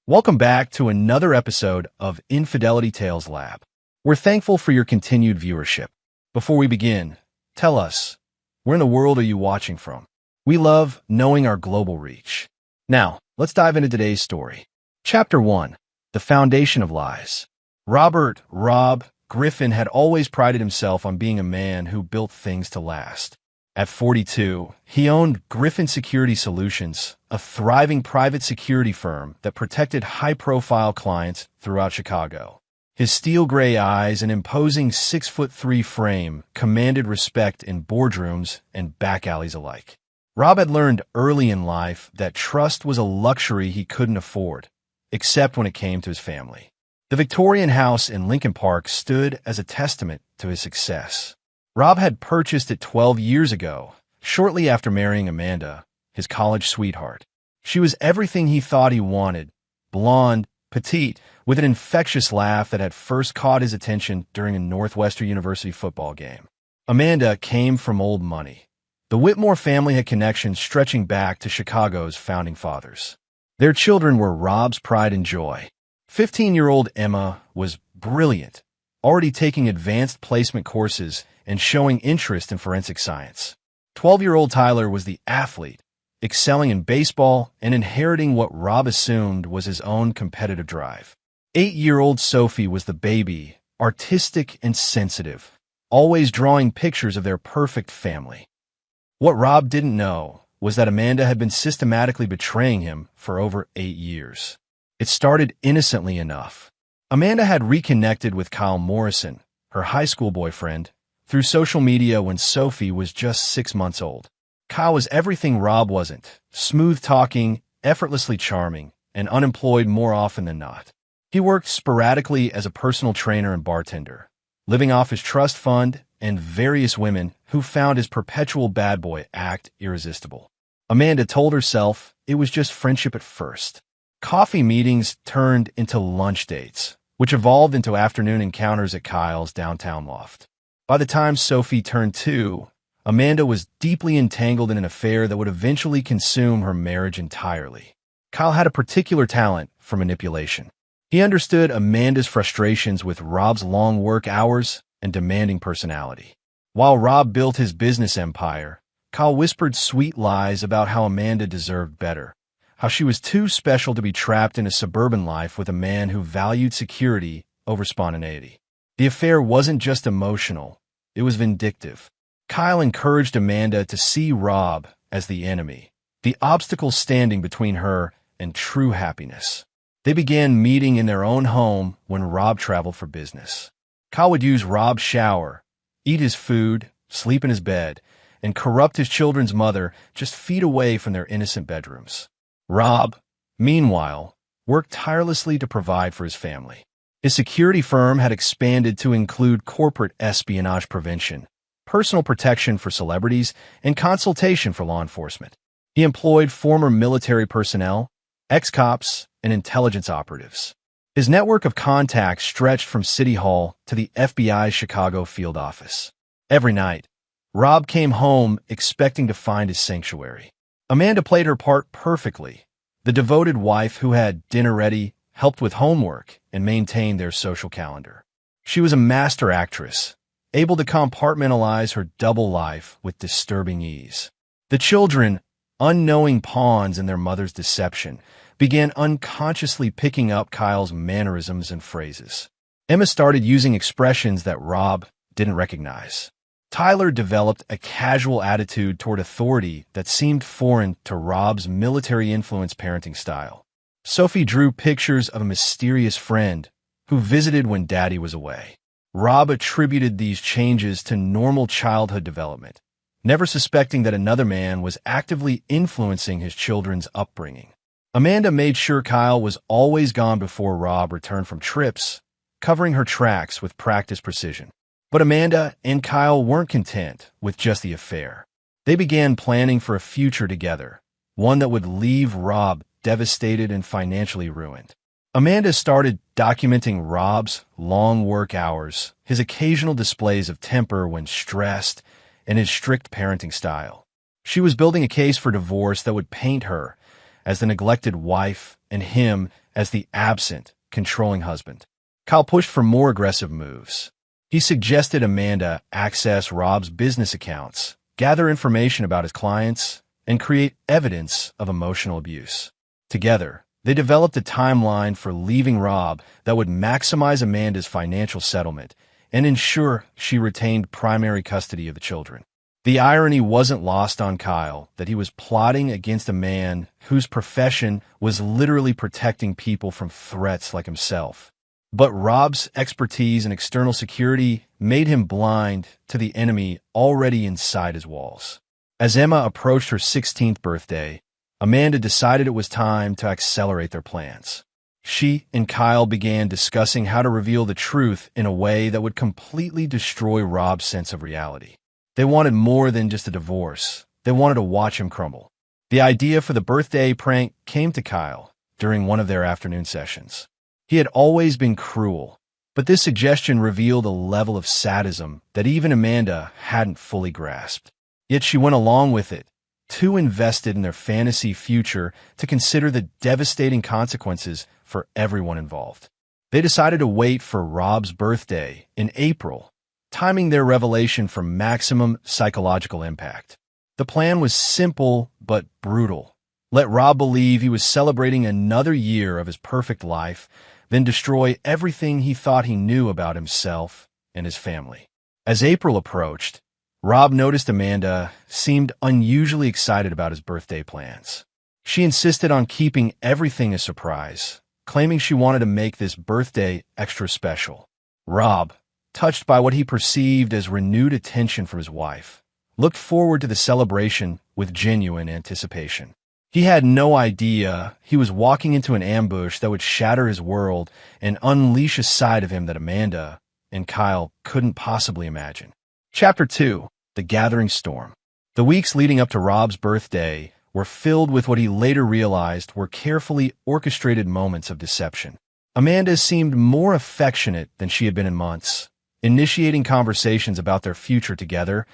Welcome back to another episode of Infidelity Tales Lab. We're thankful for your continued viewership. Before we begin, tell us, where in the world are you watching from? We love knowing our global reach. Now, let's dive into today's story. Chapter 1. The Foundation of Lies. Robert "Rob" Griffin had always prided himself on being a man who built things to last. At 42, he owned Griffin Security Solutions, a thriving private security firm that protected high-profile clients throughout Chicago. His steel-gray eyes and imposing 6'3" frame commanded respect in boardrooms and back alleys alike. Rob had learned early in life that trust was a luxury he couldn't afford, except when it came to his family. The Victorian house in Lincoln Park stood as a testament to his success. Rob had purchased it 12 years ago, shortly after marrying Amanda, his college sweetheart. She was everything he thought he wanted, blonde, petite, with an infectious laugh that had first caught his attention during a Northwestern University football game. Amanda came from old money. The Whitmore family had connections stretching back to Chicago's founding fathers. Their children were Rob's pride and joy. 15-year-old Emma was brilliant, already taking advanced placement courses and showing interest in forensic science. 12-year-old Tyler was the athlete, excelling in baseball and inheriting what Rob assumed was his own competitive drive. 8-year-old Sophie was the baby, artistic and sensitive, always drawing pictures of their perfect family. What Rob didn't know was that Amanda had been systematically betraying him for over 8 years. It started innocently enough. Amanda had reconnected with Kyle Morrison, her high school boyfriend, through social media when Sophie was just 6 months old. Kyle was everything Rob wasn't, smooth-talking, effortlessly charming, and unemployed more often than not. He worked sporadically as a personal trainer and bartender, living off his trust fund and various women who found his perpetual bad boy act irresistible. Amanda told herself it was just friendship at first. Coffee meetings turned into lunch dates, which evolved into afternoon encounters at Kyle's downtown loft. By the time Sophie turned 2, Amanda was deeply entangled in an affair that would eventually consume her marriage entirely. Kyle had a particular talent for manipulation. He understood Amanda's frustrations with Rob's long work hours and demanding personality. While Rob built his business empire, Kyle whispered sweet lies about how Amanda deserved better, how she was too special to be trapped in a suburban life with a man who valued security over spontaneity. The affair wasn't just emotional, it was vindictive. Kyle encouraged Amanda to see Rob as the enemy, the obstacle standing between her and true happiness. They began meeting in their own home when Rob traveled for business. Kyle would use Rob's shower, eat his food, sleep in his bed, and corrupt his children's mother just feet away from their innocent bedrooms. Rob, meanwhile, worked tirelessly to provide for his family. His security firm had expanded to include corporate espionage prevention, personal protection for celebrities, and consultation for law enforcement. He employed former military personnel, ex-cops, and intelligence operatives. His network of contacts stretched from City Hall to the FBI's Chicago field office. Every night, Rob came home expecting to find his sanctuary. Amanda played her part perfectly, the devoted wife who had dinner ready, helped with homework, and maintained their social calendar. She was a master actress, able to compartmentalize her double life with disturbing ease. The children, unknowing pawns in their mother's deception, began unconsciously picking up Kyle's mannerisms and phrases. Emma started using expressions that Rob didn't recognize. Tyler developed a casual attitude toward authority that seemed foreign to Rob's military-influenced parenting style. Sophie drew pictures of a mysterious friend who visited when Daddy was away. Rob attributed these changes to normal childhood development, never suspecting that another man was actively influencing his children's upbringing. Amanda made sure Kyle was always gone before Rob returned from trips, covering her tracks with practiced precision. But Amanda and Kyle weren't content with just the affair. They began planning for a future together, one that would leave Rob devastated and financially ruined. Amanda started documenting Rob's long work hours, his occasional displays of temper when stressed, and his strict parenting style. She was building a case for divorce that would paint her as the neglected wife and him as the absent, controlling husband. Kyle pushed for more aggressive moves. He suggested Amanda access Rob's business accounts, gather information about his clients, and create evidence of emotional abuse. Together, they developed a timeline for leaving Rob that would maximize Amanda's financial settlement and ensure she retained primary custody of the children. The irony wasn't lost on Kyle that he was plotting against a man whose profession was literally protecting people from threats like himself. But Rob's expertise in external security made him blind to the enemy already inside his walls. As Emma approached her 16th birthday, Amanda decided it was time to accelerate their plans. She and Kyle began discussing how to reveal the truth in a way that would completely destroy Rob's sense of reality. They wanted more than just a divorce. They wanted to watch him crumble. The idea for the birthday prank came to Kyle during one of their afternoon sessions. He had always been cruel, but this suggestion revealed a level of sadism that even Amanda hadn't fully grasped. Yet she went along with it, too invested in their fantasy future to consider the devastating consequences for everyone involved. They decided to wait for Rob's birthday in April, timing their revelation for maximum psychological impact. The plan was simple but brutal. Let Rob believe he was celebrating another year of his perfect life, then destroy everything he thought he knew about himself and his family. As April approached, Rob noticed Amanda seemed unusually excited about his birthday plans. She insisted on keeping everything a surprise, claiming she wanted to make this birthday extra special. Rob, touched by what he perceived as renewed attention from his wife, looked forward to the celebration with genuine anticipation. He had no idea he was walking into an ambush that would shatter his world and unleash a side of him that Amanda and Kyle couldn't possibly imagine. Chapter 2: The Gathering Storm. The weeks leading up to Rob's birthday were filled with what he later realized were carefully orchestrated moments of deception. Amanda seemed more affectionate than she had been in months, initiating conversations about their future together,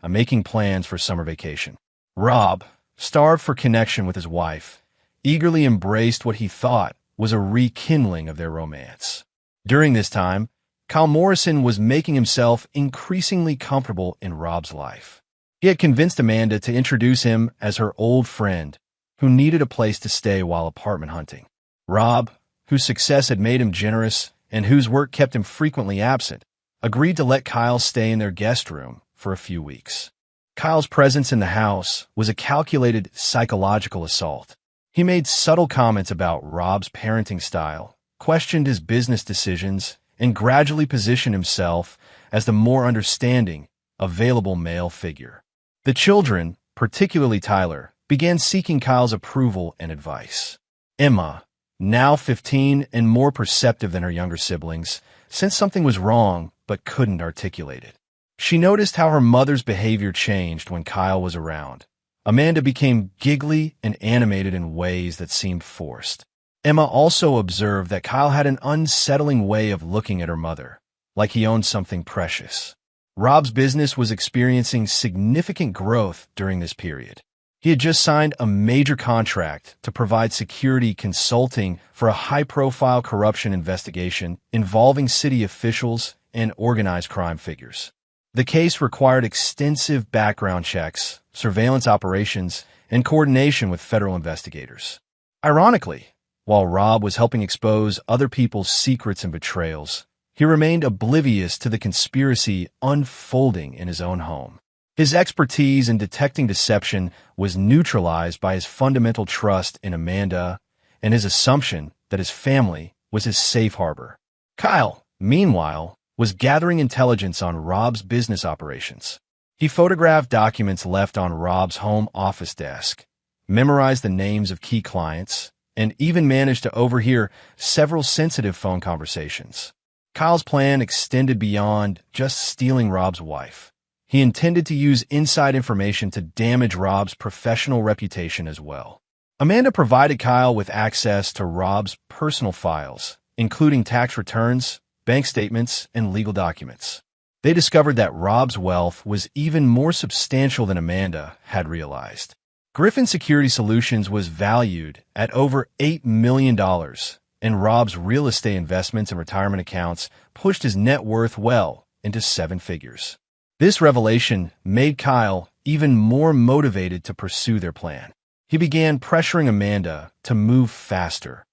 making plans for summer vacation. Rob, starved for connection with his wife, eagerly embraced what he thought was a rekindling of their romance. During this time, Kyle Morrison was making himself increasingly comfortable in Rob's life. He had convinced Amanda to introduce him as her old friend who needed a place to stay while apartment hunting. Rob, whose success had made him generous and whose work kept him frequently absent, agreed to let Kyle stay in their guest room for a few weeks. Kyle's presence in the house was a calculated psychological assault. He made subtle comments about Rob's parenting style, questioned his business decisions, and gradually positioned himself as the more understanding, available male figure. The children, particularly Tyler, began seeking Kyle's approval and advice. Emma, now 15 and more perceptive than her younger siblings, sensed something was wrong but couldn't articulate it. She noticed how her mother's behavior changed when Kyle was around. Amanda became giggly and animated in ways that seemed forced. Emma also observed that Kyle had an unsettling way of looking at her mother, like he owned something precious. Rob's business was experiencing significant growth during this period. He had just signed a major contract to provide security consulting for a high-profile corruption investigation involving city officials and organized crime figures. The case required extensive background checks, surveillance operations, and coordination with federal investigators. Ironically, while Rob was helping expose other people's secrets and betrayals, he remained oblivious to the conspiracy unfolding in his own home. His expertise in detecting deception was neutralized by his fundamental trust in Amanda and his assumption that his family was his safe harbor. Kyle, meanwhile, was gathering intelligence on Rob's business operations. He photographed documents left on Rob's home office desk, memorized the names of key clients, and even managed to overhear several sensitive phone conversations. Kyle's plan extended beyond just stealing Rob's wife. He intended to use inside information to damage Rob's professional reputation as well. Amanda provided Kyle with access to Rob's personal files, including tax returns, bank statements, and legal documents. They discovered that Rob's wealth was even more substantial than Amanda had realized. Griffin Security Solutions was valued at over $8 million, and Rob's real estate investments and retirement accounts pushed his net worth well into seven figures. This revelation made Kyle even more motivated to pursue their plan. He began pressuring Amanda to move faster,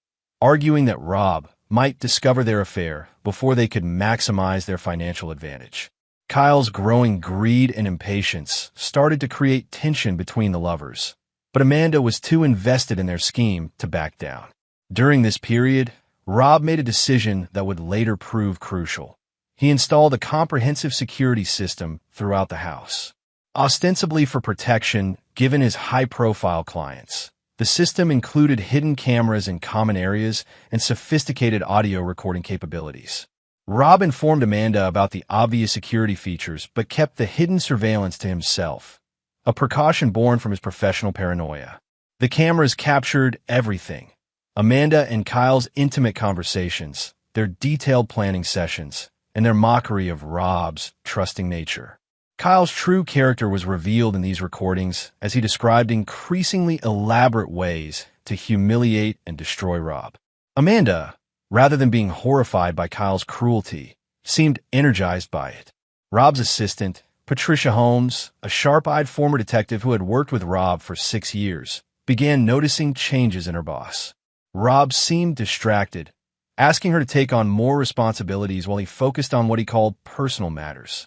arguing that Rob might discover their affair before they could maximize their financial advantage. Kyle's growing greed and impatience started to create tension between the lovers, but Amanda was too invested in their scheme to back down. During this period, Rob made a decision that would later prove crucial. He installed a comprehensive security system throughout the house. Ostensibly for protection, given his high-profile clients, the system included hidden cameras in common areas and sophisticated audio recording capabilities. Rob informed Amanda about the obvious security features but kept the hidden surveillance to himself, a precaution born from his professional paranoia. The cameras captured everything: Amanda and Kyle's intimate conversations, their detailed planning sessions, and their mockery of Rob's trusting nature. Kyle's true character was revealed in these recordings as he described increasingly elaborate ways to humiliate and destroy Rob. Amanda, rather than being horrified by Kyle's cruelty, seemed energized by it. Rob's assistant, Patricia Holmes, a sharp-eyed former detective who had worked with Rob for 6 years, began noticing changes in her boss. Rob seemed distracted, asking her to take on more responsibilities while he focused on what he called personal matters.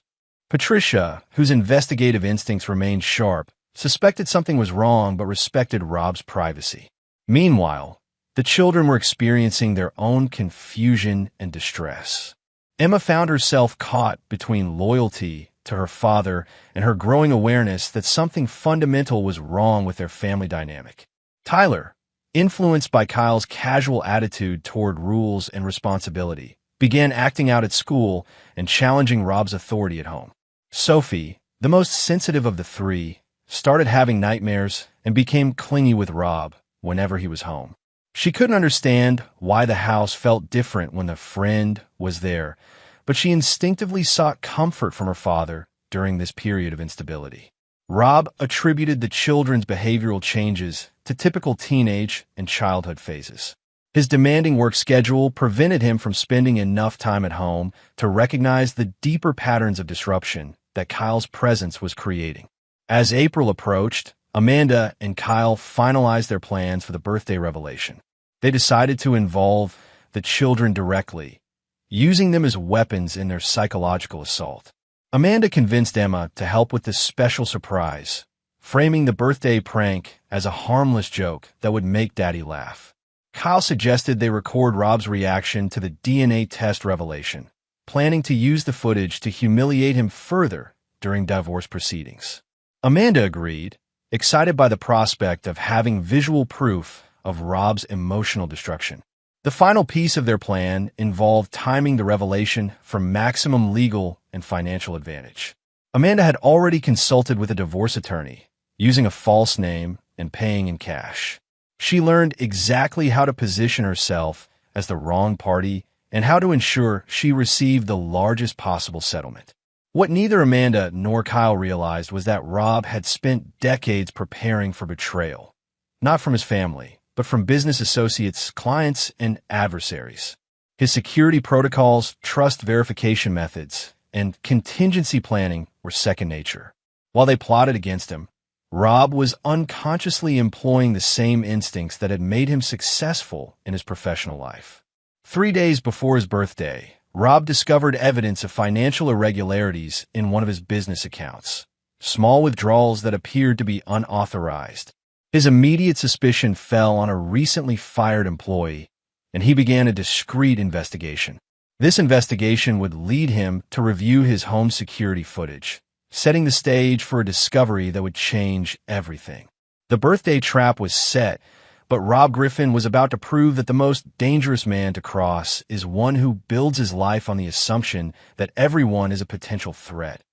Patricia, whose investigative instincts remained sharp, suspected something was wrong but respected Rob's privacy. Meanwhile, the children were experiencing their own confusion and distress. Emma found herself caught between loyalty to her father and her growing awareness that something fundamental was wrong with their family dynamic. Tyler, influenced by Kyle's casual attitude toward rules and responsibility, began acting out at school and challenging Rob's authority at home. Sophie, the most sensitive of the three, started having nightmares and became clingy with Rob whenever he was home. She couldn't understand why the house felt different when the friend was there, but she instinctively sought comfort from her father during this period of instability. Rob attributed the children's behavioral changes to typical teenage and childhood phases. His demanding work schedule prevented him from spending enough time at home to recognize the deeper patterns of disruption that Kyle's presence was creating. As April approached, Amanda and Kyle finalized their plans for the birthday revelation. They decided to involve the children directly, using them as weapons in their psychological assault. Amanda convinced Emma to help with this special surprise, framing the birthday prank as a harmless joke that would make Daddy laugh. Kyle suggested they record Rob's reaction to the DNA test revelation, planning to use the footage to humiliate him further during divorce proceedings. Amanda agreed, excited by the prospect of having visual proof of Rob's emotional destruction. The final piece of their plan involved timing the revelation for maximum legal and financial advantage. Amanda had already consulted with a divorce attorney, using a false name and paying in cash. She learned exactly how to position herself as the wrong party and how to ensure she received the largest possible settlement. What neither Amanda nor Kyle realized was that Rob had spent decades preparing for betrayal, not from his family, but from business associates, clients, and adversaries. His security protocols, trust verification methods, and contingency planning were second nature. While they plotted against him, Rob was unconsciously employing the same instincts that had made him successful in his professional life. 3 days before his birthday, Rob discovered evidence of financial irregularities in one of his business accounts, small withdrawals that appeared to be unauthorized. His immediate suspicion fell on a recently fired employee, and he began a discreet investigation. This investigation would lead him to review his home security footage, setting the stage for a discovery that would change everything. The birthday trap was set, but Rob Griffin was about to prove that the most dangerous man to cross is one who builds his life on the assumption that everyone is a potential threat.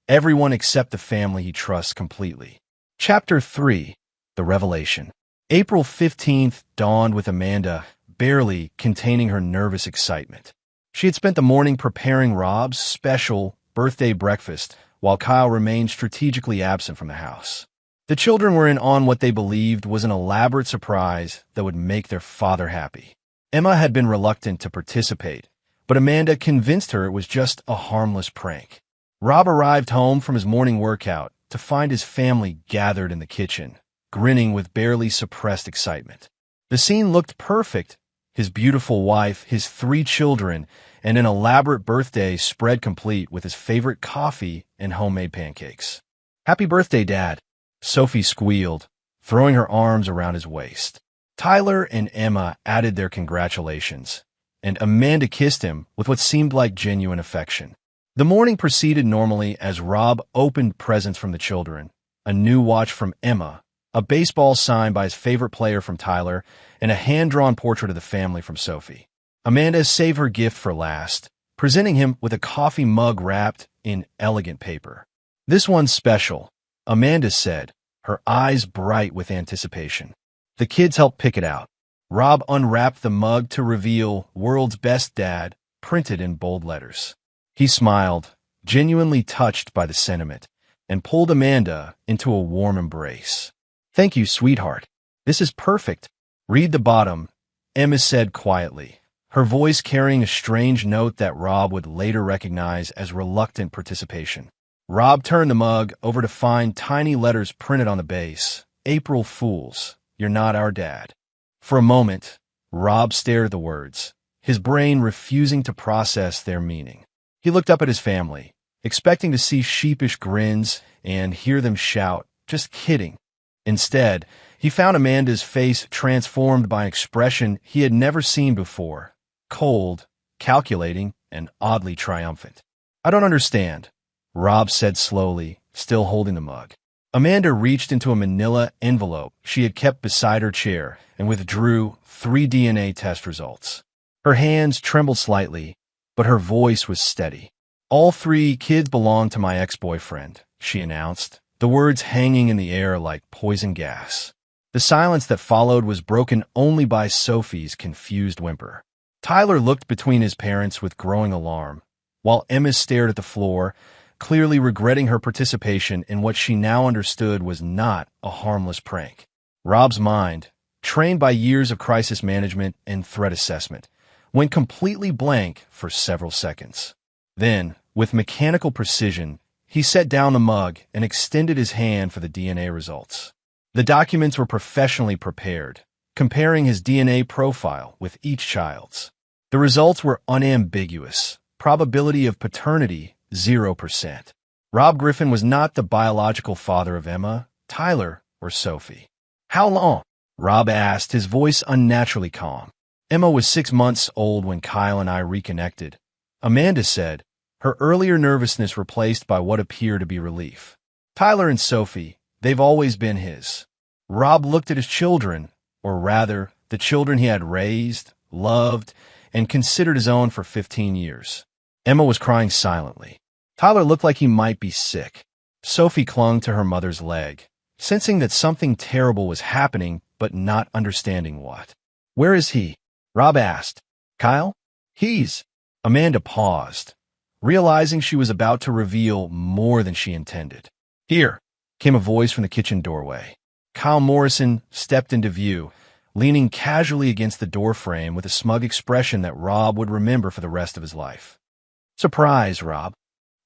Everyone except the family he trusts completely. Chapter 3. The Revelation. April 15th dawned with Amanda barely containing her nervous excitement. She had spent the morning preparing Rob's special birthday breakfast while Kyle remained strategically absent from the house. The children were in on what they believed was an elaborate surprise that would make their father happy. Emma had been reluctant to participate, but Amanda convinced her it was just a harmless prank. Rob arrived home from his morning workout to find his family gathered in the kitchen, grinning with barely suppressed excitement. The scene looked perfect. His beautiful wife, his 3 children, and an elaborate birthday spread complete with his favorite coffee and homemade pancakes. "Happy birthday, Dad," Sophie squealed, throwing her arms around his waist. Tyler and Emma added their congratulations, and Amanda kissed him with what seemed like genuine affection. The morning proceeded normally as Rob opened presents from the children, a new watch from Emma, a baseball signed by his favorite player from Tyler, and a hand-drawn portrait of the family from Sophie. Amanda saved her gift for last, presenting him with a coffee mug wrapped in elegant paper. "This one's special," Amanda said, her eyes bright with anticipation. The kids helped pick it out. Rob unwrapped the mug to reveal "World's Best Dad," printed in bold letters. He smiled, genuinely touched by the sentiment, and pulled Amanda into a warm embrace. "Thank you, sweetheart. This is perfect." "Read the bottom," Emma said quietly, her voice carrying a strange note that Rob would later recognize as reluctant participation. Rob turned the mug over to find tiny letters printed on the base. "April Fools, you're not our dad." For a moment, Rob stared at the words, his brain refusing to process their meaning. He looked up at his family, expecting to see sheepish grins and hear them shout, "Just kidding." Instead, he found Amanda's face transformed by an expression he had never seen before, cold, calculating, and oddly triumphant. "I don't understand," Rob said slowly, still holding the mug. Amanda reached into a manila envelope she had kept beside her chair and withdrew 3 DNA test results. Her hands trembled slightly, but her voice was steady. "All 3 kids belong to my ex-boyfriend," she announced, the words hanging in the air like poison gas. The silence that followed was broken only by Sophie's confused whimper. Tyler looked between his parents with growing alarm, while Emma stared at the floor, clearly regretting her participation in what she now understood was not a harmless prank. Rob's mind, trained by years of crisis management and threat assessment, went completely blank for several seconds. Then, with mechanical precision, he set down the mug and extended his hand for the DNA results. The documents were professionally prepared, comparing his DNA profile with each child's. The results were unambiguous. Probability of paternity, 0%. Rob Griffin was not the biological father of Emma, Tyler, or Sophie. "How long?" Rob asked, his voice unnaturally calm. "Emma was 6 months old when Kyle and I reconnected," Amanda said, her earlier nervousness replaced by what appeared to be relief. "Tyler and Sophie, they've always been his." Rob looked at his children, or rather, the children he had raised, loved, and considered his own for 15 years. Emma was crying silently. Tyler looked like he might be sick. Sophie clung to her mother's leg, sensing that something terrible was happening but not understanding what. "Where is he?" Rob asked. "Kyle? He's—" Amanda paused, realizing she was about to reveal more than she intended. "Here," came a voice from the kitchen doorway. Kyle Morrison stepped into view, leaning casually against the doorframe with a smug expression that Rob would remember for the rest of his life. "Surprise, Rob."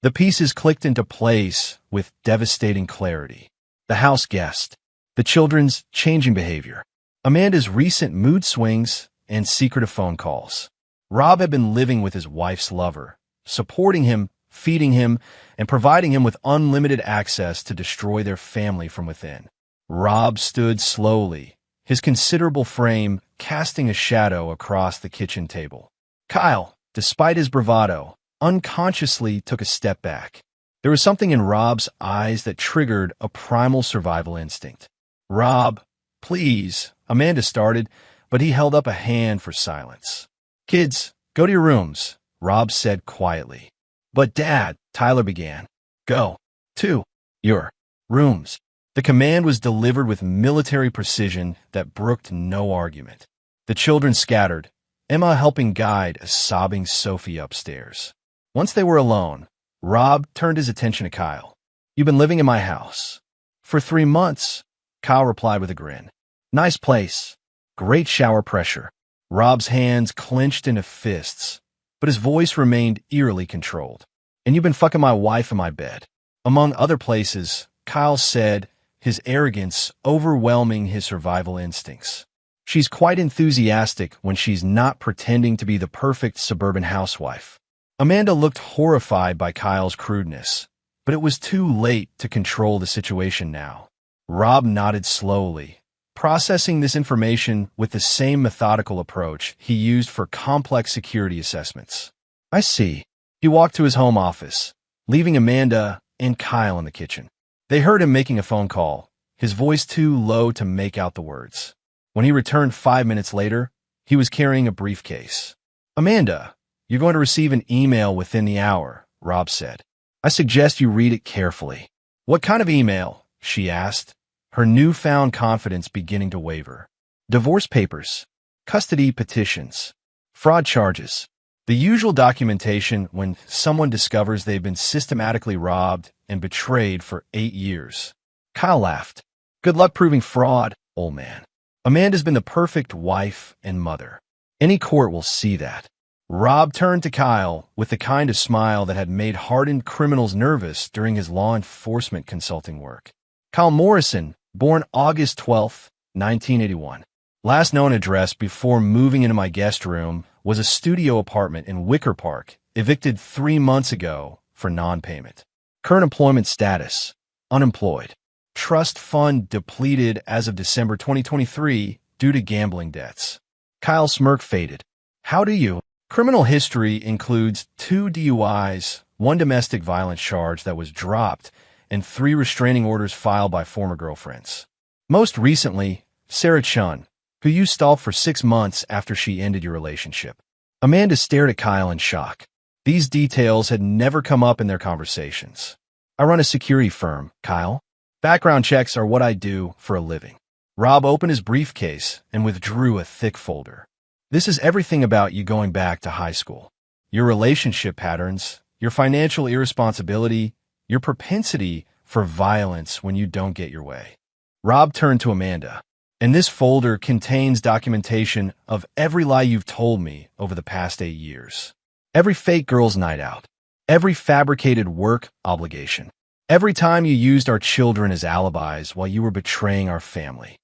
The pieces clicked into place with devastating clarity. The house guest, the children's changing behavior, Amanda's recent mood swings, and secretive phone calls. Rob had been living with his wife's lover, supporting him, feeding him, and providing him with unlimited access to destroy their family from within. Rob stood slowly, his considerable frame casting a shadow across the kitchen table. Kyle, despite his bravado, unconsciously took a step back. There was something in Rob's eyes that triggered a primal survival instinct. "Rob, please," Amanda started, but he held up a hand for silence. "Kids, go to your rooms," Rob said quietly. "But Dad," Tyler began. "Go to your rooms." The command was delivered with military precision that brooked no argument. The children scattered, Emma helping guide a sobbing Sophie upstairs. Once they were alone, Rob turned his attention to Kyle. "You've been living in my house For 3 months, Kyle replied with a grin. Nice place. Great shower pressure. Rob's hands clenched into fists, but his voice remained eerily controlled. And you've been fucking my wife in my bed. Among other places, Kyle said, his arrogance overwhelming his survival instincts. She's quite enthusiastic when she's not pretending to be the perfect suburban housewife. Amanda looked horrified by Kyle's crudeness, but it was too late to control the situation now. Rob nodded slowly, processing this information with the same methodical approach he used for complex security assessments. I see. He walked to his home office, leaving Amanda and Kyle in the kitchen. They heard him making a phone call, his voice too low to make out the words. When he returned 5 minutes later, he was carrying a briefcase. Amanda, you're going to receive an email within the hour, Rob said. I suggest you read it carefully. What kind of email? She asked, her newfound confidence beginning to waver. Divorce papers, custody petitions, fraud charges. The usual documentation when someone discovers they've been systematically robbed and betrayed for 8 years. Kyle laughed. Good luck proving fraud, old man. Amanda's been the perfect wife and mother. Any court will see that. Rob turned to Kyle with the kind of smile that had made hardened criminals nervous during his law enforcement consulting work. Kyle Morrison, born August 12, 1981. Last known address before moving into my guest room was a studio apartment in Wicker Park, evicted 3 months ago for non-payment. Current employment status, unemployed. Trust fund depleted as of December 2023 due to gambling debts. Kyle's smirk faded. How do you? Criminal history includes 2 DUIs, 1 domestic violence charge that was dropped, and 3 restraining orders filed by former girlfriends. Most recently, Sarah Chun, who you stalked for 6 months after she ended your relationship. Amanda stared at Kyle in shock. These details had never come up in their conversations. I run a security firm, Kyle. Background checks are what I do for a living. Rob opened his briefcase and withdrew a thick folder. This is everything about you going back to high school. Your relationship patterns, your financial irresponsibility, your propensity for violence when you don't get your way. Rob turned to Amanda. And this folder contains documentation of every lie you've told me over the past 8 years. Every fake girls' night out. Every fabricated work obligation. Every time you used our children as alibis while you were betraying our family.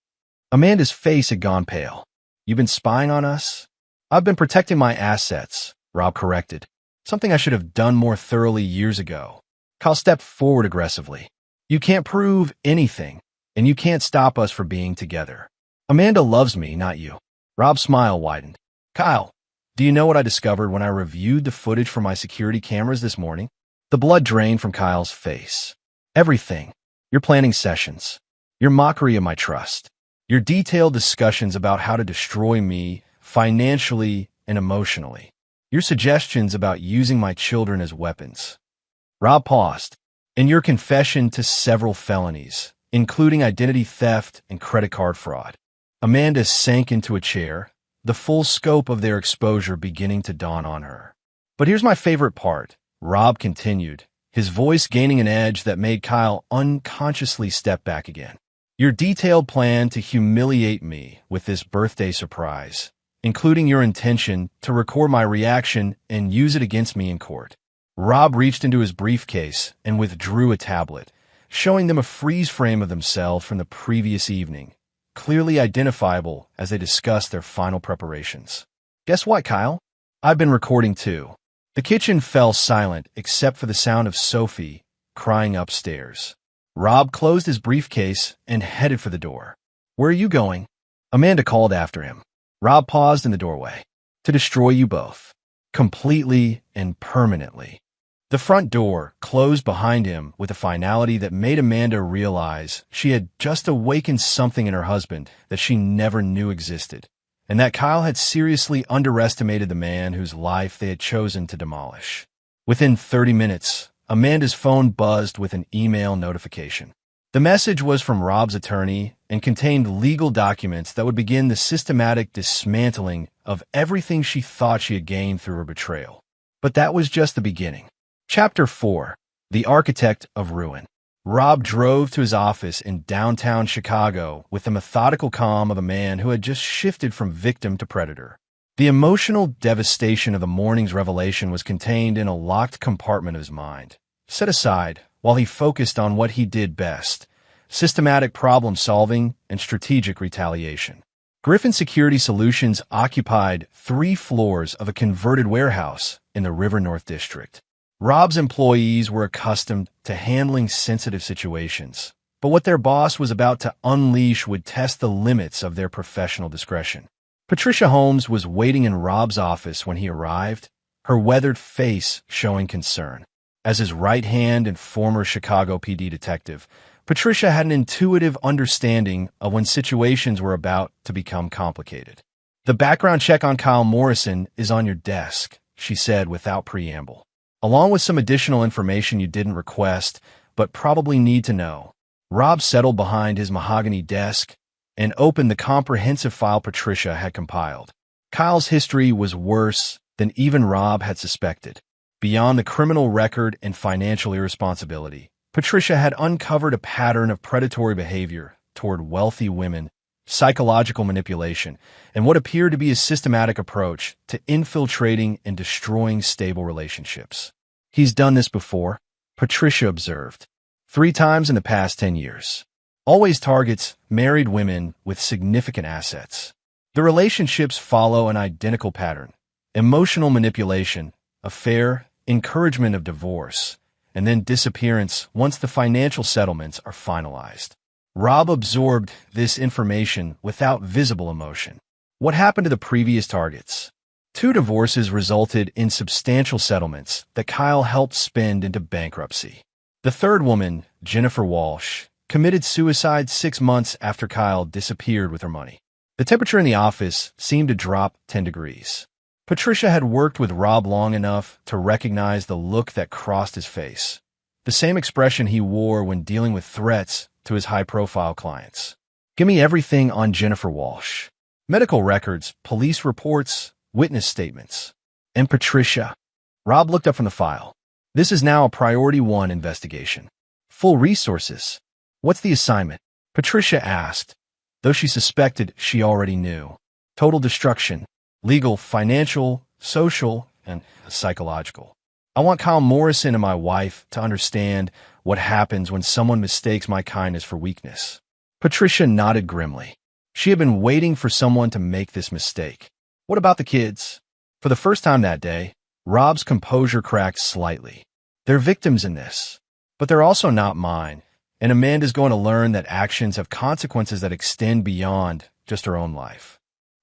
Amanda's face had gone pale. You've been spying on us? I've been protecting my assets, Rob corrected. Something I should have done more thoroughly years ago. Kyle stepped forward aggressively. You can't prove anything, and you can't stop us from being together. Amanda loves me, not you. Rob's smile widened. Kyle, do you know what I discovered when I reviewed the footage from my security cameras this morning? The blood drained from Kyle's face. Everything. Your planning sessions. Your mockery of my trust. Your detailed discussions about how to destroy me financially and emotionally. Your suggestions about using my children as weapons. Rob paused. And your confession to several felonies, including identity theft and credit card fraud. Amanda sank into a chair, the full scope of their exposure beginning to dawn on her. But here's my favorite part, Rob continued, his voice gaining an edge that made Kyle unconsciously step back again. Your detailed plan to humiliate me with this birthday surprise, including your intention to record my reaction and use it against me in court. Rob reached into his briefcase and withdrew a tablet, showing them a freeze frame of themselves from the previous evening, clearly identifiable as they discussed their final preparations. Guess what, Kyle? I've been recording too. The kitchen fell silent except for the sound of Sophie crying upstairs. Rob closed his briefcase and headed for the door. Where are you going? Amanda called after him. Rob paused in the doorway. To destroy you both. Completely and permanently. The front door closed behind him with a finality that made Amanda realize she had just awakened something in her husband that she never knew existed, and that Kyle had seriously underestimated the man whose life they had chosen to demolish. Within 30 minutes, Amanda's phone buzzed with an email notification. The message was from Rob's attorney and contained legal documents that would begin the systematic dismantling of everything she thought she had gained through her betrayal. But that was just the beginning. Chapter 4. The Architect of Ruin. Rob drove to his office in downtown Chicago with the methodical calm of a man who had just shifted from victim to predator. The emotional devastation of the morning's revelation was contained in a locked compartment of his mind, set aside while he focused on what he did best: systematic problem-solving and strategic retaliation. Griffin Security Solutions occupied 3 floors of a converted warehouse in the River North District. Rob's employees were accustomed to handling sensitive situations, but what their boss was about to unleash would test the limits of their professional discretion. Patricia Holmes was waiting in Rob's office when he arrived, her weathered face showing concern. As his right hand and former Chicago PD detective, Patricia had an intuitive understanding of when situations were about to become complicated. "The background check on Kyle Morrison is on your desk," she said without preamble, "along with some additional information you didn't request, but probably need to know." Rob settled behind his mahogany desk and opened the comprehensive file Patricia had compiled. Kyle's history was worse than even Rob had suspected. Beyond the criminal record and financial irresponsibility, Patricia had uncovered a pattern of predatory behavior toward wealthy women, psychological manipulation, and what appeared to be a systematic approach to infiltrating and destroying stable relationships. "He's done this before," Patricia observed, "3 times in the past 10 years. Always targets married women with significant assets. The relationships follow an identical pattern: emotional manipulation, affair, encouragement of divorce, and then disappearance once the financial settlements are finalized." Rob absorbed this information without visible emotion. What happened to the previous targets? 2 divorces resulted in substantial settlements that Kyle helped spin into bankruptcy. The third woman, Jennifer Walsh, committed suicide 6 months after Kyle disappeared with her money. The temperature in the office seemed to drop 10 degrees. Patricia had worked with Rob long enough to recognize the look that crossed his face, the same expression he wore when dealing with threats to his high-profile clients. "Give me everything on Jennifer Walsh. Medical records, police reports, witness statements." "And Patricia?" Rob looked up from the file. "This is now a Priority 1 investigation. Full resources." "What's the assignment?" Patricia asked, though she suspected she already knew. "Total destruction. Legal, financial, social, and psychological. I want Kyle Morrison and my wife to understand what happens when someone mistakes my kindness for weakness." Patricia nodded grimly. She had been waiting for someone to make this mistake. "What about the kids?" For the first time that day, Rob's composure cracked slightly. "They're victims in this, but they're also not mine, and Amanda's going to learn that actions have consequences that extend beyond just her own life."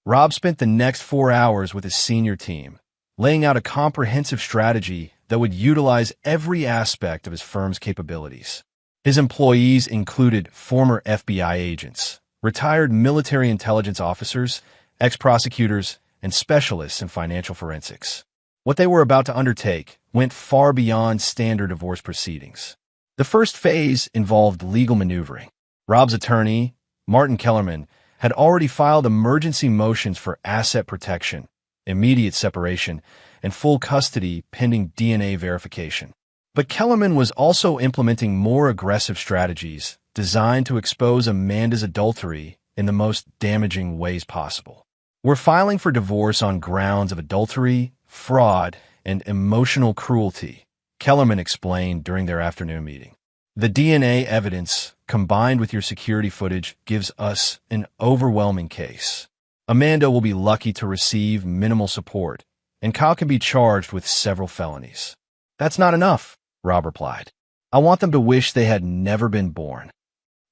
Rob spent the next 4 hours with his senior team, laying out a comprehensive strategy that would utilize every aspect of his firm's capabilities. His employees included former FBI agents, retired military intelligence officers, ex-prosecutors, and specialists in financial forensics. What they were about to undertake went far beyond standard divorce proceedings. The first phase involved legal maneuvering. Rob's attorney, Martin Kellerman, had already filed emergency motions for asset protection, immediate separation, and full custody pending DNA verification. But Kellerman was also implementing more aggressive strategies designed to expose Amanda's adultery in the most damaging ways possible. "We're filing for divorce on grounds of adultery, fraud, and emotional cruelty," Kellerman explained during their afternoon meeting. "The DNA evidence, combined with your security footage, gives us an overwhelming case. Amanda will be lucky to receive minimal support, and Kyle can be charged with several felonies." "That's not enough," Rob replied. "I want them to wish they had never been born."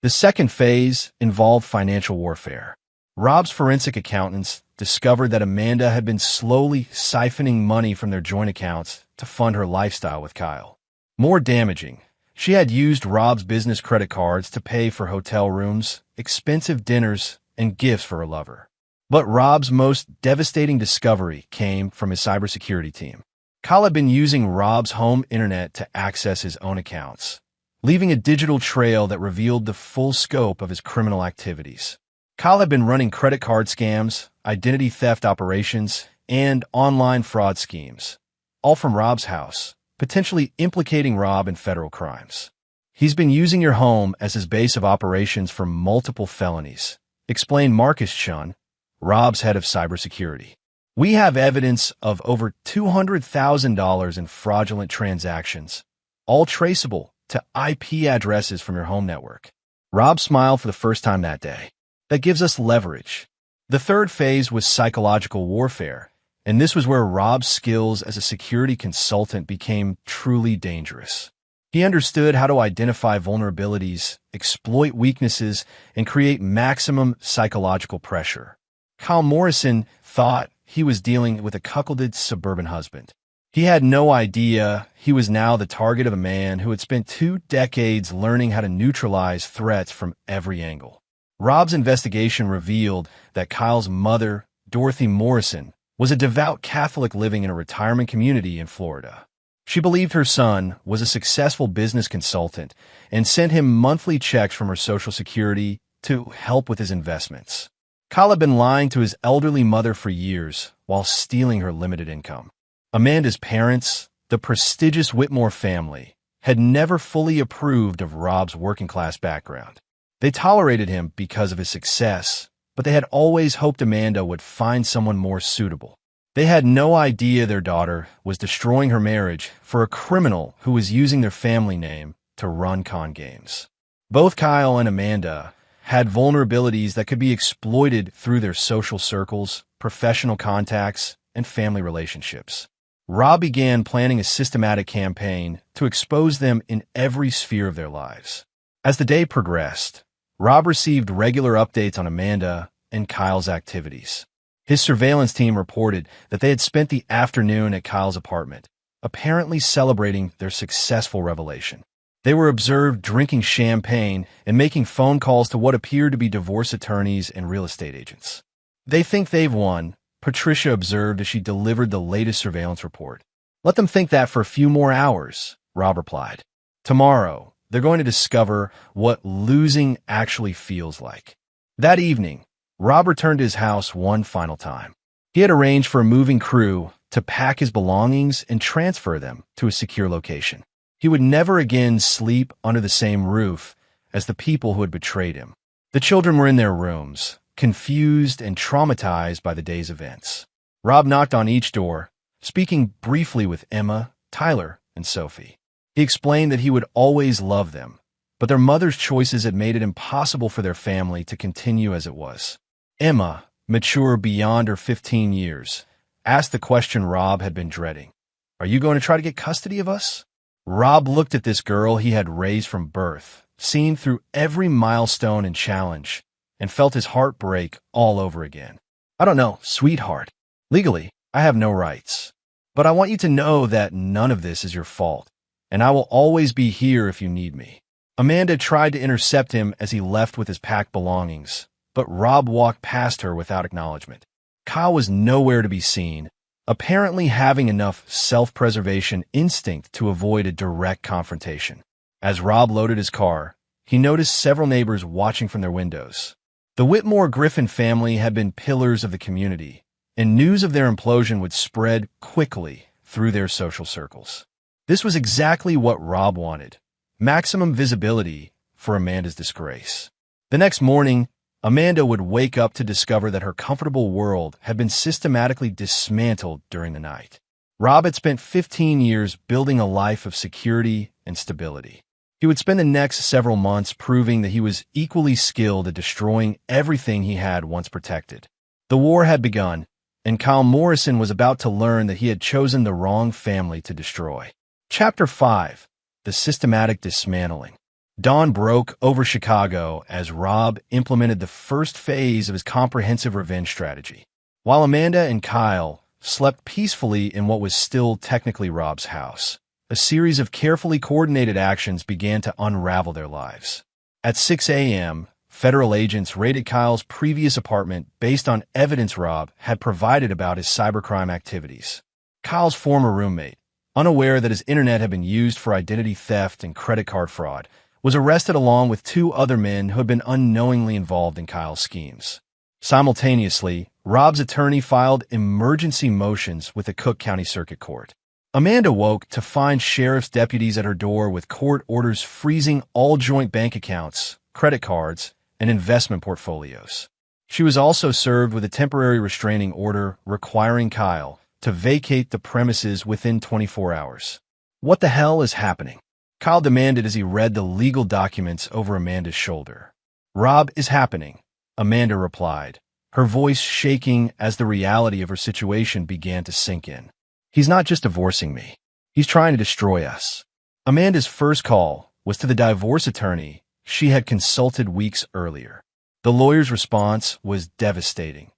The second phase involved financial warfare. Rob's forensic accountants discovered that Amanda had been slowly siphoning money from their joint accounts to fund her lifestyle with Kyle. More damaging, she had used Rob's business credit cards to pay for hotel rooms, expensive dinners, and gifts for her lover. But Rob's most devastating discovery came from his cybersecurity team. Kyle had been using Rob's home internet to access his own accounts, leaving a digital trail that revealed the full scope of his criminal activities. Kyle had been running credit card scams, identity theft operations, and online fraud schemes, all from Rob's house, potentially implicating Rob in federal crimes. He's been using your home as his base of operations for multiple felonies, explained Marcus Chun, Rob's head of cybersecurity. We have evidence of over $200,000 in fraudulent transactions, all traceable to IP addresses from your home network. Rob smiled for the first time that day. That gives us leverage. The third phase was psychological warfare, and this was where Rob's skills as a security consultant became truly dangerous. He understood how to identify vulnerabilities, exploit weaknesses, and create maximum psychological pressure. Kyle Morrison thought he was dealing with a cuckolded suburban husband. He had no idea he was now the target of a man who had spent 2 decades learning how to neutralize threats from every angle. Rob's investigation revealed that Kyle's mother, Dorothy Morrison, was a devout Catholic living in a retirement community in Florida. She believed her son was a successful business consultant and sent him monthly checks from her Social Security to help with his investments. Kyle had been lying to his elderly mother for years while stealing her limited income. Amanda's parents, the prestigious Whitmore family, had never fully approved of Rob's working-class background. They tolerated him because of his success, but they had always hoped Amanda would find someone more suitable. They had no idea their daughter was destroying her marriage for a criminal who was using their family name to run con games. Both Kyle and Amanda had vulnerabilities that could be exploited through their social circles, professional contacts, and family relationships. Rob began planning a systematic campaign to expose them in every sphere of their lives. As the day progressed, Rob received regular updates on Amanda and Kyle's activities. His surveillance team reported that they had spent the afternoon at Kyle's apartment, apparently celebrating their successful revelation. They were observed drinking champagne and making phone calls to what appeared to be divorce attorneys and real estate agents. They think they've won, Patricia observed as she delivered the latest surveillance report. Let them think that for a few more hours, Rob replied. Tomorrow, they're going to discover what losing actually feels like. That evening, Rob returned to his house one final time. He had arranged for a moving crew to pack his belongings and transfer them to a secure location. He would never again sleep under the same roof as the people who had betrayed him. The children were in their rooms, confused and traumatized by the day's events. Rob knocked on each door, speaking briefly with Emma, Tyler, and Sophie. He explained that he would always love them, but their mother's choices had made it impossible for their family to continue as it was. Emma, mature beyond her 15 years, asked the question Rob had been dreading. Are you going to try to get custody of us? Rob looked at this girl he had raised from birth, seen through every milestone and challenge, and felt his heart break all over again. I don't know, sweetheart. Legally, I have no rights. But I want you to know that none of this is your fault, and I will always be here if you need me. Amanda tried to intercept him as he left with his packed belongings, but Rob walked past her without acknowledgement. Kyle was nowhere to be seen, apparently having enough self-preservation instinct to avoid a direct confrontation. As Rob loaded his car, he noticed several neighbors watching from their windows. The Whitmore Griffin family had been pillars of the community, and news of their implosion would spread quickly through their social circles. This was exactly what Rob wanted: maximum visibility for Amanda's disgrace. The next morning, Amanda would wake up to discover that her comfortable world had been systematically dismantled during the night. Rob had spent 15 years building a life of security and stability. He would spend the next several months proving that he was equally skilled at destroying everything he had once protected. The war had begun, and Kyle Morrison was about to learn that he had chosen the wrong family to destroy. Chapter 5: The Systematic Dismantling. Dawn broke over Chicago as Rob implemented the first phase of his comprehensive revenge strategy. While Amanda and Kyle slept peacefully in what was still technically Rob's house, a series of carefully coordinated actions began to unravel their lives. At 6 a.m., federal agents raided Kyle's previous apartment based on evidence Rob had provided about his cybercrime activities. Kyle's former roommate, unaware that his internet had been used for identity theft and credit card fraud, was arrested along with 2 other men who had been unknowingly involved in Kyle's schemes. Simultaneously, Rob's attorney filed emergency motions with the Cook County Circuit Court. Amanda woke to find sheriff's deputies at her door with court orders freezing all joint bank accounts, credit cards, and investment portfolios. She was also served with a temporary restraining order requiring Kyle to vacate the premises within 24 hours. "What the hell is happening?" Kyle demanded as he read the legal documents over Amanda's shoulder. "Rob is happening," Amanda replied, her voice shaking as the reality of her situation began to sink in. "He's not just divorcing me. He's trying to destroy us." Amanda's first call was to the divorce attorney she had consulted weeks earlier. The lawyer's response was devastating.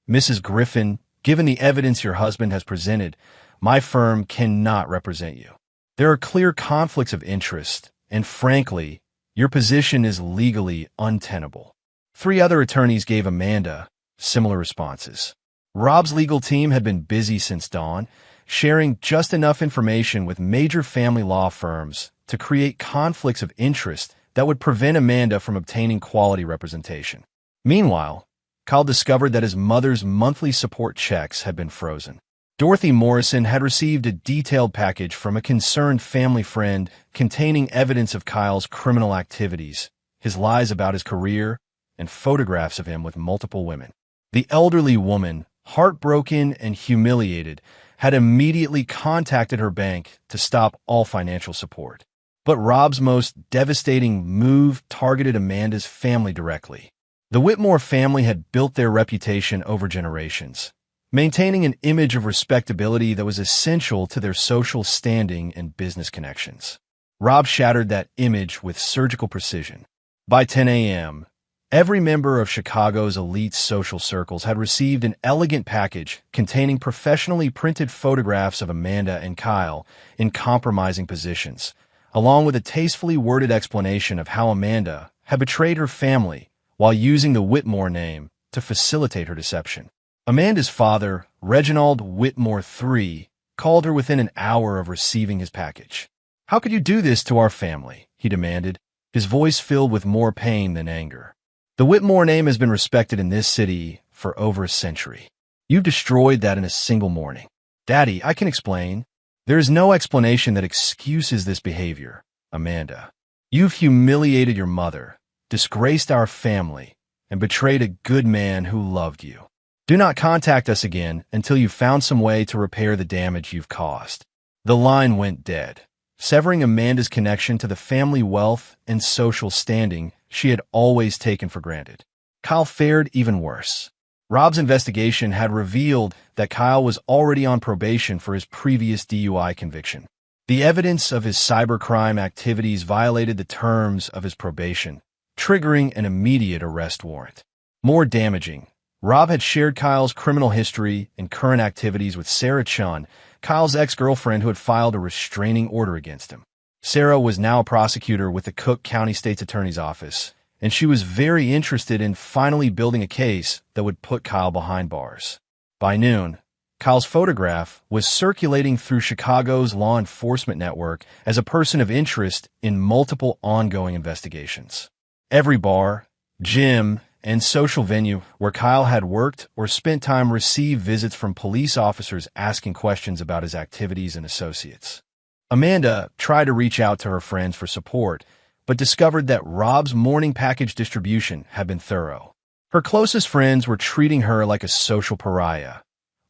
"Mrs. Griffin, given the evidence your husband has presented, my firm cannot represent you. There are clear conflicts of interest, and frankly, your position is legally untenable." 3 other attorneys gave Amanda similar responses. Rob's legal team had been busy since dawn, sharing just enough information with major family law firms to create conflicts of interest that would prevent Amanda from obtaining quality representation. Meanwhile, Kyle discovered that his mother's monthly support checks had been frozen. Dorothy Morrison had received a detailed package from a concerned family friend containing evidence of Kyle's criminal activities, his lies about his career, and photographs of him with multiple women. The elderly woman, heartbroken and humiliated, had immediately contacted her bank to stop all financial support. But Rob's most devastating move targeted Amanda's family directly. The Whitmore family had built their reputation over generations, maintaining an image of respectability that was essential to their social standing and business connections. Rob shattered that image with surgical precision. By 10 a.m., every member of Chicago's elite social circles had received an elegant package containing professionally printed photographs of Amanda and Kyle in compromising positions, along with a tastefully worded explanation of how Amanda had betrayed her family while using the Whitmore name to facilitate her deception. Amanda's father, Reginald Whitmore III, called her within an hour of receiving his package. "How could you do this to our family?" he demanded, his voice filled with more pain than anger. "The Whitmore name has been respected in this city for over a century. You've destroyed that in a single morning." "Daddy, I can explain." "There is no explanation that excuses this behavior, Amanda. You've humiliated your mother, disgraced our family, and betrayed a good man who loved you. Do not contact us again until you've found some way to repair the damage you've caused." The line went dead, severing Amanda's connection to the family wealth and social standing she had always taken for granted. Kyle fared even worse. Rob's investigation had revealed that Kyle was already on probation for his previous DUI conviction. The evidence of his cybercrime activities violated the terms of his probation, triggering an immediate arrest warrant. More damaging, Rob had shared Kyle's criminal history and current activities with Sarah Chun, Kyle's ex-girlfriend who had filed a restraining order against him. Sarah was now a prosecutor with the Cook County State's Attorney's Office, and she was very interested in finally building a case that would put Kyle behind bars. By noon, Kyle's photograph was circulating through Chicago's law enforcement network as a person of interest in multiple ongoing investigations. Every bar, gym, and social venue where Kyle had worked or spent time received visits from police officers asking questions about his activities and associates. Amanda tried to reach out to her friends for support, but discovered that Rob's morning package distribution had been thorough. Her closest friends were treating her like a social pariah,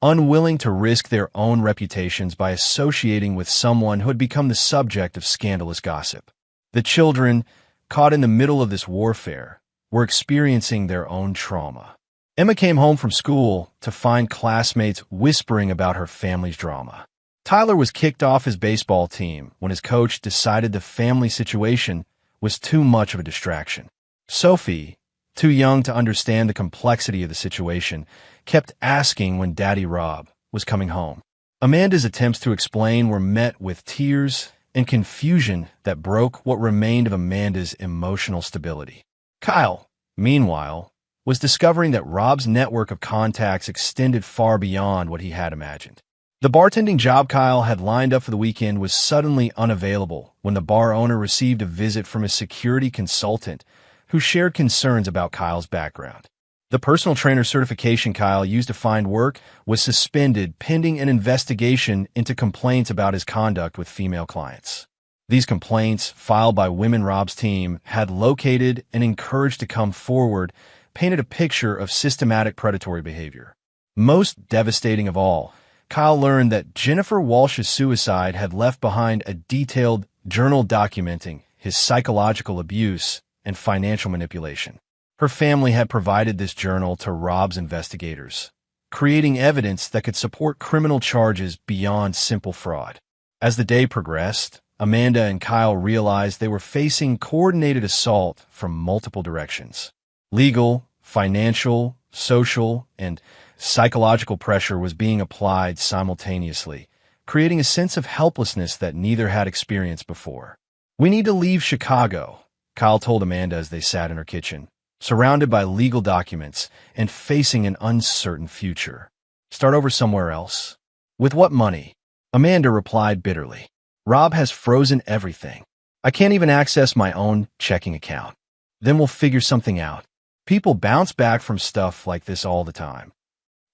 unwilling to risk their own reputations by associating with someone who had become the subject of scandalous gossip. The children, caught in the middle of this warfare, were experiencing their own trauma. Emma came home from school to find classmates whispering about her family's drama. Tyler was kicked off his baseball team when his coach decided the family situation was too much of a distraction. Sophie, too young to understand the complexity of the situation, kept asking when Daddy Rob was coming home. Amanda's attempts to explain were met with tears and confusion that broke what remained of Amanda's emotional stability. Kyle, meanwhile, was discovering that Rob's network of contacts extended far beyond what he had imagined. The bartending job Kyle had lined up for the weekend was suddenly unavailable when the bar owner received a visit from a security consultant who shared concerns about Kyle's background. The personal trainer certification Kyle used to find work was suspended pending an investigation into complaints about his conduct with female clients. These complaints, filed by women Rob's team, had located and encouraged to come forward, painted a picture of systematic predatory behavior. Most devastating of all, Kyle learned that Jennifer Walsh's suicide had left behind a detailed journal documenting his psychological abuse and financial manipulation. Her family had provided this journal to Rob's investigators, creating evidence that could support criminal charges beyond simple fraud. As the day progressed, Amanda and Kyle realized they were facing coordinated assault from multiple directions. Legal, financial, social, and psychological pressure was being applied simultaneously, creating a sense of helplessness that neither had experienced before. "We need to leave Chicago," Kyle told Amanda as they sat in her kitchen, surrounded by legal documents and facing an uncertain future. "Start over somewhere else." "With what money?" Amanda replied bitterly. "Rob has frozen everything. I can't even access my own checking account." "Then we'll figure something out. People bounce back from stuff like this all the time."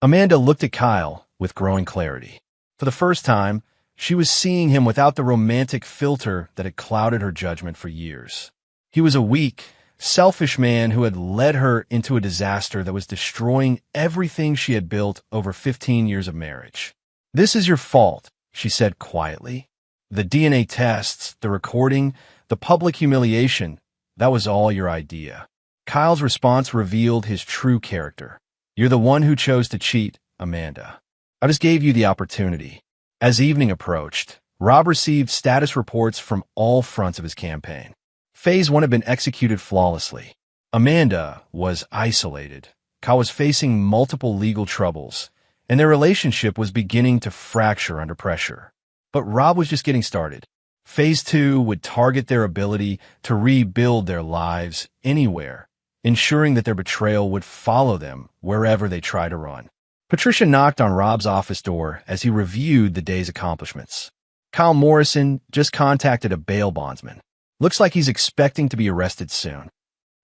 Amanda looked at Kyle with growing clarity. For the first time, she was seeing him without the romantic filter that had clouded her judgment for years. He was a weak, selfish man who had led her into a disaster that was destroying everything she had built over 15 years of marriage. "This is your fault," she said quietly. "The DNA tests, the recording, the public humiliation, that was all your idea." Kyle's response revealed his true character. "You're the one who chose to cheat, Amanda. I just gave you the opportunity." As evening approached, Rob received status reports from all fronts of his campaign. Phase 1 had been executed flawlessly. Amanda was isolated. Kyle was facing multiple legal troubles, and their relationship was beginning to fracture under pressure. But Rob was just getting started. Phase 2 would target their ability to rebuild their lives anywhere, ensuring that their betrayal would follow them wherever they try to run. Patricia knocked on Rob's office door as he reviewed the day's accomplishments. "Kyle Morrison just contacted a bail bondsman. Looks like he's expecting to be arrested soon."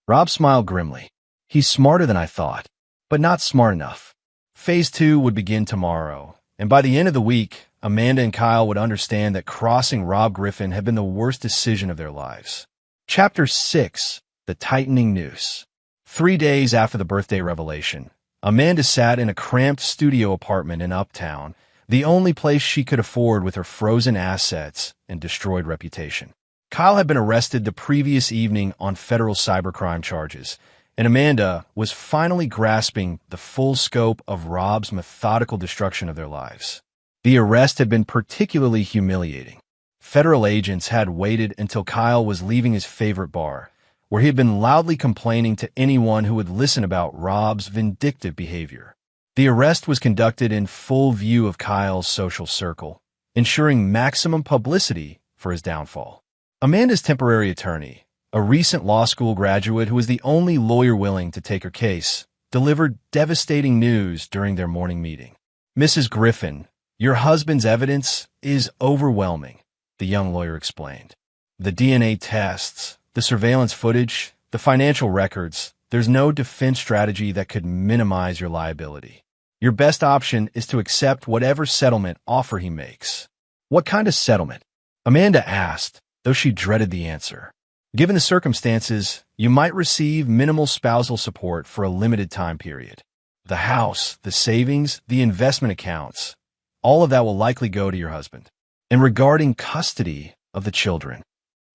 Rob smiled grimly. "He's smarter than I thought, but not smart enough." Phase 2 would begin tomorrow, and by the end of the week, Amanda and Kyle would understand that crossing Rob Griffin had been the worst decision of their lives. Chapter 6: The Tightening Noose. 3 days after the birthday revelation, Amanda sat in a cramped studio apartment in Uptown, the only place she could afford with her frozen assets and destroyed reputation. Kyle had been arrested the previous evening on federal cybercrime charges, and Amanda was finally grasping the full scope of Rob's methodical destruction of their lives. The arrest had been particularly humiliating. Federal agents had waited until Kyle was leaving his favorite bar, where he had been loudly complaining to anyone who would listen about Rob's vindictive behavior. The arrest was conducted in full view of Kyle's social circle, ensuring maximum publicity for his downfall. Amanda's temporary attorney, a recent law school graduate who was the only lawyer willing to take her case, delivered devastating news during their morning meeting. "Mrs. Griffin, your husband's evidence is overwhelming," the young lawyer explained. "The DNA tests, the surveillance footage, the financial records, there's no defense strategy that could minimize your liability. Your best option is to accept whatever settlement offer he makes." "What kind of settlement?" Amanda asked, though she dreaded the answer. "Given the circumstances, you might receive minimal spousal support for a limited time period. The house, the savings, the investment accounts, all of that will likely go to your husband. And regarding custody of the children,"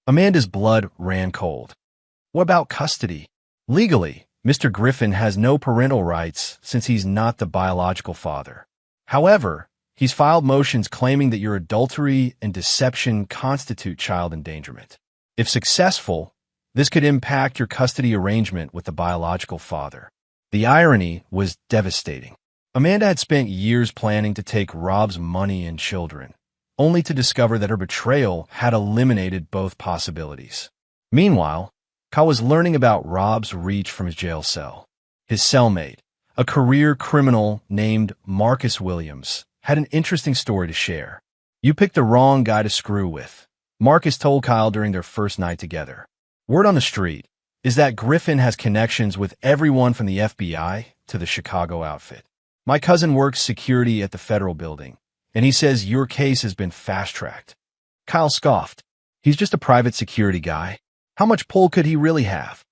Amanda's blood ran cold. "What about custody?" "Legally, Mr. Griffin has no parental rights since he's not the biological father. However, he's filed motions claiming that your adultery and deception constitute child endangerment. If successful, this could impact your custody arrangement with the biological father." The irony was devastating. Amanda had spent years planning to take Rob's money and children, only to discover that her betrayal had eliminated both possibilities. Meanwhile, Kyle was learning about Rob's reach from his jail cell. His cellmate, a career criminal named Marcus Williams, had an interesting story to share. "You picked the wrong guy to screw with," Marcus told Kyle during their first night together. "Word on the street, is that Griffin has connections with everyone from the FBI to the Chicago outfit. My cousin works security at the federal building, and he says your case has been fast-tracked. Kyle scoffed. He's just a private security guy. How much pull could he really have?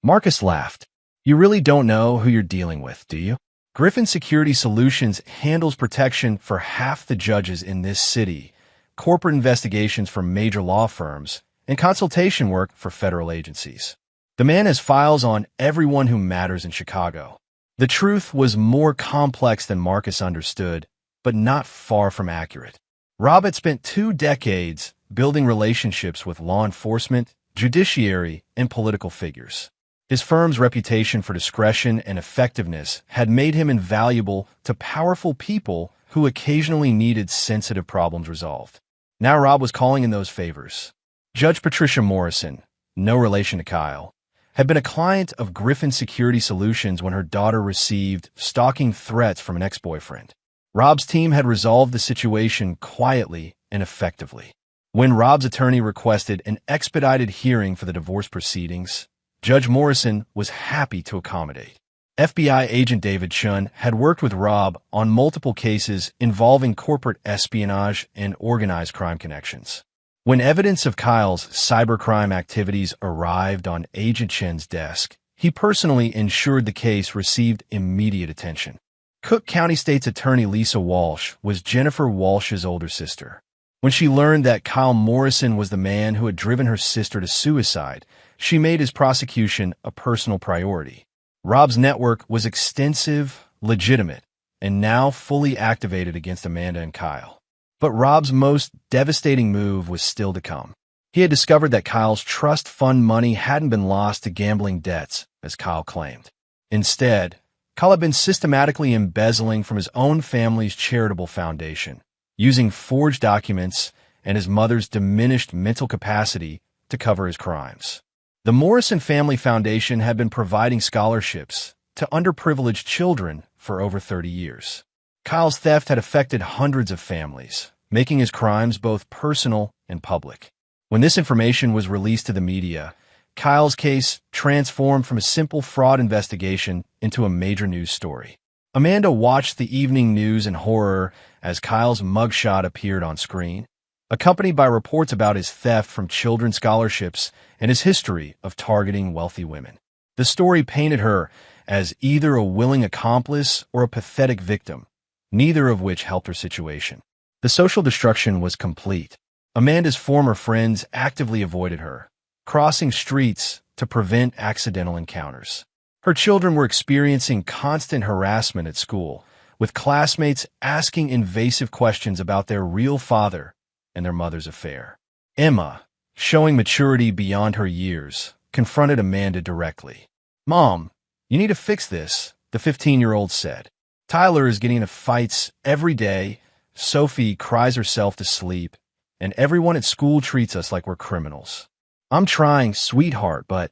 Marcus laughed. You really don't know who you're dealing with, do you? Griffin Security Solutions handles protection for half the judges in this city, corporate investigations for major law firms, and consultation work for federal agencies. The man has files on everyone who matters in Chicago. The truth was more complex than Marcus understood, but not far from accurate. Rob had spent 2 decades building relationships with law enforcement, judiciary, and political figures. His firm's reputation for discretion and effectiveness had made him invaluable to powerful people who occasionally needed sensitive problems resolved. Now Rob was calling in those favors. Judge Patricia Morrison, no relation to Kyle, had been a client of Griffin Security Solutions when her daughter received stalking threats from an ex-boyfriend. Rob's team had resolved the situation quietly and effectively. When Rob's attorney requested an expedited hearing for the divorce proceedings, Judge Morrison was happy to accommodate. FBI agent David Chun had worked with Rob on multiple cases involving corporate espionage and organized crime connections. When evidence of Kyle's cybercrime activities arrived on Agent Chun's desk, he personally ensured the case received immediate attention. Cook County State's Attorney Lisa Walsh was Jennifer Walsh's older sister. When she learned that Kyle Morrison was the man who had driven her sister to suicide, she made his prosecution a personal priority. Rob's network was extensive, legitimate, and now fully activated against Amanda and Kyle. But Rob's most devastating move was still to come. He had discovered that Kyle's trust fund money hadn't been lost to gambling debts, as Kyle claimed. Instead, Kyle had been systematically embezzling from his own family's charitable foundation, using forged documents and his mother's diminished mental capacity to cover his crimes. The Morrison Family Foundation had been providing scholarships to underprivileged children for over 30 years. Kyle's theft had affected hundreds of families, making his crimes both personal and public. When this information was released to the media, Kyle's case transformed from a simple fraud investigation into a major news story. Amanda watched the evening news in horror as Kyle's mugshot appeared on screen, accompanied by reports about his theft from children's scholarships and his history of targeting wealthy women. The story painted her as either a willing accomplice or a pathetic victim, neither of which helped her situation. The social destruction was complete. Amanda's former friends actively avoided her, crossing streets to prevent accidental encounters. Her children were experiencing constant harassment at school, with classmates asking invasive questions about their real father and their mother's affair. Emma, showing maturity beyond her years, confronted Amanda directly. "Mom, you need to fix this," the 15-year-old said. "Tyler is getting into fights every day, Sophie cries herself to sleep, and everyone at school treats us like we're criminals. I'm trying, sweetheart, but..."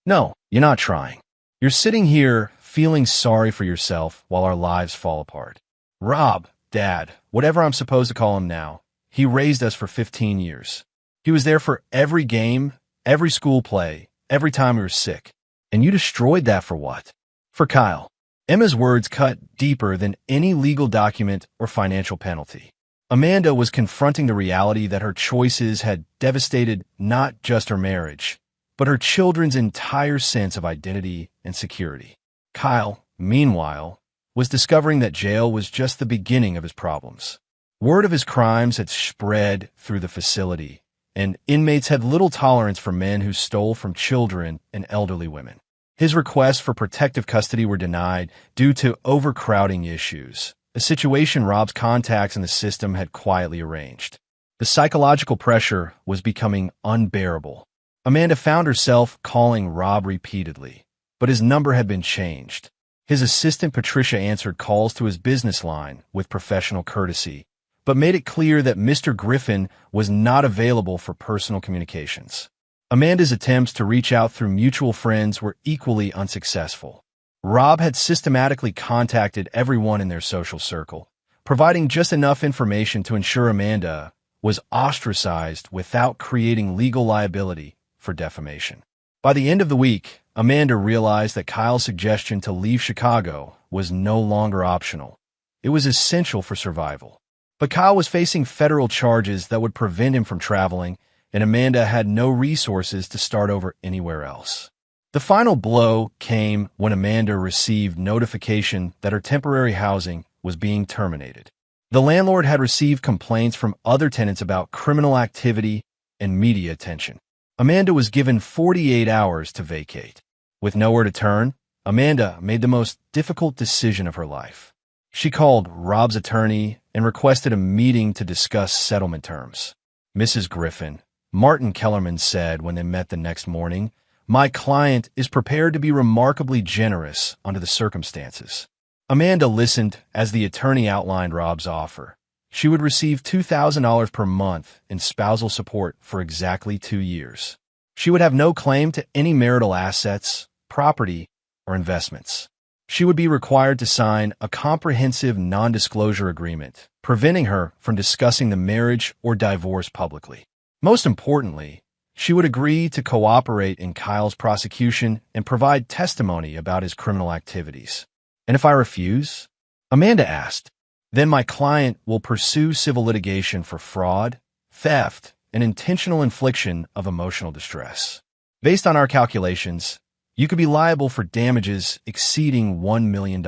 "No, you're not trying. You're sitting here feeling sorry for yourself while our lives fall apart." Rob, Dad, whatever I'm supposed to call him now, he raised us for 15 years. He was there for every game, every school play, every time we were sick. And you destroyed that for what? For Kyle. Emma's words cut deeper than any legal document or financial penalty. Amanda was confronting the reality that her choices had devastated not just her marriage, but her children's entire sense of identity and security. Kyle, meanwhile, was discovering that jail was just the beginning of his problems. Word of his crimes had spread through the facility, and inmates had little tolerance for men who stole from children and elderly women. His requests for protective custody were denied due to overcrowding issues, a situation Rob's contacts in the system had quietly arranged. The psychological pressure was becoming unbearable. Amanda found herself calling Rob repeatedly, but his number had been changed. His assistant Patricia answered calls to his business line with professional courtesy, but made it clear that Mr. Griffin was not available for personal communications. Amanda's attempts to reach out through mutual friends were equally unsuccessful. Rob had systematically contacted everyone in their social circle, providing just enough information to ensure Amanda was ostracized without creating legal liability for defamation. By the end of the week, Amanda realized that Kyle's suggestion to leave Chicago was no longer optional. It was essential for survival. But Kyle was facing federal charges that would prevent him from traveling, and Amanda had no resources to start over anywhere else. The final blow came when Amanda received notification that her temporary housing was being terminated. The landlord had received complaints from other tenants about criminal activity and media attention. Amanda was given 48 hours to vacate. With nowhere to turn, Amanda made the most difficult decision of her life. She called Rob's attorney and requested a meeting to discuss settlement terms. Mrs. Griffin, Martin Kellerman said when they met the next morning, "My client is prepared to be remarkably generous under the circumstances." Amanda listened as the attorney outlined Rob's offer. She would receive $2,000 per month in spousal support for exactly 2 years. She would have no claim to any marital assets, property, or investments. She would be required to sign a comprehensive non-disclosure agreement, preventing her from discussing the marriage or divorce publicly. Most importantly, she would agree to cooperate in Kyle's prosecution and provide testimony about his criminal activities. "And if I refuse?" Amanda asked. "Then my client will pursue civil litigation for fraud, theft, and intentional infliction of emotional distress. Based on our calculations, you could be liable for damages exceeding $1 million.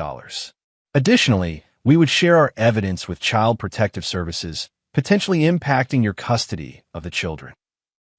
Additionally, we would share our evidence with Child Protective Services, potentially impacting your custody of the children."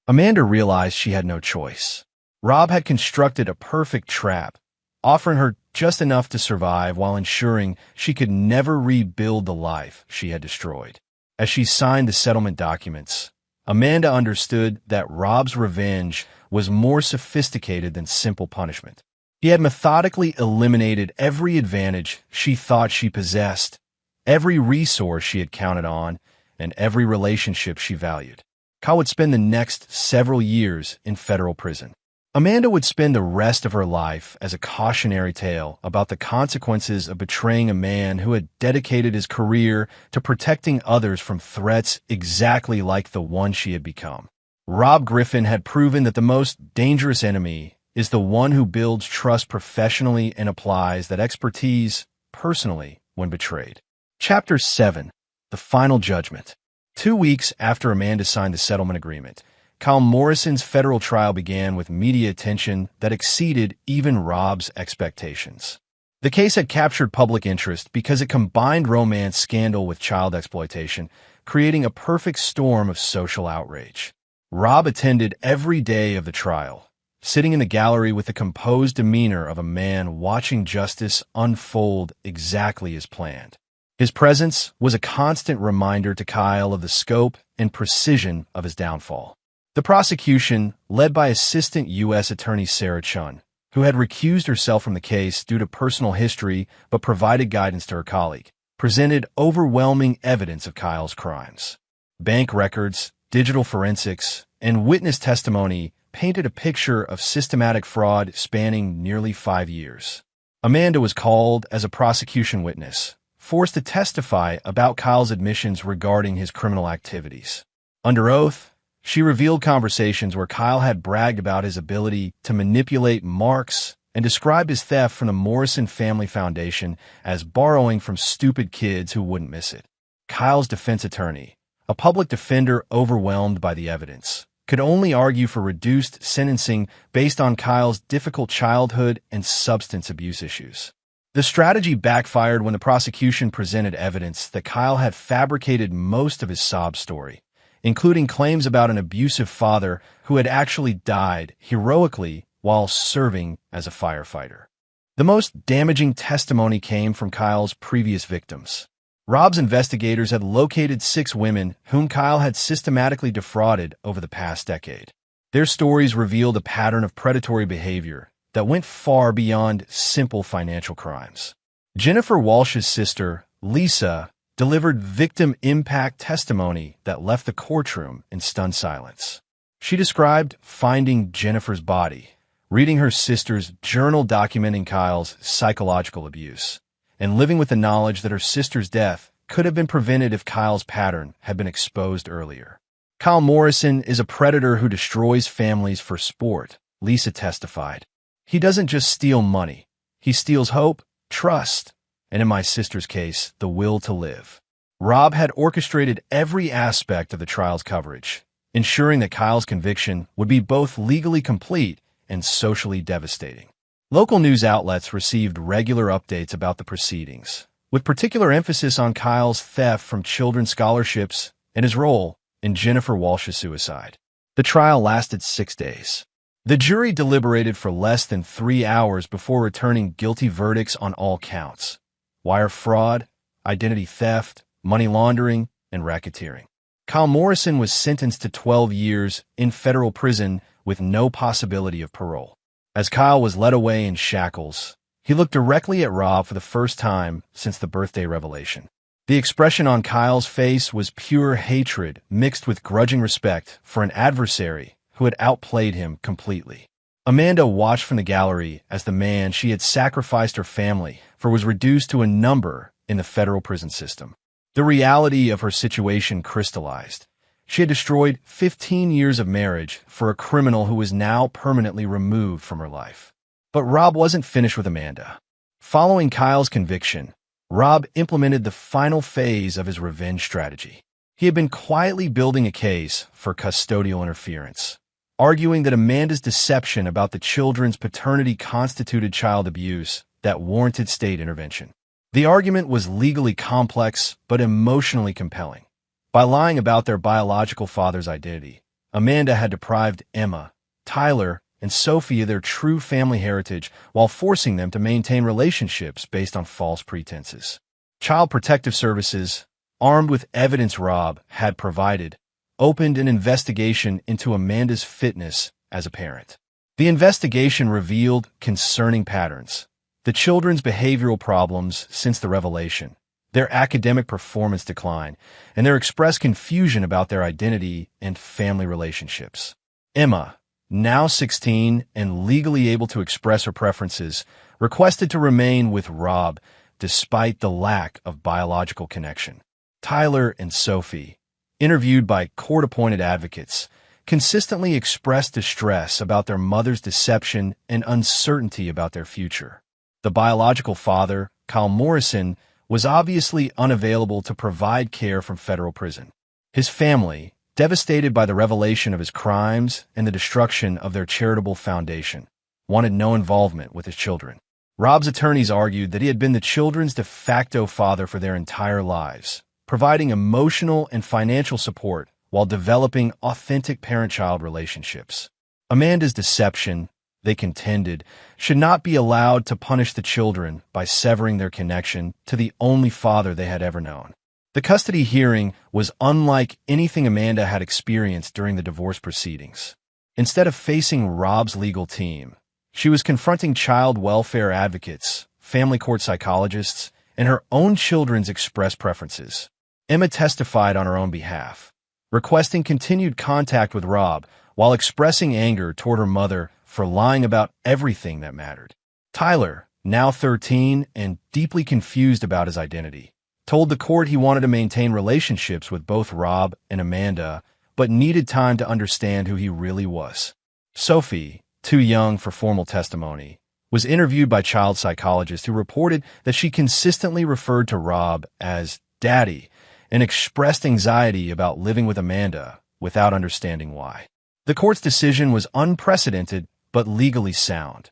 Amanda realized she had no choice. Rob had constructed a perfect trap, offering her just enough to survive while ensuring she could never rebuild the life she had destroyed. As she signed the settlement documents, Amanda understood that Rob's revenge was more sophisticated than simple punishment. He had methodically eliminated every advantage she thought she possessed, every resource she had counted on, and every relationship she valued. Kyle would spend the next several years in federal prison. Amanda would spend the rest of her life as a cautionary tale about the consequences of betraying a man who had dedicated his career to protecting others from threats exactly like the one she had become. Rob Griffin had proven that the most dangerous enemy is the one who builds trust professionally and applies that expertise personally when betrayed. Chapter 7. The Final Judgment. 2 weeks after Amanda signed the settlement agreement, Kyle Morrison's federal trial began with media attention that exceeded even Rob's expectations. The case had captured public interest because it combined romance scandal with child exploitation, creating a perfect storm of social outrage. Rob attended every day of the trial, sitting in the gallery with the composed demeanor of a man watching justice unfold exactly as planned. His presence was a constant reminder to Kyle of the scope and precision of his downfall. The prosecution, led by Assistant U.S. Attorney Sarah Chun, who had recused herself from the case due to personal history but provided guidance to her colleague, presented overwhelming evidence of Kyle's crimes. Bank records, digital forensics, and witness testimony painted a picture of systematic fraud spanning nearly 5 years. Amanda was called as a prosecution witness, forced to testify about Kyle's admissions regarding his criminal activities. Under oath, she revealed conversations where Kyle had bragged about his ability to manipulate marks and described his theft from the Morrison Family Foundation as borrowing from stupid kids who wouldn't miss it. Kyle's defense attorney, a public defender overwhelmed by the evidence, could only argue for reduced sentencing based on Kyle's difficult childhood and substance abuse issues. The strategy backfired when the prosecution presented evidence that Kyle had fabricated most of his sob story, including claims about an abusive father who had actually died heroically while serving as a firefighter. The most damaging testimony came from Kyle's previous victims. Rob's investigators had located 6 women whom Kyle had systematically defrauded over the past decade. Their stories revealed a pattern of predatory behavior that went far beyond simple financial crimes. Jennifer Walsh's sister, Lisa, delivered victim impact testimony that left the courtroom in stunned silence. She described finding Jennifer's body, reading her sister's journal documenting Kyle's psychological abuse, and living with the knowledge that her sister's death could have been prevented if Kyle's pattern had been exposed earlier. Kyle Morrison is a predator who destroys families for sport, Lisa testified. He doesn't just steal money. He steals hope, trust, and in my sister's case, the will to live. Rob had orchestrated every aspect of the trial's coverage, ensuring that Kyle's conviction would be both legally complete and socially devastating. Local news outlets received regular updates about the proceedings, with particular emphasis on Kyle's theft from children's scholarships and his role in Jennifer Walsh's suicide. The trial lasted 6 days. The jury deliberated for less than 3 hours before returning guilty verdicts on all counts: wire fraud, identity theft, money laundering, and racketeering. Kyle Morrison was sentenced to 12 years in federal prison with no possibility of parole. As Kyle was led away in shackles, he looked directly at Rob for the first time since the birthday revelation. The expression on Kyle's face was pure hatred mixed with grudging respect for an adversary who had outplayed him completely. Amanda watched from the gallery as the man she had sacrificed her family for was reduced to a number in the federal prison system. The reality of her situation crystallized. She had destroyed 15 years of marriage for a criminal who was now permanently removed from her life. But Rob wasn't finished with Amanda. Following Kyle's conviction, Rob implemented the final phase of his revenge strategy. He had been quietly building a case for custodial interference, arguing that Amanda's deception about the children's paternity constituted child abuse that warranted state intervention. The argument was legally complex but emotionally compelling. By lying about their biological father's identity, Amanda had deprived Emma, Tyler, and Sophie of their true family heritage while forcing them to maintain relationships based on false pretenses. Child Protective Services, armed with evidence Rob had provided, opened an investigation into Amanda's fitness as a parent. The investigation revealed concerning patterns: the children's behavioral problems since the revelation, their academic performance decline, and their expressed confusion about their identity and family relationships. Emma, now 16 and legally able to express her preferences, requested to remain with Rob despite the lack of biological connection. Tyler and Sophie, interviewed by court-appointed advocates, consistently expressed distress about their mother's deception and uncertainty about their future. The biological father, Kyle Morrison, was obviously unavailable to provide care from federal prison. His family, devastated by the revelation of his crimes and the destruction of their charitable foundation, wanted no involvement with his children. Rob's attorneys argued that he had been the children's de facto father for their entire lives, providing emotional and financial support while developing authentic parent-child relationships. Amanda's deception, they contended, should not be allowed to punish the children by severing their connection to the only father they had ever known. The custody hearing was unlike anything Amanda had experienced during the divorce proceedings. Instead of facing Rob's legal team, she was confronting child welfare advocates, family court psychologists, and her own children's expressed preferences. Emma testified on her own behalf, requesting continued contact with Rob while expressing anger toward her mother for lying about everything that mattered. Tyler, now 13 and deeply confused about his identity, told the court he wanted to maintain relationships with both Rob and Amanda, but needed time to understand who he really was. Sophie, too young for formal testimony, was interviewed by child psychologists who reported that she consistently referred to Rob as Daddy and expressed anxiety about living with Amanda without understanding why. The court's decision was unprecedented but legally sound.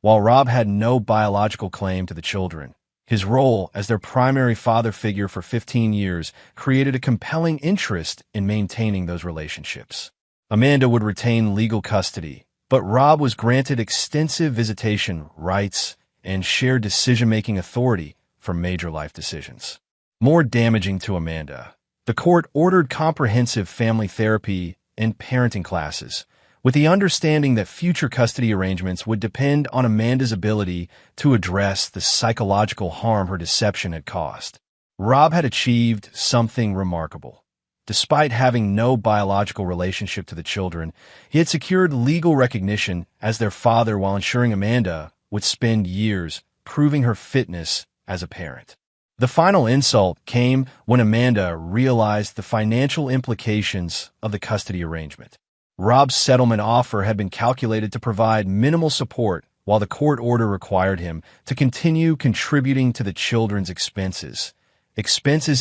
While Rob had no biological claim to the children, his role as their primary father figure for 15 years created a compelling interest in maintaining those relationships. Amanda would retain legal custody, but Rob was granted extensive visitation rights and shared decision-making authority for major life decisions. More damaging to Amanda, the court ordered comprehensive family therapy and parenting classes, with the understanding that future custody arrangements would depend on Amanda's ability to address the psychological harm her deception had caused. Rob had achieved something remarkable. Despite having no biological relationship to the children, he had secured legal recognition as their father while ensuring Amanda would spend years proving her fitness as a parent. The final insult came when Amanda realized the financial implications of the custody arrangement. Rob's settlement offer had been calculated to provide minimal support, while the court order required him to continue contributing to the children's expenses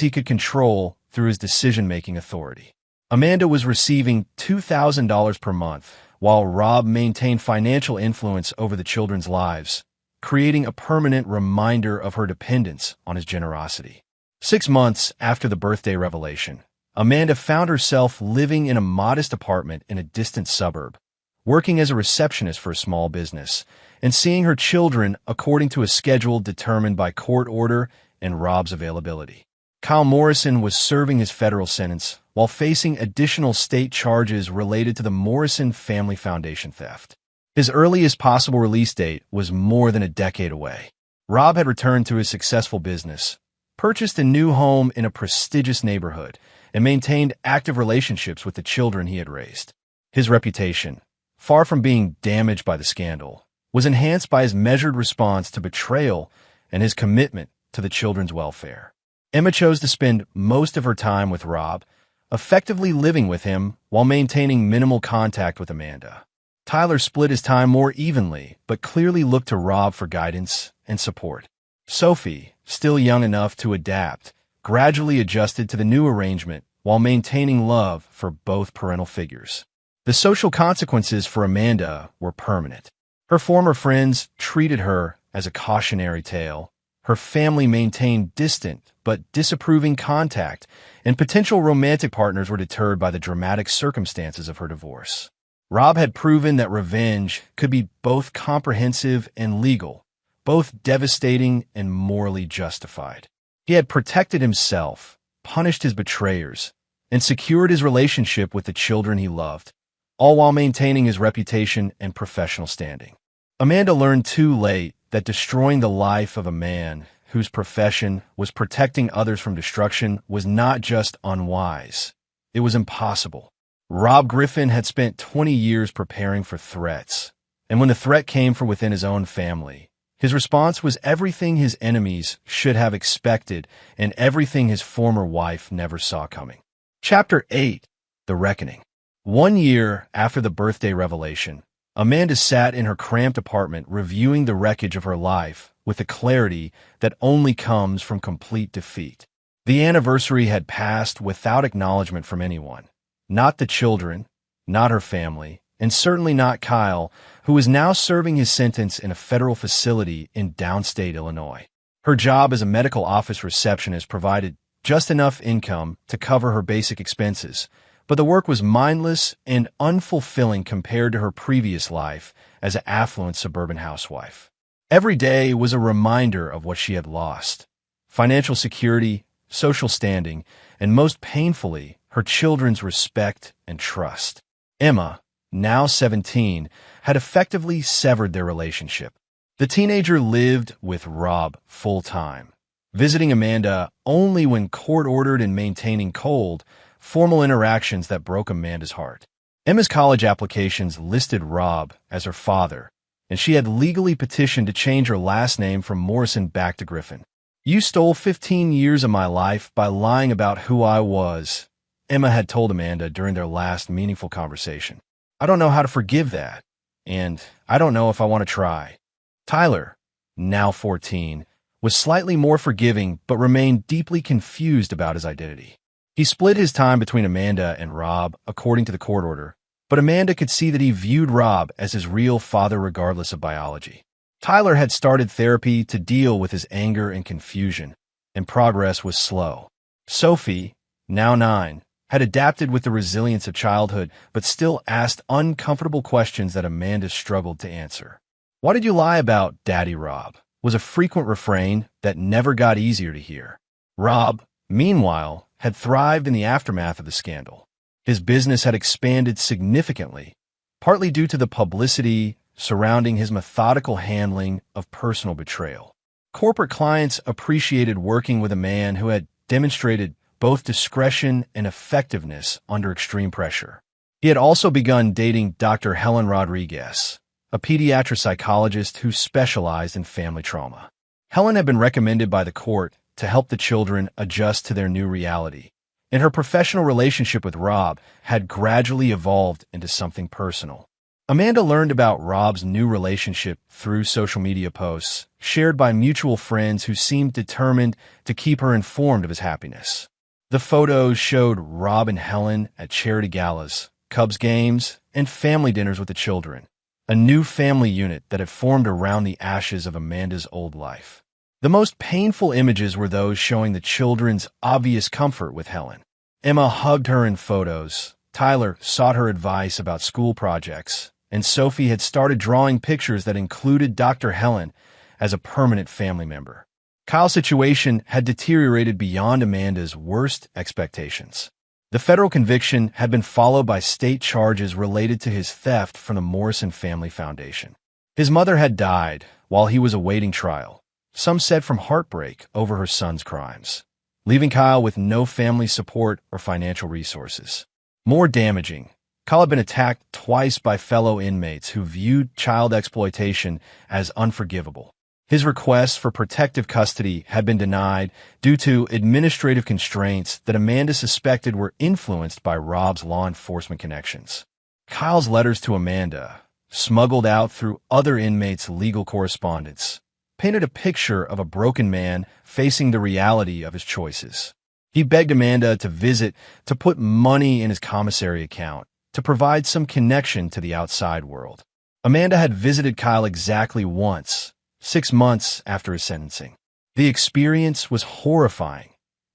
he could control through his decision-making authority. Amanda was receiving $2,000 per month, while Rob maintained financial influence over the children's lives, creating a permanent reminder of her dependence on his generosity. 6 months after the birthday revelation, Amanda found herself living in a modest apartment in a distant suburb, working as a receptionist for a small business, and seeing her children according to a schedule determined by court order and Rob's availability. Kyle Morrison was serving his federal sentence while facing additional state charges related to the Morrison Family Foundation theft. His earliest possible release date was more than a decade away. Rob had returned to his successful business, purchased a new home in a prestigious neighborhood, and maintained active relationships with the children he had raised. His reputation, far from being damaged by the scandal, was enhanced by his measured response to betrayal and his commitment to the children's welfare. Emma chose to spend most of her time with Rob, effectively living with him while maintaining minimal contact with Amanda. Tyler split his time more evenly, but clearly looked to Rob for guidance and support. Sophie, still young enough to adapt, gradually adjusted to the new arrangement while maintaining love for both parental figures. The social consequences for Amanda were permanent. Her former friends treated her as a cautionary tale. Her family maintained distant but disapproving contact, and potential romantic partners were deterred by the dramatic circumstances of her divorce. Rob had proven that revenge could be both comprehensive and legal, both devastating and morally justified. He had protected himself, punished his betrayers, and secured his relationship with the children he loved, all while maintaining his reputation and professional standing. Amanda learned too late that destroying the life of a man whose profession was protecting others from destruction was not just unwise, it was impossible. Rob Griffin had spent 20 years preparing for threats, and when the threat came from within his own family, his response was everything his enemies should have expected and everything his former wife never saw coming. Chapter 8: The Reckoning. 1 year after the birthday revelation, Amanda sat in her cramped apartment reviewing the wreckage of her life with a clarity that only comes from complete defeat. The anniversary had passed without acknowledgement from anyone. Not the children, not her family, and certainly not Kyle, who was now serving his sentence in a federal facility in downstate Illinois. Her job as a medical office receptionist provided just enough income to cover her basic expenses, but the work was mindless and unfulfilling compared to her previous life as an affluent suburban housewife. Every day was a reminder of what she had lost: financial security, social standing, and most painfully, her children's respect and trust. Emma, now 17, had effectively severed their relationship. The teenager lived with Rob full-time, visiting Amanda only when court-ordered and maintaining cold, formal interactions that broke Amanda's heart. Emma's college applications listed Rob as her father, and she had legally petitioned to change her last name from Morrison back to Griffin. "You stole 15 years of my life by lying about who I was," Emma had told Amanda during their last meaningful conversation. "I don't know how to forgive that, and I don't know if I want to try." Tyler, now 14, was slightly more forgiving but remained deeply confused about his identity. He split his time between Amanda and Rob according to the court order, but Amanda could see that he viewed Rob as his real father regardless of biology. Tyler had started therapy to deal with his anger and confusion, and progress was slow. Sophie, now 9, had adapted with the resilience of childhood, but still asked uncomfortable questions that Amanda struggled to answer. "Why did you lie about Daddy Rob?" was a frequent refrain that never got easier to hear. Rob, meanwhile, had thrived in the aftermath of the scandal. His business had expanded significantly, partly due to the publicity surrounding his methodical handling of personal betrayal. Corporate clients appreciated working with a man who had demonstrated both discretion and effectiveness under extreme pressure. He had also begun dating Dr. Helen Rodriguez, a pediatric psychologist who specialized in family trauma. Helen had been recommended by the court to help the children adjust to their new reality, and her professional relationship with Rob had gradually evolved into something personal. Amanda learned about Rob's new relationship through social media posts shared by mutual friends who seemed determined to keep her informed of his happiness. The photos showed Rob and Helen at charity galas, Cubs games, and family dinners with the children, a new family unit that had formed around the ashes of Amanda's old life. The most painful images were those showing the children's obvious comfort with Helen. Emma hugged her in photos, Tyler sought her advice about school projects, and Sophie had started drawing pictures that included Dr. Helen as a permanent family member. Kyle's situation had deteriorated beyond Amanda's worst expectations. The federal conviction had been followed by state charges related to his theft from the Morrison Family Foundation. His mother had died while he was awaiting trial, some said from heartbreak over her son's crimes, leaving Kyle with no family support or financial resources. More damaging, Kyle had been attacked twice by fellow inmates who viewed child exploitation as unforgivable. His requests for protective custody had been denied due to administrative constraints that Amanda suspected were influenced by Rob's law enforcement connections. Kyle's letters to Amanda, smuggled out through other inmates' legal correspondence, painted a picture of a broken man facing the reality of his choices. He begged Amanda to visit, to put money in his commissary account, to provide some connection to the outside world. Amanda had visited Kyle exactly once, 6 months after his sentencing. The experience was horrifying.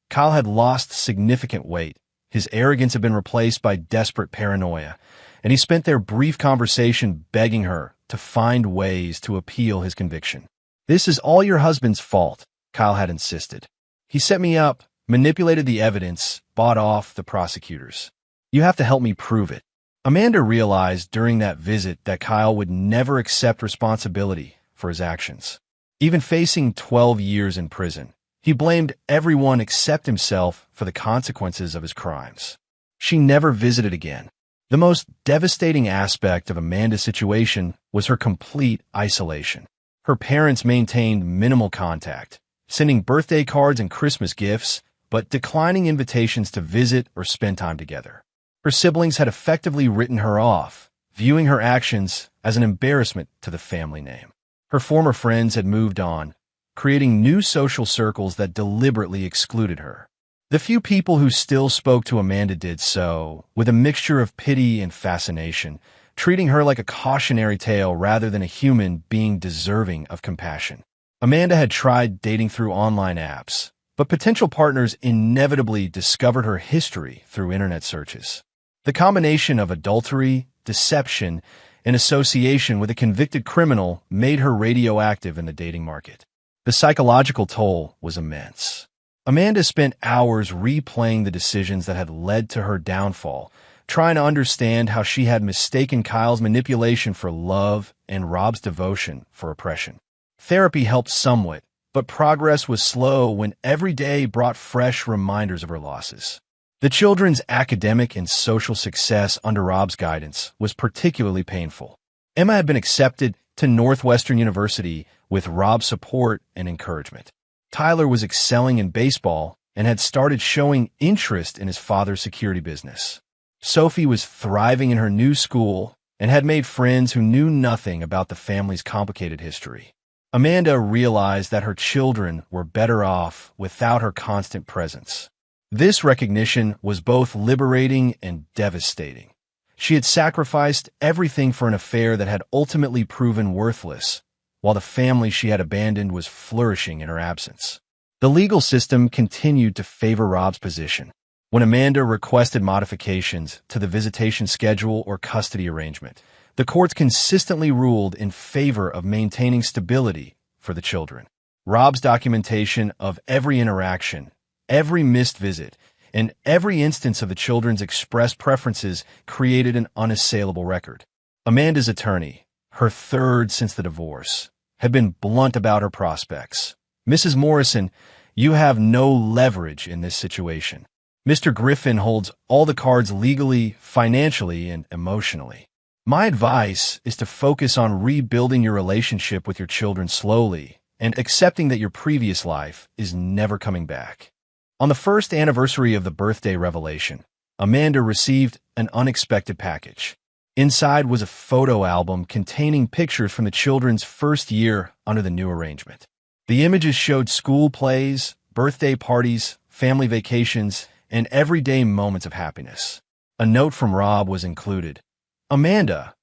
Kyle had lost significant weight. His arrogance had been replaced by desperate paranoia, and he spent their brief conversation begging her to find ways to appeal his conviction. "This is all your husband's fault," Kyle had insisted. "He set me up, manipulated the evidence, bought off the prosecutors. You have to help me prove it." Amanda realized during that visit that Kyle would never accept responsibility for his actions. Even facing 12 years in prison, he blamed everyone except himself for the consequences of his crimes. She never visited again. The most devastating aspect of Amanda's situation was her complete isolation. Her parents maintained minimal contact, sending birthday cards and Christmas gifts, but declining invitations to visit or spend time together. Her siblings had effectively written her off, viewing her actions as an embarrassment to the family name. Her former friends had moved on, creating new social circles that deliberately excluded her. The few people who still spoke to Amanda did so with a mixture of pity and fascination, treating her like a cautionary tale rather than a human being deserving of compassion. Amanda had tried dating through online apps, but potential partners inevitably discovered her history through internet searches. The combination of adultery, deception, and association with a convicted criminal made her radioactive in the dating market. The psychological toll was immense. Amanda spent hours replaying the decisions that had led to her downfall, trying to understand how she had mistaken Kyle's manipulation for love and Rob's devotion for oppression. Therapy helped somewhat, but progress was slow when every day brought fresh reminders of her losses. The children's academic and social success under Rob's guidance was particularly painful. Emma had been accepted to Northwestern University with Rob's support and encouragement. Tyler was excelling in baseball and had started showing interest in his father's security business. Sophie was thriving in her new school and had made friends who knew nothing about the family's complicated history. Amanda realized that her children were better off without her constant presence. This recognition was both liberating and devastating. She had sacrificed everything for an affair that had ultimately proven worthless, while the family she had abandoned was flourishing in her absence. The legal system continued to favor Rob's position. When Amanda requested modifications to the visitation schedule or custody arrangement, the courts consistently ruled in favor of maintaining stability for the children. Rob's documentation of every interaction, every missed visit, and every instance of the children's expressed preferences created an unassailable record. Amanda's attorney, her third since the divorce, had been blunt about her prospects. "Mrs. Morrison, you have no leverage in this situation. Mr. Griffin holds all the cards legally, financially, and emotionally. My advice is to focus on rebuilding your relationship with your children slowly and accepting that your previous life is never coming back." On the first anniversary of the birthday revelation, Amanda received an unexpected package. Inside was a photo album containing pictures from the children's first year under the new arrangement. The images showed school plays, birthday parties, family vacations, and everyday moments of happiness. A note from Rob was included. "Amanda,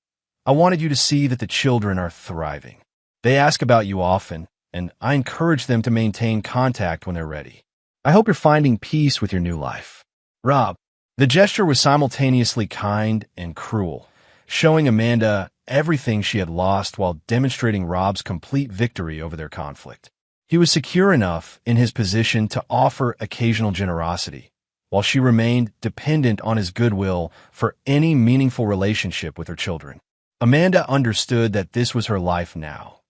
I wanted you to see that the children are thriving. They ask about you often, and I encourage them to maintain contact when they're ready. I hope you're finding peace with your new life. Rob." The gesture was simultaneously kind and cruel, showing Amanda everything she had lost while demonstrating Rob's complete victory over their conflict. He was secure enough in his position to offer occasional generosity, while she remained dependent on his goodwill for any meaningful relationship with her children. Amanda understood that this was her life now,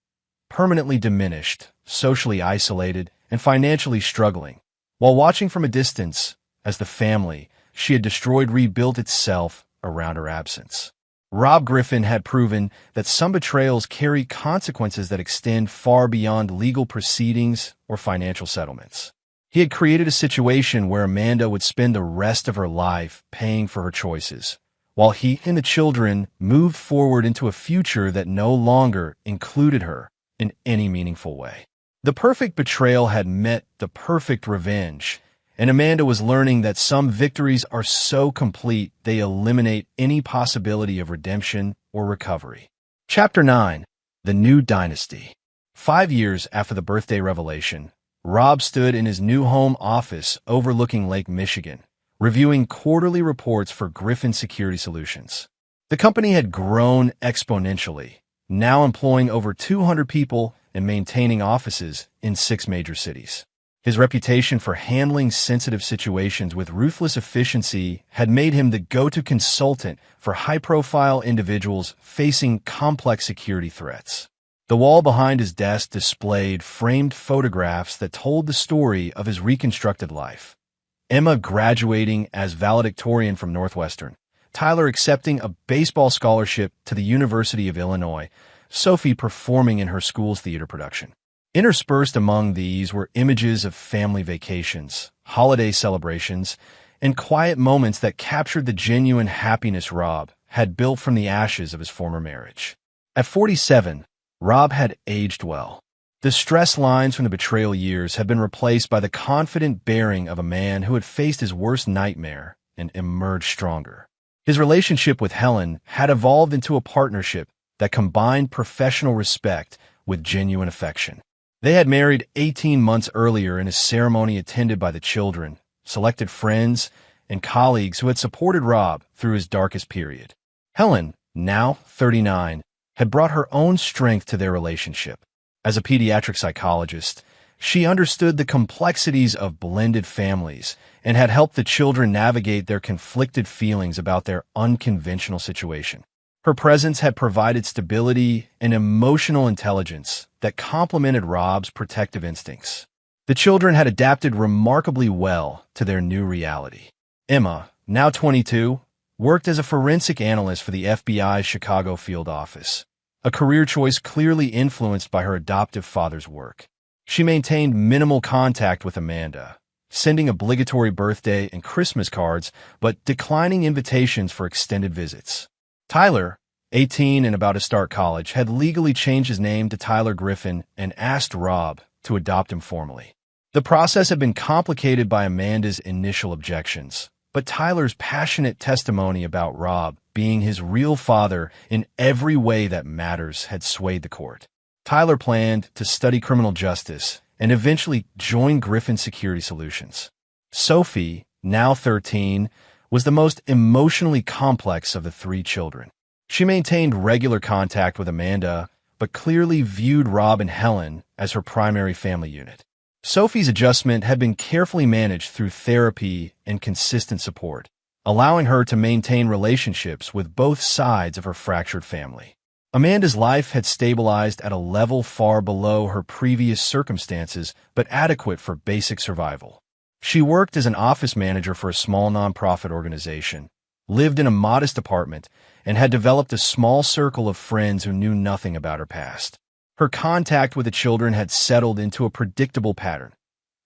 permanently diminished, socially isolated, and financially struggling. While watching from a distance, as the family she had destroyed rebuilt itself around her absence. Rob Griffin had proven that some betrayals carry consequences that extend far beyond legal proceedings or financial settlements. He had created a situation where Amanda would spend the rest of her life paying for her choices, while he and the children moved forward into a future that no longer included her in any meaningful way. The perfect betrayal had met the perfect revenge, and Amanda was learning that some victories are so complete they eliminate any possibility of redemption or recovery. Chapter 9. The New Dynasty. 5 years after the birthday revelation, Rob stood in his new home office overlooking Lake Michigan, reviewing quarterly reports for Griffin Security Solutions. The company had grown exponentially, now employing over 200 people and maintaining offices in 6 major cities. His reputation for handling sensitive situations with ruthless efficiency had made him the go-to consultant for high-profile individuals facing complex security threats. The wall behind his desk displayed framed photographs that told the story of his reconstructed life. Emma graduating as valedictorian from Northwestern, Tyler accepting a baseball scholarship to the University of Illinois, Sophie performing in her school's theater production. Interspersed among these were images of family vacations, holiday celebrations, and quiet moments that captured the genuine happiness Rob had built from the ashes of his former marriage. At 47, Rob had aged well. The stress lines from the betrayal years had been replaced by the confident bearing of a man who had faced his worst nightmare and emerged stronger. His relationship with Helen had evolved into a partnership that combined professional respect with genuine affection. They had married 18 months earlier in a ceremony attended by the children, selected friends, and colleagues who had supported Rob through his darkest period. Helen, now 39, had brought her own strength to their relationship. As a pediatric psychologist, she understood the complexities of blended families and had helped the children navigate their conflicted feelings about their unconventional situation. Her presence had provided stability and emotional intelligence that complemented Rob's protective instincts. The children had adapted remarkably well to their new reality. Emma, now 22, worked as a forensic analyst for the FBI's Chicago field office, a career choice clearly influenced by her adoptive father's work. She maintained minimal contact with Amanda, sending obligatory birthday and Christmas cards, but declining invitations for extended visits. Tyler, 18 and about to start college, had legally changed his name to Tyler Griffin and asked Rob to adopt him formally. The process had been complicated by Amanda's initial objections, but Tyler's passionate testimony about Rob being his real father in every way that matters had swayed the court. Tyler planned to study criminal justice and eventually join Griffin Security Solutions. Sophie, now 13, was the most emotionally complex of the 3 children. She maintained regular contact with Amanda, but clearly viewed Rob and Helen as her primary family unit. Sophie's adjustment had been carefully managed through therapy and consistent support, allowing her to maintain relationships with both sides of her fractured family. Amanda's life had stabilized at a level far below her previous circumstances, but adequate for basic survival. She worked as an office manager for a small nonprofit organization, lived in a modest apartment, and had developed a small circle of friends who knew nothing about her past. Her contact with the children had settled into a predictable pattern.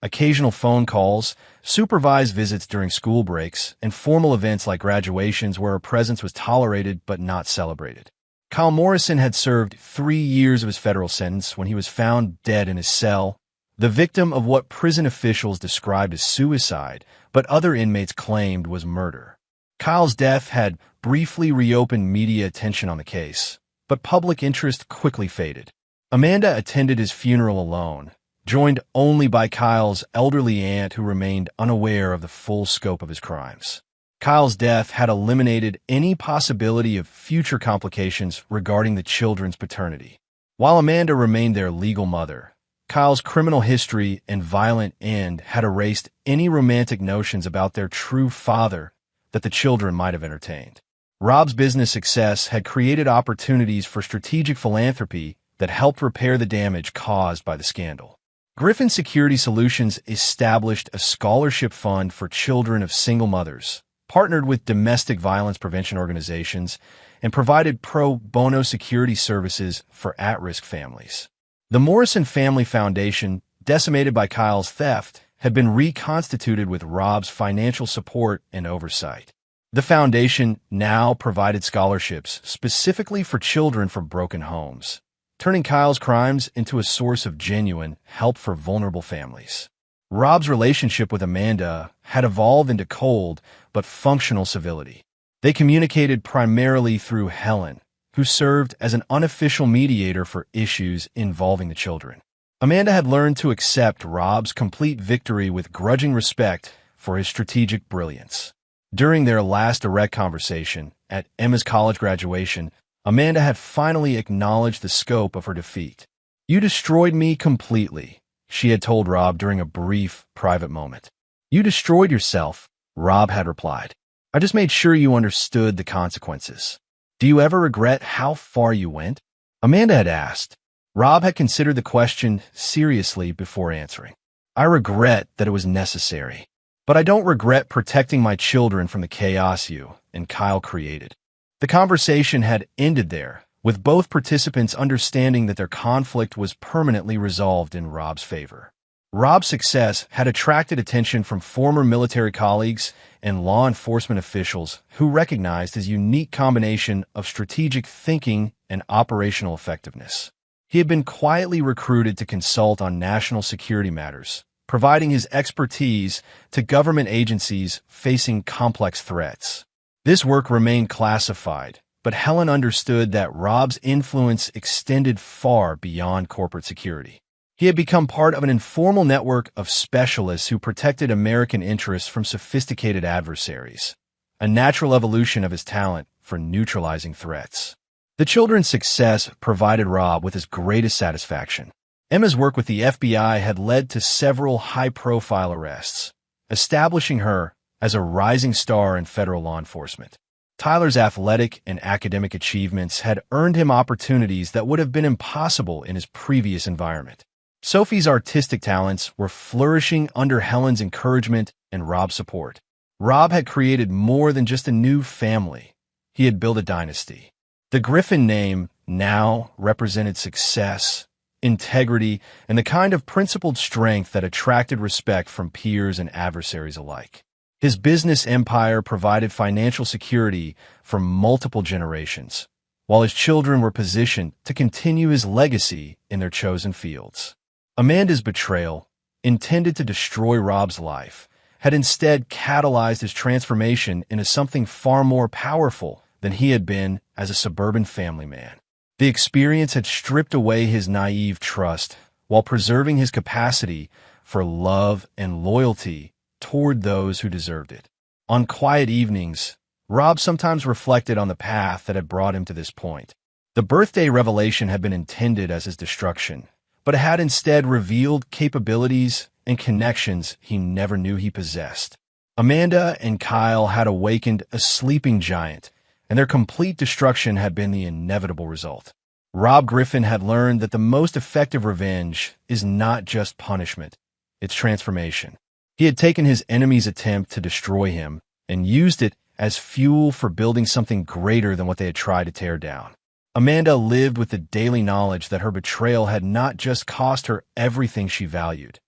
Occasional phone calls, supervised visits during school breaks, and formal events like graduations where her presence was tolerated but not celebrated. Kyle Morrison had served 3 years of his federal sentence when he was found dead in his cell, the victim of what prison officials described as suicide, but other inmates claimed was murder. Kyle's death had briefly reopened media attention on the case, but public interest quickly faded. Amanda attended his funeral alone, joined only by Kyle's elderly aunt who remained unaware of the full scope of his crimes. Kyle's death had eliminated any possibility of future complications regarding the children's paternity. While Amanda remained their legal mother, Kyle's criminal history and violent end had erased any romantic notions about their true father that the children might have entertained. Rob's business success had created opportunities for strategic philanthropy that helped repair the damage caused by the scandal. Griffin Security Solutions established a scholarship fund for children of single mothers, partnered with domestic violence prevention organizations, and provided pro bono security services for at-risk families. The Morrison Family Foundation, decimated by Kyle's theft, had been reconstituted with Rob's financial support and oversight. The foundation now provided scholarships specifically for children from broken homes, turning Kyle's crimes into a source of genuine help for vulnerable families. Rob's relationship with Amanda had evolved into cold but functional civility. They communicated primarily through Helen, who served as an unofficial mediator for issues involving the children. Amanda had learned to accept Rob's complete victory with grudging respect for his strategic brilliance. During their last direct conversation at Emma's college graduation, Amanda had finally acknowledged the scope of her defeat. "You destroyed me completely," she had told Rob during a brief, private moment. "You destroyed yourself," Rob had replied. "I just made sure you understood the consequences. Do you ever regret how far you went?" Amanda had asked. Rob had considered the question seriously before answering. "I regret that it was necessary, but I don't regret protecting my children from the chaos you and Kyle created." The conversation had ended there, with both participants understanding that their conflict was permanently resolved in Rob's favor. Rob's success had attracted attention from former military colleagues and law enforcement officials who recognized his unique combination of strategic thinking and operational effectiveness. He had been quietly recruited to consult on national security matters, providing his expertise to government agencies facing complex threats. This work remained classified, but Helen understood that Rob's influence extended far beyond corporate security. He had become part of an informal network of specialists who protected American interests from sophisticated adversaries, a natural evolution of his talent for neutralizing threats. The children's success provided Rob with his greatest satisfaction. Emma's work with the FBI had led to several high-profile arrests, establishing her as a rising star in federal law enforcement. Tyler's athletic and academic achievements had earned him opportunities that would have been impossible in his previous environment. Sophie's artistic talents were flourishing under Helen's encouragement and Rob's support. Rob had created more than just a new family. He had built a dynasty. The Griffin name now represented success, integrity, and the kind of principled strength that attracted respect from peers and adversaries alike. His business empire provided financial security for multiple generations, while his children were positioned to continue his legacy in their chosen fields. Amanda's betrayal, intended to destroy Rob's life, had instead catalyzed his transformation into something far more powerful than he had been as a suburban family man. The experience had stripped away his naive trust while preserving his capacity for love and loyalty toward those who deserved it. On quiet evenings, Rob sometimes reflected on the path that had brought him to this point. The birthday revelation had been intended as his destruction, but it had instead revealed capabilities and connections he never knew he possessed. Amanda and Kyle had awakened a sleeping giant, and their complete destruction had been the inevitable result. Rob Griffin had learned that the most effective revenge is not just punishment, it's transformation. He had taken his enemy's attempt to destroy him and used it as fuel for building something greater than what they had tried to tear down. Amanda lived with the daily knowledge that her betrayal had not just cost her everything she valued.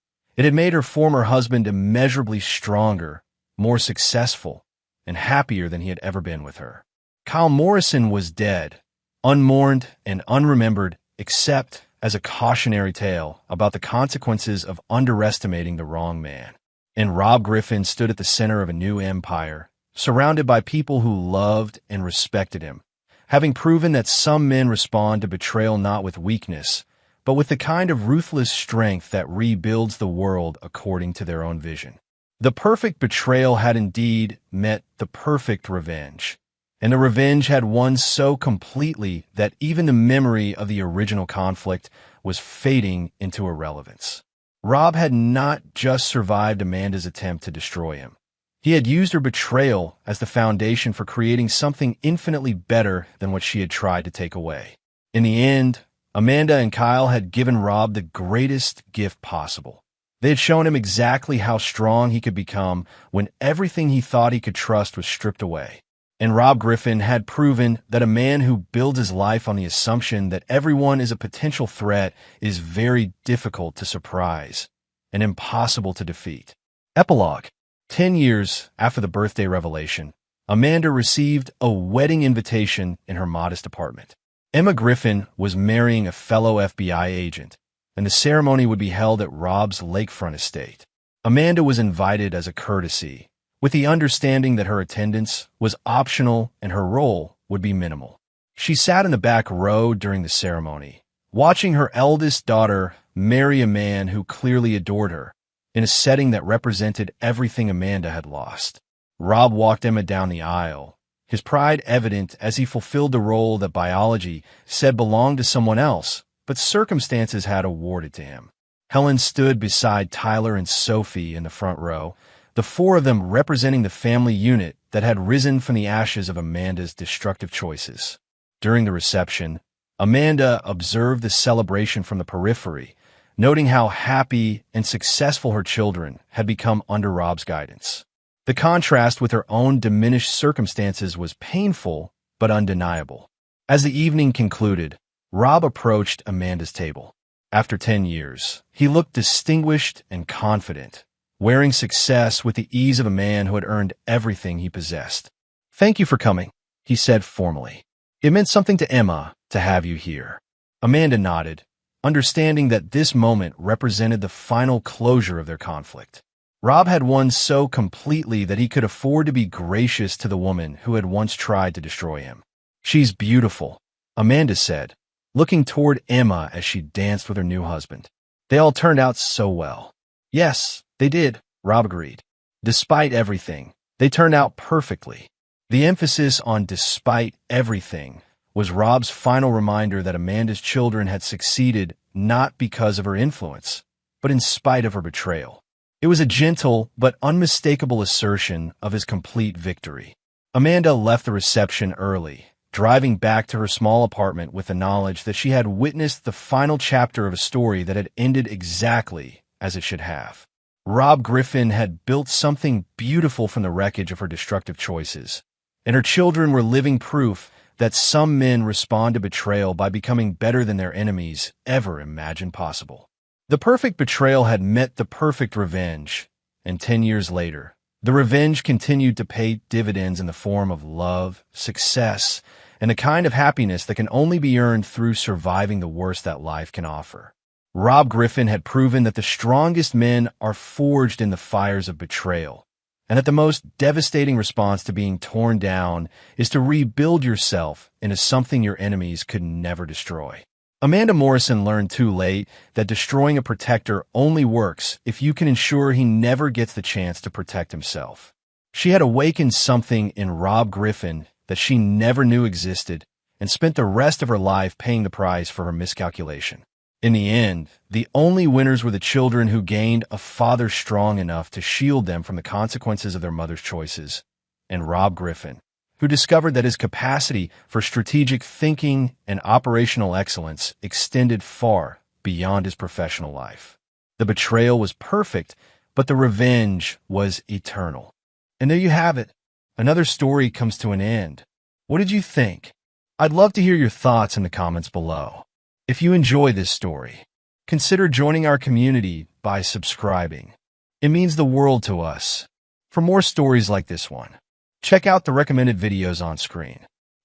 It had made her former husband immeasurably stronger, more successful, and happier than he had ever been with her. Kyle Morrison was dead, unmourned and unremembered, except as a cautionary tale about the consequences of underestimating the wrong man. And Rob Griffin stood at the center of a new empire, surrounded by people who loved and respected him, having proven that some men respond to betrayal not with weakness, but with the kind of ruthless strength that rebuilds the world according to their own vision. The perfect betrayal had indeed met the perfect revenge, and the revenge had won so completely that even the memory of the original conflict was fading into irrelevance. Rob had not just survived Amanda's attempt to destroy him. He had used her betrayal as the foundation for creating something infinitely better than what she had tried to take away. In the end, Amanda and Kyle had given Rob the greatest gift possible. They had shown him exactly how strong he could become when everything he thought he could trust was stripped away. And Rob Griffin had proven that a man who builds his life on the assumption that everyone is a potential threat is very difficult to surprise and impossible to defeat. Epilogue. 10 years after the birthday revelation, Amanda received a wedding invitation in her modest apartment. Emma Griffin was marrying a fellow FBI agent, and the ceremony would be held at Rob's lakefront estate. Amanda was invited as a courtesy, with the understanding that her attendance was optional and her role would be minimal. She sat in the back row during the ceremony, watching her eldest daughter marry a man who clearly adored her, in a setting that represented everything Amanda had lost. Rob walked Emma down the aisle, his pride evident as he fulfilled the role that biology said belonged to someone else, but circumstances had awarded to him. Helen stood beside Tyler and Sophie in the front row, the four of them representing the family unit that had risen from the ashes of Amanda's destructive choices. During the reception, Amanda observed the celebration from the periphery, noting how happy and successful her children had become under Rob's guidance. The contrast with her own diminished circumstances was painful but undeniable. As the evening concluded, Rob approached Amanda's table. After 10 years, he looked distinguished and confident, wearing success with the ease of a man who had earned everything he possessed. "Thank you for coming," he said formally. "It meant something to Emma to have you here." Amanda nodded, understanding that this moment represented the final closure of their conflict. Rob had won so completely that he could afford to be gracious to the woman who had once tried to destroy him. "She's beautiful," Amanda said, looking toward Emma as she danced with her new husband. "They all turned out so well." "Yes, they did," Rob agreed. "Despite everything, they turned out perfectly." The emphasis on "despite everything" was Rob's final reminder that Amanda's children had succeeded not because of her influence, but in spite of her betrayal. It was a gentle but unmistakable assertion of his complete victory. Amanda left the reception early, driving back to her small apartment with the knowledge that she had witnessed the final chapter of a story that had ended exactly as it should have. Rob Griffin had built something beautiful from the wreckage of her destructive choices, and her children were living proof that some men respond to betrayal by becoming better than their enemies ever imagined possible. The perfect betrayal had met the perfect revenge, and 10 years later, the revenge continued to pay dividends in the form of love, success, and the kind of happiness that can only be earned through surviving the worst that life can offer. Rob Griffin had proven that the strongest men are forged in the fires of betrayal, and that the most devastating response to being torn down is to rebuild yourself into something your enemies could never destroy. Amanda Morrison learned too late that destroying a protector only works if you can ensure he never gets the chance to protect himself. She had awakened something in Rob Griffin that she never knew existed and spent the rest of her life paying the price for her miscalculation. In the end, the only winners were the children who gained a father strong enough to shield them from the consequences of their mother's choices, and Rob Griffin, who discovered that his capacity for strategic thinking and operational excellence extended far beyond his professional life. The betrayal was perfect, but the revenge was eternal. And there you have it. Another story comes to an end. What did you think? I'd love to hear your thoughts in the comments below. If you enjoy this story, consider joining our community by subscribing. It means the world to us. For more stories like this one, check out the recommended videos on screen.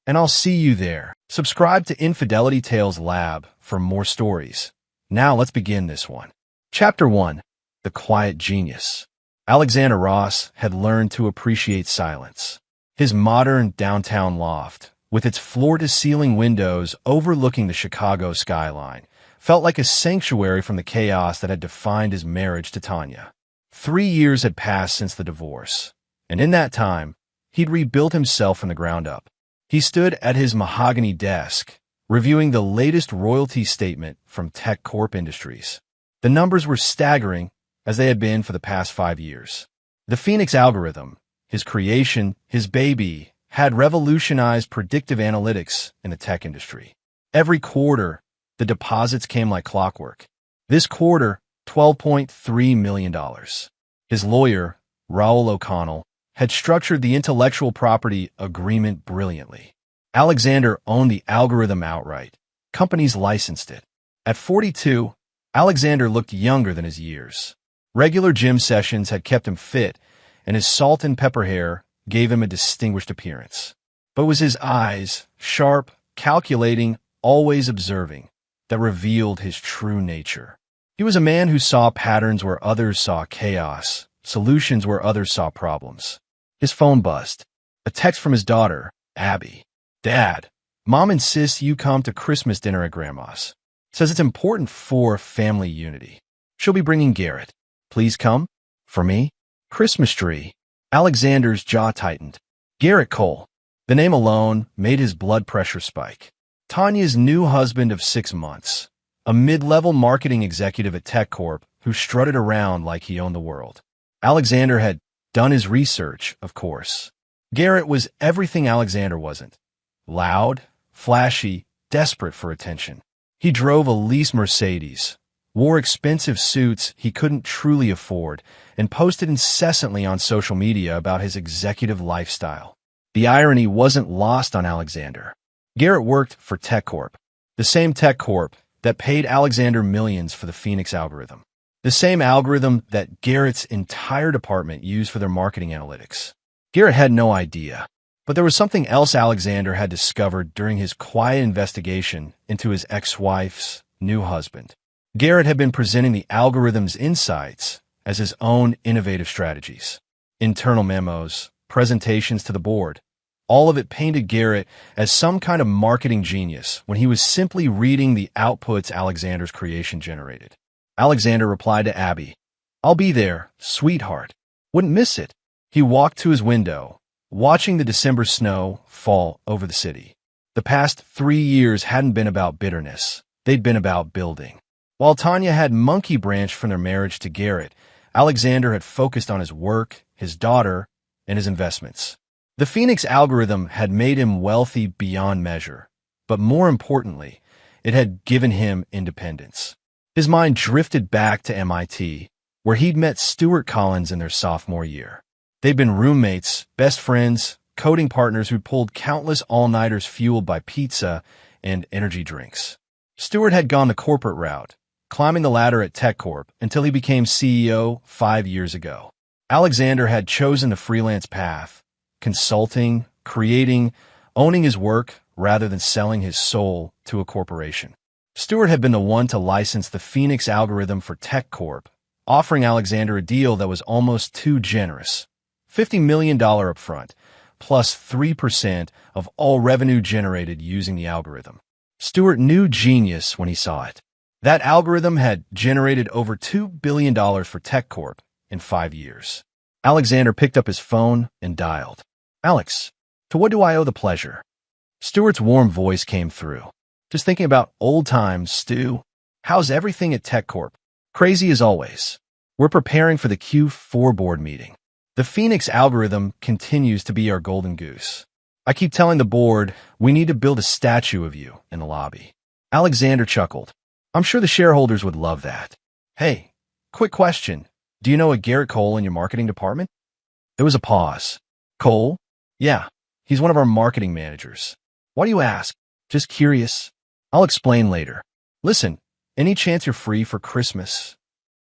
And I'll see you there. Subscribe to Infidelity Tales Lab for more stories. Now let's begin this one. Chapter 1. The Quiet Genius. Alexander Ross had learned to appreciate silence. His modern downtown loft, with its floor-to-ceiling windows overlooking the Chicago skyline, felt like a sanctuary from the chaos that had defined his marriage to Tanya. 3 years had passed since the divorce, and in that time, he'd rebuilt himself from the ground up. He stood at his mahogany desk, reviewing the latest royalty statement from Tech Corp Industries. The numbers were staggering, as they had been for the past 5 years. The Phoenix algorithm, his creation, his baby, had revolutionized predictive analytics in the tech industry. Every quarter, the deposits came like clockwork. This quarter, $12.3 million. His lawyer, Raoul O'Connell, had structured the intellectual property agreement brilliantly. Alexander owned the algorithm outright. Companies licensed it. At 42, Alexander looked younger than his years. Regular gym sessions had kept him fit, and his salt and pepper hair gave him a distinguished appearance. But it was his eyes, sharp, calculating, always observing, that revealed his true nature. He was a man who saw patterns where others saw chaos, solutions where others saw problems. His phone buzzed. A text from his daughter, Abby. Dad, Mom insists you come to Christmas dinner at Grandma's. Says it's important for family unity. She'll be bringing Garrett. Please come. For me? Christmas tree. Alexander's jaw tightened. Garrett Cole. The name alone made his blood pressure spike. Tanya's new husband of 6 months, a mid-level marketing executive at Tech Corp who strutted around like he owned the world. Alexander had done his research, of course. Garrett was everything Alexander wasn't. Loud, flashy, desperate for attention. He drove a leased Mercedes, wore expensive suits he couldn't truly afford, and posted incessantly on social media about his executive lifestyle. The irony wasn't lost on Alexander. Garrett worked for Tech Corp, the same Tech Corp that paid Alexander millions for the Phoenix algorithm, the same algorithm that Garrett's entire department used for their marketing analytics. Garrett had no idea, but there was something else Alexander had discovered during his quiet investigation into his ex-wife's new husband. Garrett had been presenting the algorithm's insights as his own innovative strategies. Internal memos, presentations to the board, all of it painted Garrett as some kind of marketing genius when he was simply reading the outputs Alexander's creation generated. Alexander replied to Abby, I'll be there, sweetheart. Wouldn't miss it. He walked to his window, watching the December snow fall over the city. The past 3 years hadn't been about bitterness. They'd been about building. While Tanya had monkey branched from their marriage to Garrett, Alexander had focused on his work, his daughter, and his investments. The Phoenix algorithm had made him wealthy beyond measure, but more importantly, it had given him independence. His mind drifted back to MIT, where he'd met Stuart Collins in their sophomore year. They'd been roommates, best friends, coding partners who'd pulled countless all-nighters fueled by pizza and energy drinks. Stuart had gone the corporate route, climbing the ladder at Tech Corp until he became CEO 5 years ago. Alexander had chosen the freelance path, consulting, creating, owning his work rather than selling his soul to a corporation. Stuart had been the one to license the Phoenix algorithm for Tech Corp, offering Alexander a deal that was almost too generous. $50 million upfront, plus 3% of all revenue generated using the algorithm. Stuart knew genius when he saw it. That algorithm had generated over $2 billion for Tech Corp in 5 years. Alexander picked up his phone and dialed. Alex, to what do I owe the pleasure? Stuart's warm voice came through. Just thinking about old times, Stu. How's everything at Tech Corp? Crazy as always. We're preparing for the Q4 board meeting. The Phoenix algorithm continues to be our golden goose. I keep telling the board we need to build a statue of you in the lobby. Alexander chuckled. I'm sure the shareholders would love that. Hey, quick question. Do you know a Garrett Cole in your marketing department? There was a pause. Cole? Yeah, he's one of our marketing managers. Why do you ask? Just curious. I'll explain later. Listen, Any chance you're free for Christmas?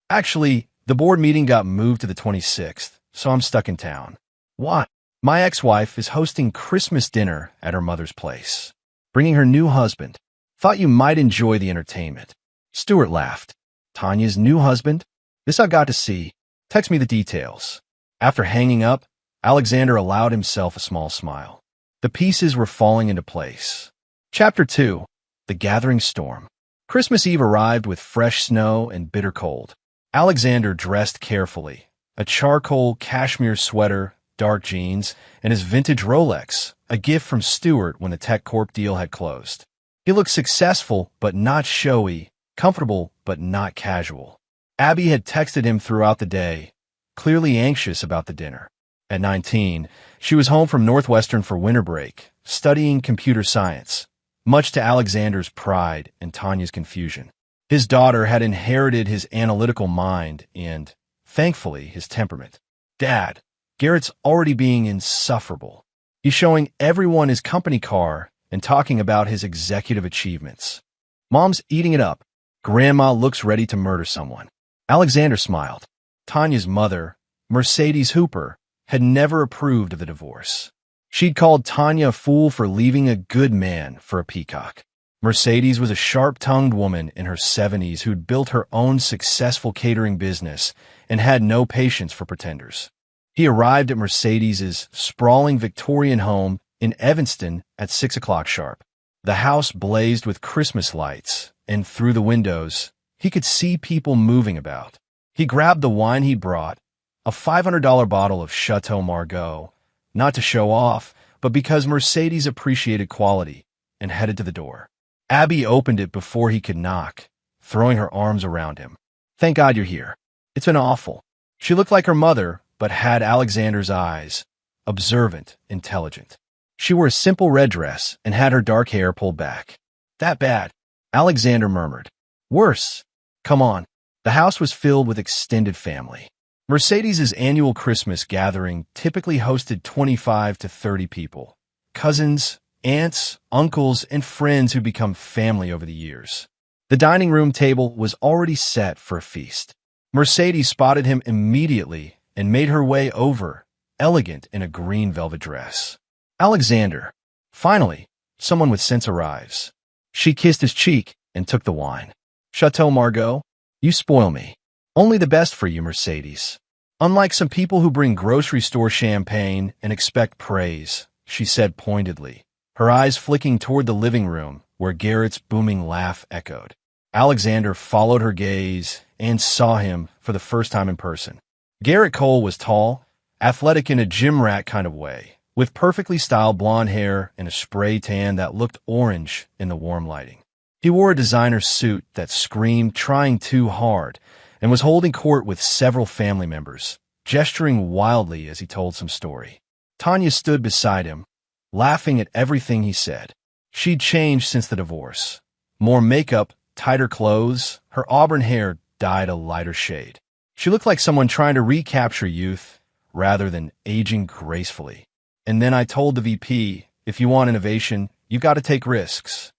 Actually, the board meeting got moved to the 26th, so I'm stuck in town. What? My ex-wife is hosting Christmas dinner at her mother's place, bringing her new husband. Thought you might enjoy the entertainment. Stuart laughed. Tanya's new husband? This I got to see. Text me the details. After hanging up, Alexander allowed himself a small smile. The pieces were falling into place. Chapter 2. The Gathering Storm. Christmas Eve arrived with fresh snow and bitter cold. Alexander dressed carefully. A charcoal cashmere sweater, dark jeans, and his vintage Rolex, a gift from Stuart when the Tech Corp deal had closed. He looked successful but not showy, comfortable but not casual. Abby had texted him throughout the day, clearly anxious about the dinner. At 19, she was home from Northwestern for winter break, studying computer science, much to Alexander's pride and Tanya's confusion. His daughter had inherited his analytical mind and, thankfully, his temperament. Dad, Garrett's already being insufferable. He's showing everyone his company car and talking about his executive achievements. Mom's eating it up. Grandma looks ready to murder someone. Alexander smiled. Tanya's mother, Mercedes Hooper, had never approved of the divorce. She'd called Tanya a fool for leaving a good man for a peacock. Mercedes was a sharp-tongued woman in her 70s who'd built her own successful catering business and had no patience for pretenders. He arrived at Mercedes's sprawling Victorian home in Evanston at 6 o'clock sharp. The house blazed with Christmas lights, and through the windows, he could see people moving about. He grabbed the wine he'd brought, a $500 bottle of Chateau Margaux, not to show off, but because Mercedes appreciated quality, and headed to the door. Abby opened it before he could knock, throwing her arms around him. Thank God you're here. It's been awful. She looked like her mother, but had Alexander's eyes, observant, intelligent. She wore a simple red dress and had her dark hair pulled back. That bad, Alexander murmured. Worse. Come on. The house was filled with extended family. Mercedes's annual Christmas gathering typically hosted 25 to 30 people. Cousins, aunts, uncles, and friends who'd become family over the years. The dining room table was already set for a feast. Mercedes spotted him immediately and made her way over, elegant in a green velvet dress. Alexander. Finally, someone with sense arrives. She kissed his cheek and took the wine. Chateau Margaux, you spoil me. Only the best for you, Mercedes. Unlike some people who bring grocery store champagne and expect praise, she said pointedly, her eyes flicking toward the living room where Garrett's booming laugh echoed. Alexander followed her gaze and saw him for the first time in person. Garrett Cole was tall, athletic in a gym rat kind of way, with perfectly styled blonde hair and a spray tan that looked orange in the warm lighting. He wore a designer suit that screamed trying too hard and was holding court with several family members, gesturing wildly as he told some story. Tanya stood beside him, laughing at everything he said. She'd changed since the divorce. More makeup, tighter clothes, her auburn hair dyed a lighter shade. She looked like someone trying to recapture youth rather than aging gracefully. And then I told the VP, if you want innovation, you've got to take risks.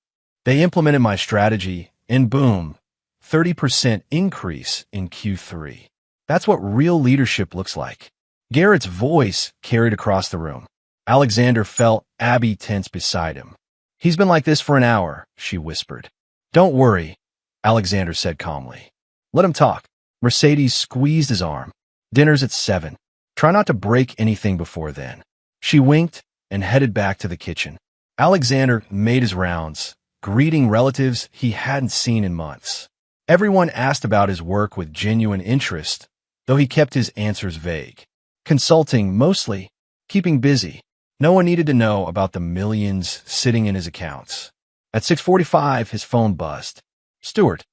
They implemented my strategy, and boom, 30% increase in Q3. That's what real leadership looks like. Garrett's voice carried across the room. Alexander felt Abby tense beside him. He's been like this for an hour, she whispered. Don't worry, Alexander said calmly. Let him talk. Mercedes squeezed his arm. Dinner's at 7. Try not to break anything before then. She winked and headed back to the kitchen. Alexander made his rounds, greeting relatives he hadn't seen in months. Everyone asked about his work with genuine interest, though he kept his answers vague. Consulting mostly, keeping busy. No one needed to know about the millions sitting in his accounts. At 6:45, his phone buzzed. Stuart,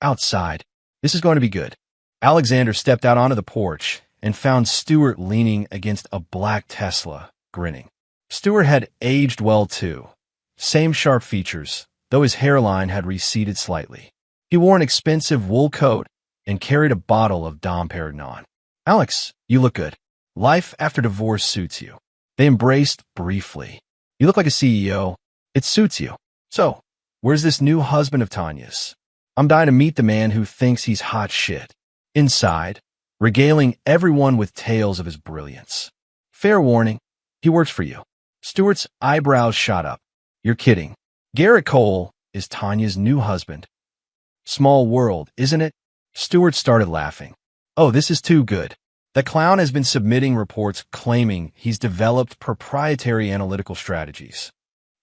outside. This is going to be good. Alexander stepped out onto the porch and found Stuart leaning against a black Tesla, grinning. Stuart had aged well too. Same sharp features, though his hairline had receded slightly. He wore an expensive wool coat and carried a bottle of Dom Perignon. Alex, you look good. Life after divorce suits you. They embraced briefly. You look like a CEO. It suits you. So, where's this new husband of Tanya's? I'm dying to meet the man who thinks he's hot shit. Inside, regaling everyone with tales of his brilliance. Fair warning, he works for you. Stuart's eyebrows shot up. You're kidding. Garrett Cole is Tanya's new husband. Small world, isn't it? Stuart started laughing. Oh, this is too good. The clown has been submitting reports claiming he's developed proprietary analytical strategies.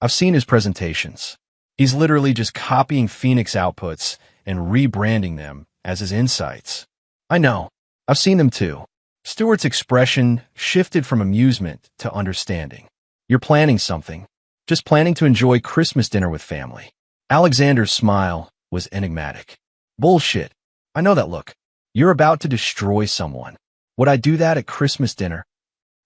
I've seen his presentations. He's literally just copying Phoenix outputs and rebranding them as his insights. I know. I've seen them too. Stuart's expression shifted from amusement to understanding. You're planning something. Just planning to enjoy Christmas dinner with family. Alexander's smile was enigmatic. Bullshit. I know that look. You're about to destroy someone. Would I do that at Christmas dinner?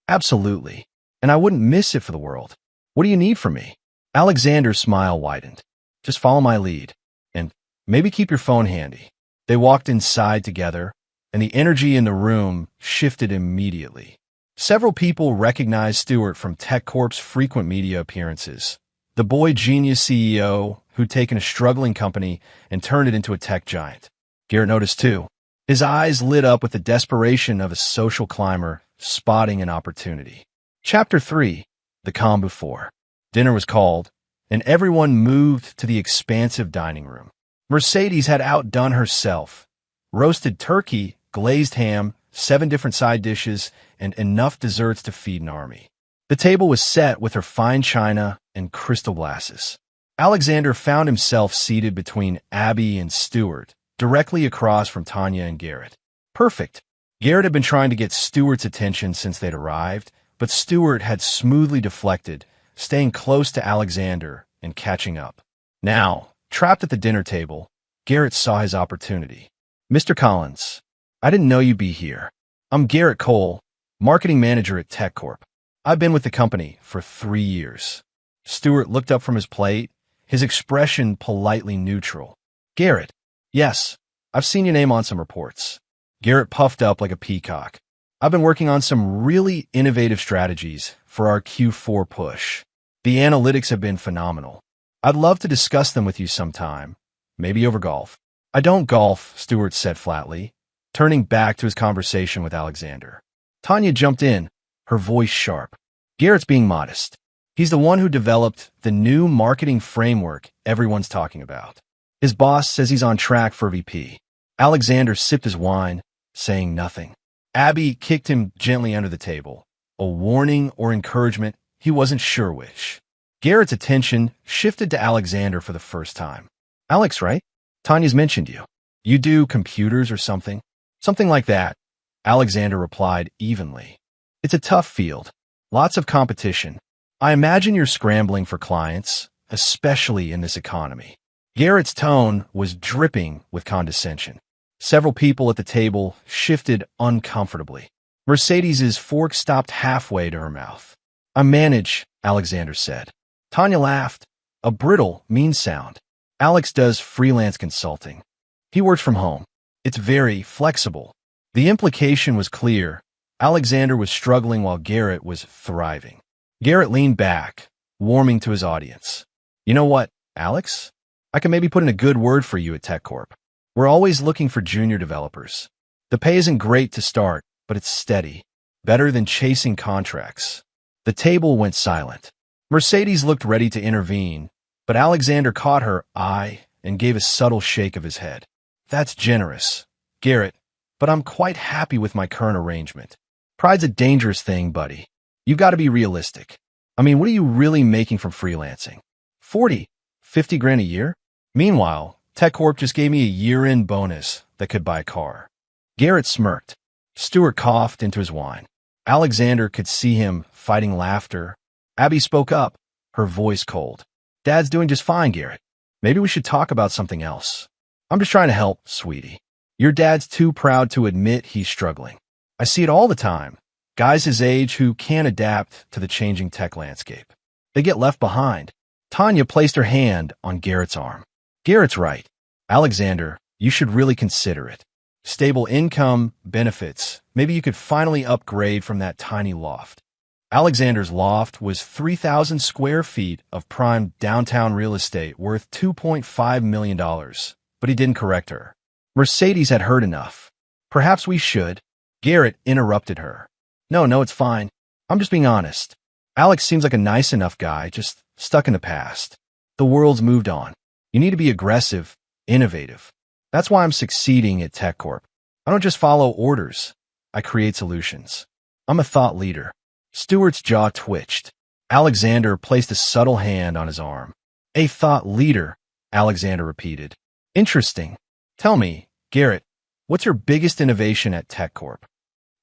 Absolutely. And I wouldn't miss it for the world. What do you need from me? Alexander's smile widened. Just follow my lead. And maybe keep your phone handy. They walked inside together, and the energy in the room shifted immediately. Several people recognized Stuart from TechCorp's frequent media appearances. The boy genius CEO who'd taken a struggling company and turned it into a tech giant. Garrett noticed too. His eyes lit up with the desperation of a social climber spotting an opportunity. Chapter 3. The calm before. Dinner was called, and everyone moved to the expansive dining room. Mercedes had outdone herself. Roasted turkey, glazed ham, 7 different side dishes, and enough desserts to feed an army. The table was set with her fine china and crystal glasses. Alexander found himself seated between Abby and Stuart, directly across from Tanya and Garrett. Perfect. Garrett had been trying to get Stuart's attention since they'd arrived, but Stuart had smoothly deflected, staying close to Alexander and catching up. Now, trapped at the dinner table, Garrett saw his opportunity. Mr. Collins, I didn't know you'd be here. I'm Garrett Cole, marketing manager at TechCorp. I've been with the company for 3 years. Stuart looked up from his plate, his expression politely neutral. Garrett, yes, I've seen your name on some reports. Garrett puffed up like a peacock. I've been working on some really innovative strategies for our Q4 push. The analytics have been phenomenal. I'd love to discuss them with you sometime, maybe over golf. I don't golf, Stuart said flatly, turning back to his conversation with Alexander. Tanya jumped in, her voice sharp. Garrett's being modest. He's the one who developed the new marketing framework everyone's talking about. His boss says he's on track for VP. Alexander sipped his wine, saying nothing. Abby kicked him gently under the table. A warning or encouragement, he wasn't sure which. Garrett's attention shifted to Alexander for the first time. Alex, right? Tanya's mentioned you. You do computers or something? Something like that, Alexander replied evenly. It's a tough field. Lots of competition. I imagine you're scrambling for clients, especially in this economy. Garrett's tone was dripping with condescension. Several people at the table shifted uncomfortably. Mercedes's fork stopped halfway to her mouth. I manage, Alexander said. Tanya laughed. A brittle, mean sound. Alex does freelance consulting. He works from home. It's very flexible. The implication was clear. Alexander was struggling while Garrett was thriving. Garrett leaned back, warming to his audience. You know what, Alex? I can maybe put in a good word for you at TechCorp. We're always looking for junior developers. The pay isn't great to start, but it's steady. Better than chasing contracts. The table went silent. Mercedes looked ready to intervene, but Alexander caught her eye and gave a subtle shake of his head. That's generous, Garrett, but I'm quite happy with my current arrangement. Pride's a dangerous thing, buddy. You've got to be realistic. I mean, what are you really making from freelancing? 40, 50 grand a year? Meanwhile, TechCorp just gave me a year-end bonus that could buy a car. Garrett smirked. Stuart coughed into his wine. Alexander could see him fighting laughter. Abby spoke up, her voice cold. Dad's doing just fine, Garrett. Maybe we should talk about something else. I'm just trying to help, sweetie. Your dad's too proud to admit he's struggling. I see it all the time. Guys his age who can't adapt to the changing tech landscape. They get left behind. Tanya placed her hand on Garrett's arm. Garrett's right. Alexander, you should really consider it. Stable income, benefits. Maybe you could finally upgrade from that tiny loft. Alexander's loft was 3,000 square feet of prime downtown real estate worth $2.5 million. but he didn't correct her. Mercedes had heard enough. Perhaps we should. Garrett interrupted her. No, it's fine. I'm just being honest. Alex seems like a nice enough guy, just stuck in the past. The world's moved on. You need to be aggressive, innovative. That's why I'm succeeding at TechCorp. I don't just follow orders. I create solutions. I'm a thought leader. Stewart's jaw twitched. Alexander placed a subtle hand on his arm. A thought leader, Alexander repeated. Interesting. Tell me, Garrett, what's your biggest innovation at TechCorp?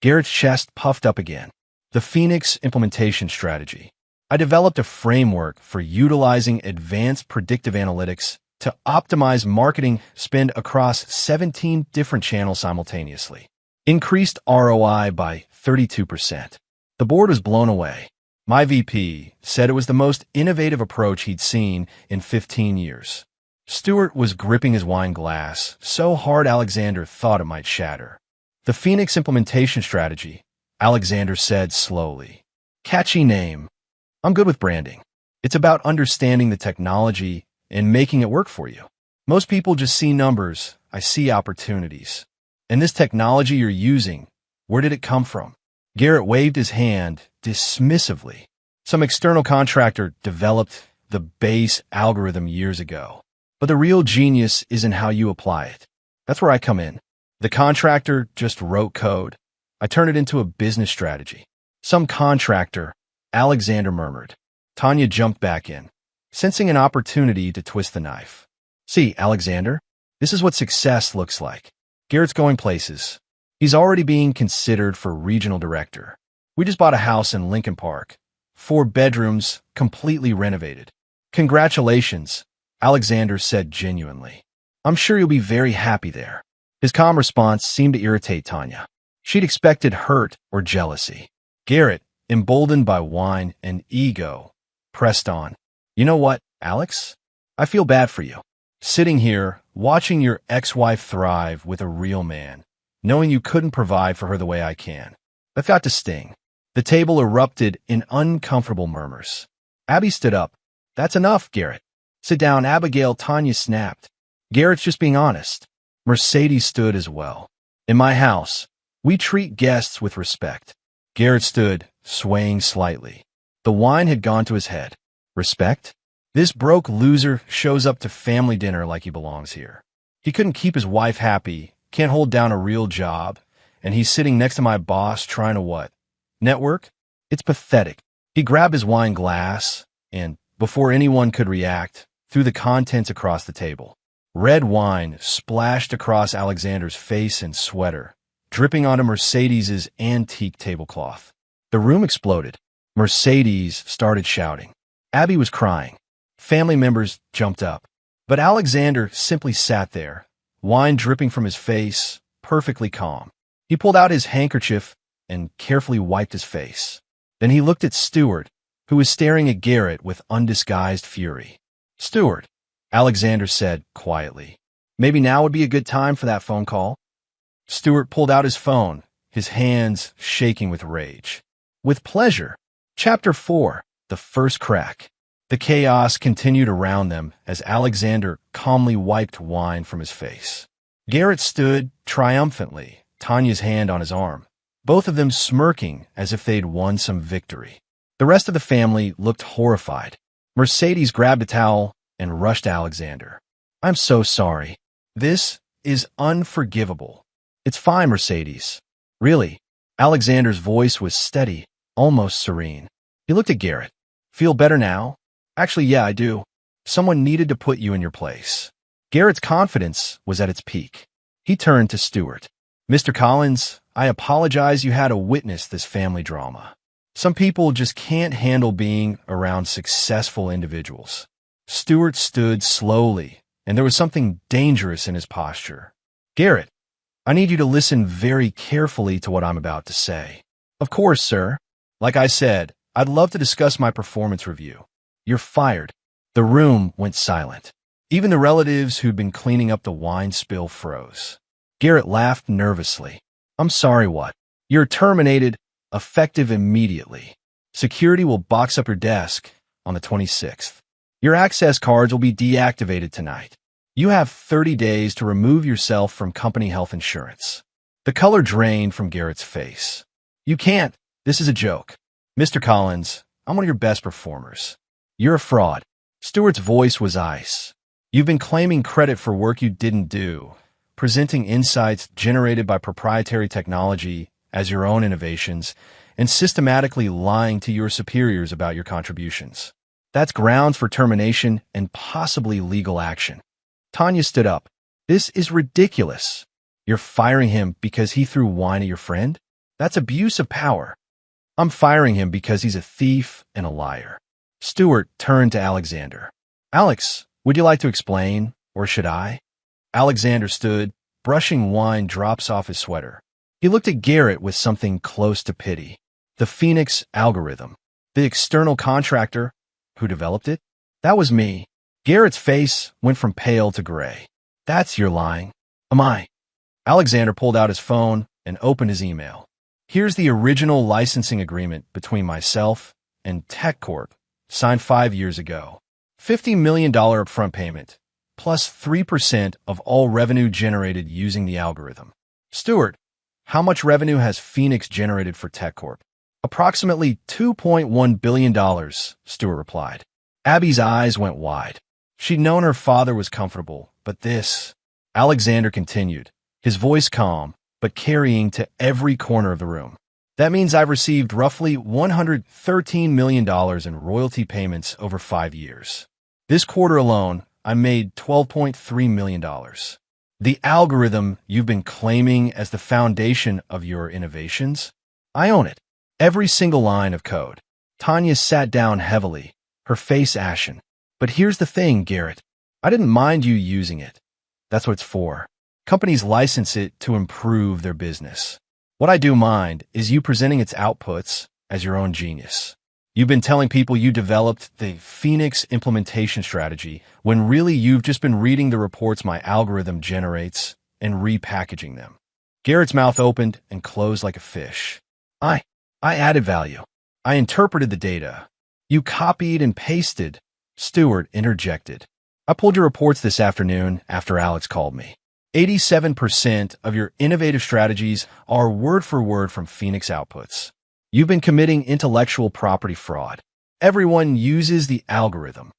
Garrett's chest puffed up again. The Phoenix implementation strategy. I developed a framework for utilizing advanced predictive analytics to optimize marketing spend across 17 different channels simultaneously. Increased ROI by 32%. The board was blown away. My VP said it was the most innovative approach he'd seen in 15 years. Stewart was gripping his wine glass so hard Alexander thought it might shatter. The Phoenix implementation strategy, Alexander said slowly. Catchy name. I'm good with branding. It's about understanding the technology and making it work for you. Most people just see numbers. I see opportunities. And this technology you're using, where did it come from? Garrett waved his hand dismissively. Some external contractor developed the base algorithm years ago. But the real genius isn't how you apply it. That's where I come in. The contractor just wrote code. I turn it into a business strategy. Some contractor, Alexander murmured. Tanya jumped back in, sensing an opportunity to twist the knife. See, Alexander, this is what success looks like. Garrett's going places. He's already being considered for regional director. We just bought a house in Lincoln Park. 4 bedrooms, completely renovated. Congratulations, Alexander said genuinely. I'm sure you'll be very happy there. His calm response seemed to irritate Tanya. She'd expected hurt or jealousy. Garrett, emboldened by wine and ego, pressed on. You know what, Alex? I feel bad for you. Sitting here, watching your ex-wife thrive with a real man, knowing you couldn't provide for her the way I can. That got to sting. The table erupted in uncomfortable murmurs. Abby stood up. That's enough, Garrett. Sit down, Abigail, Tanya snapped. Garrett's just being honest. Mercedes stood as well. In my house, we treat guests with respect. Garrett stood, swaying slightly. The wine had gone to his head. Respect? This broke loser shows up to family dinner like he belongs here. He couldn't keep his wife happy, can't hold down a real job, and he's sitting next to my boss trying to what? Network? It's pathetic. He grabbed his wine glass and, before anyone could react, threw the contents across the table. Red wine splashed across Alexander's face and sweater, dripping onto Mercedes's antique tablecloth. The room exploded. Mercedes started shouting. Abby was crying. Family members jumped up. But Alexander simply sat there, wine dripping from his face, perfectly calm. He pulled out his handkerchief and carefully wiped his face. Then he looked at Stewart, who was staring at Garrett with undisguised fury. Stewart, Alexander said quietly, maybe now would be a good time for that phone call. Stewart pulled out his phone, his hands shaking with rage. With pleasure. Chapter 4, The First Crack. The chaos continued around them as Alexander calmly wiped wine from his face. Garrett stood triumphantly, Tanya's hand on his arm, both of them smirking as if they'd won some victory. The rest of the family looked horrified. Mercedes grabbed a towel and rushed Alexander. I'm so sorry. This is unforgivable. It's fine, Mercedes. Really? Alexander's voice was steady, almost serene. He looked at Garrett. Feel better now? Actually, yeah, I do. Someone needed to put you in your place. Garrett's confidence was at its peak. He turned to Stewart. Mr. Collins, I apologize you had to witness this family drama. Some people just can't handle being around successful individuals. Stewart stood slowly, and there was something dangerous in his posture. Garrett, I need you to listen very carefully to what I'm about to say. Of course, sir. Like I said, I'd love to discuss my performance review. You're fired. The room went silent. Even the relatives who'd been cleaning up the wine spill froze. Garrett laughed nervously. I'm sorry, what? You're terminated, effective immediately. Security will box up your desk on the 26th. Your access cards will be deactivated tonight. You have 30 days to remove yourself from company health insurance. The color drained from Garrett's face. You can't. This is a joke. Mr. Collins, I'm one of your best performers. You're a fraud. Stewart's voice was ice. You've been claiming credit for work you didn't do, presenting insights generated by proprietary technology as your own innovations, and systematically lying to your superiors about your contributions. That's grounds for termination and possibly legal action. Tanya stood up. This is ridiculous. You're firing him because he threw wine at your friend? That's abuse of power. I'm firing him because he's a thief and a liar. Stewart turned to Alexander. Alex, would you like to explain, or should I? Alexander stood, brushing wine drops off his sweater. He looked at Garrett with something close to pity. The Phoenix algorithm. The external contractor who developed it? That was me. Garrett's face went from pale to gray. That's your lying. Am I? Alexander pulled out his phone and opened his email. Here's the original licensing agreement between myself and TechCorp, signed 5 years ago. $50 million upfront payment, plus 3% of all revenue generated using the algorithm. Stewart, how much revenue has Phoenix generated for TechCorp? Approximately $2.1 billion, Stewart replied. Abby's eyes went wide. She'd known her father was comfortable, but this... Alexander continued, his voice calm, but carrying to every corner of the room. That means I've received roughly $113 million in royalty payments over 5 years. This quarter alone, I made $12.3 million. The algorithm you've been claiming as the foundation of your innovations? I own it. Every single line of code. Tanya sat down heavily, her face ashen. But here's the thing, Garrett. I didn't mind you using it. That's what it's for. Companies license it to improve their business. What I do mind is you presenting its outputs as your own genius. You've been telling people you developed the Phoenix implementation strategy when really you've just been reading the reports my algorithm generates and repackaging them. Garrett's mouth opened and closed like a fish. I added value. I interpreted the data. You copied and pasted. Stewart interjected. I pulled your reports this afternoon after Alex called me. 87% of your innovative strategies are word for word from Phoenix outputs. You've been committing intellectual property fraud. Everyone uses the algorithm.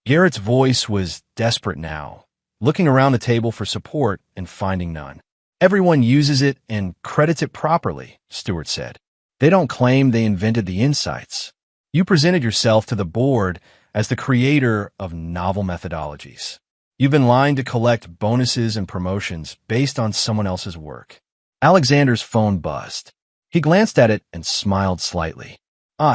Garrett's voice was desperate now, looking around the table for support and finding none. Everyone uses it and credits it properly, Stewart said. They don't claim they invented the insights. You presented yourself to the board as the creator of novel methodologies. You've been lying to collect bonuses and promotions based on someone else's work. Alexander's phone buzzed. He glanced at it and smiled slightly.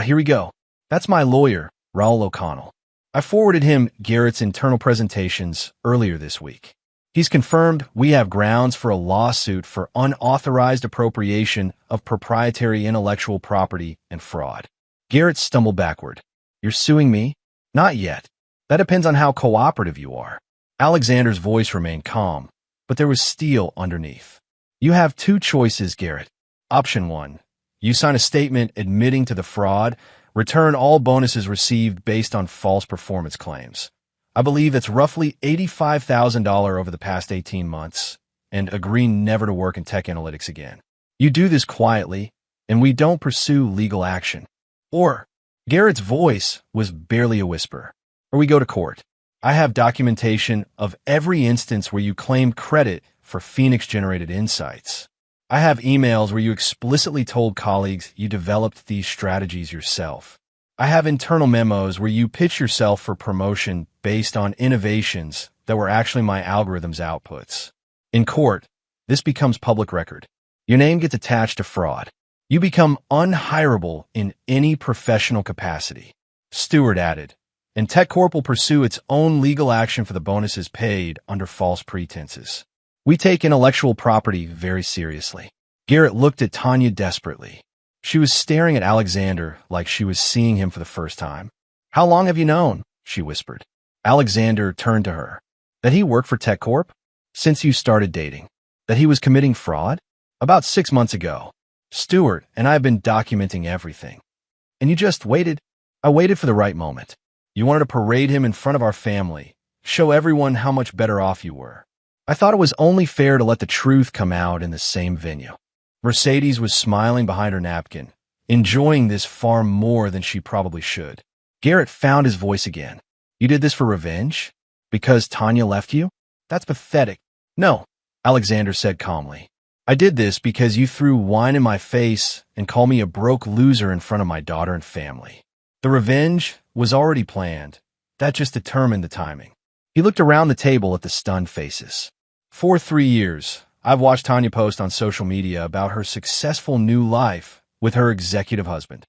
Here we go. That's my lawyer, Raoul O'Connell. I forwarded him Garrett's internal presentations earlier this week. He's confirmed we have grounds for a lawsuit for unauthorized appropriation of proprietary intellectual property and fraud. Garrett stumbled backward. You're suing me? Not yet. That depends on how cooperative you are. Alexander's voice remained calm, but there was steel underneath. You have two choices, Garrett. Option 1. You sign a statement admitting to the fraud, return all bonuses received based on false performance claims. I believe it's roughly $85,000 over the past 18 months, and agree never to work in tech analytics again. You do this quietly, and we don't pursue legal action. Or, Garrett's voice was barely a whisper, or we go to court. I have documentation of every instance where you claimed credit for Phoenix-generated insights. I have emails where you explicitly told colleagues you developed these strategies yourself. I have internal memos where you pitch yourself for promotion based on innovations that were actually my algorithm's outputs. In court, this becomes public record. Your name gets attached to fraud. You become unhireable in any professional capacity. Stewart added, and TechCorp will pursue its own legal action for the bonuses paid under false pretenses. We take intellectual property very seriously. Garrett looked at Tanya desperately. She was staring at Alexander like she was seeing him for the first time. How long have you known? She whispered. Alexander turned to her. That he worked for TechCorp? Since you started dating. That he was committing fraud? About 6 months ago. Stewart and I have been documenting everything. And you just waited? I waited for the right moment. You wanted to parade him in front of our family, show everyone how much better off you were. I thought it was only fair to let the truth come out in the same venue. Mercedes was smiling behind her napkin, enjoying this far more than she probably should. Garrett found his voice again. You did this for revenge? Because Tanya left you? That's pathetic. No, Alexander said calmly. I did this because you threw wine in my face and called me a broke loser in front of my daughter and family. The revenge was already planned. That just determined the timing. He looked around the table at the stunned faces. For 3 years, I've watched Tanya post on social media about her successful new life with her executive husband.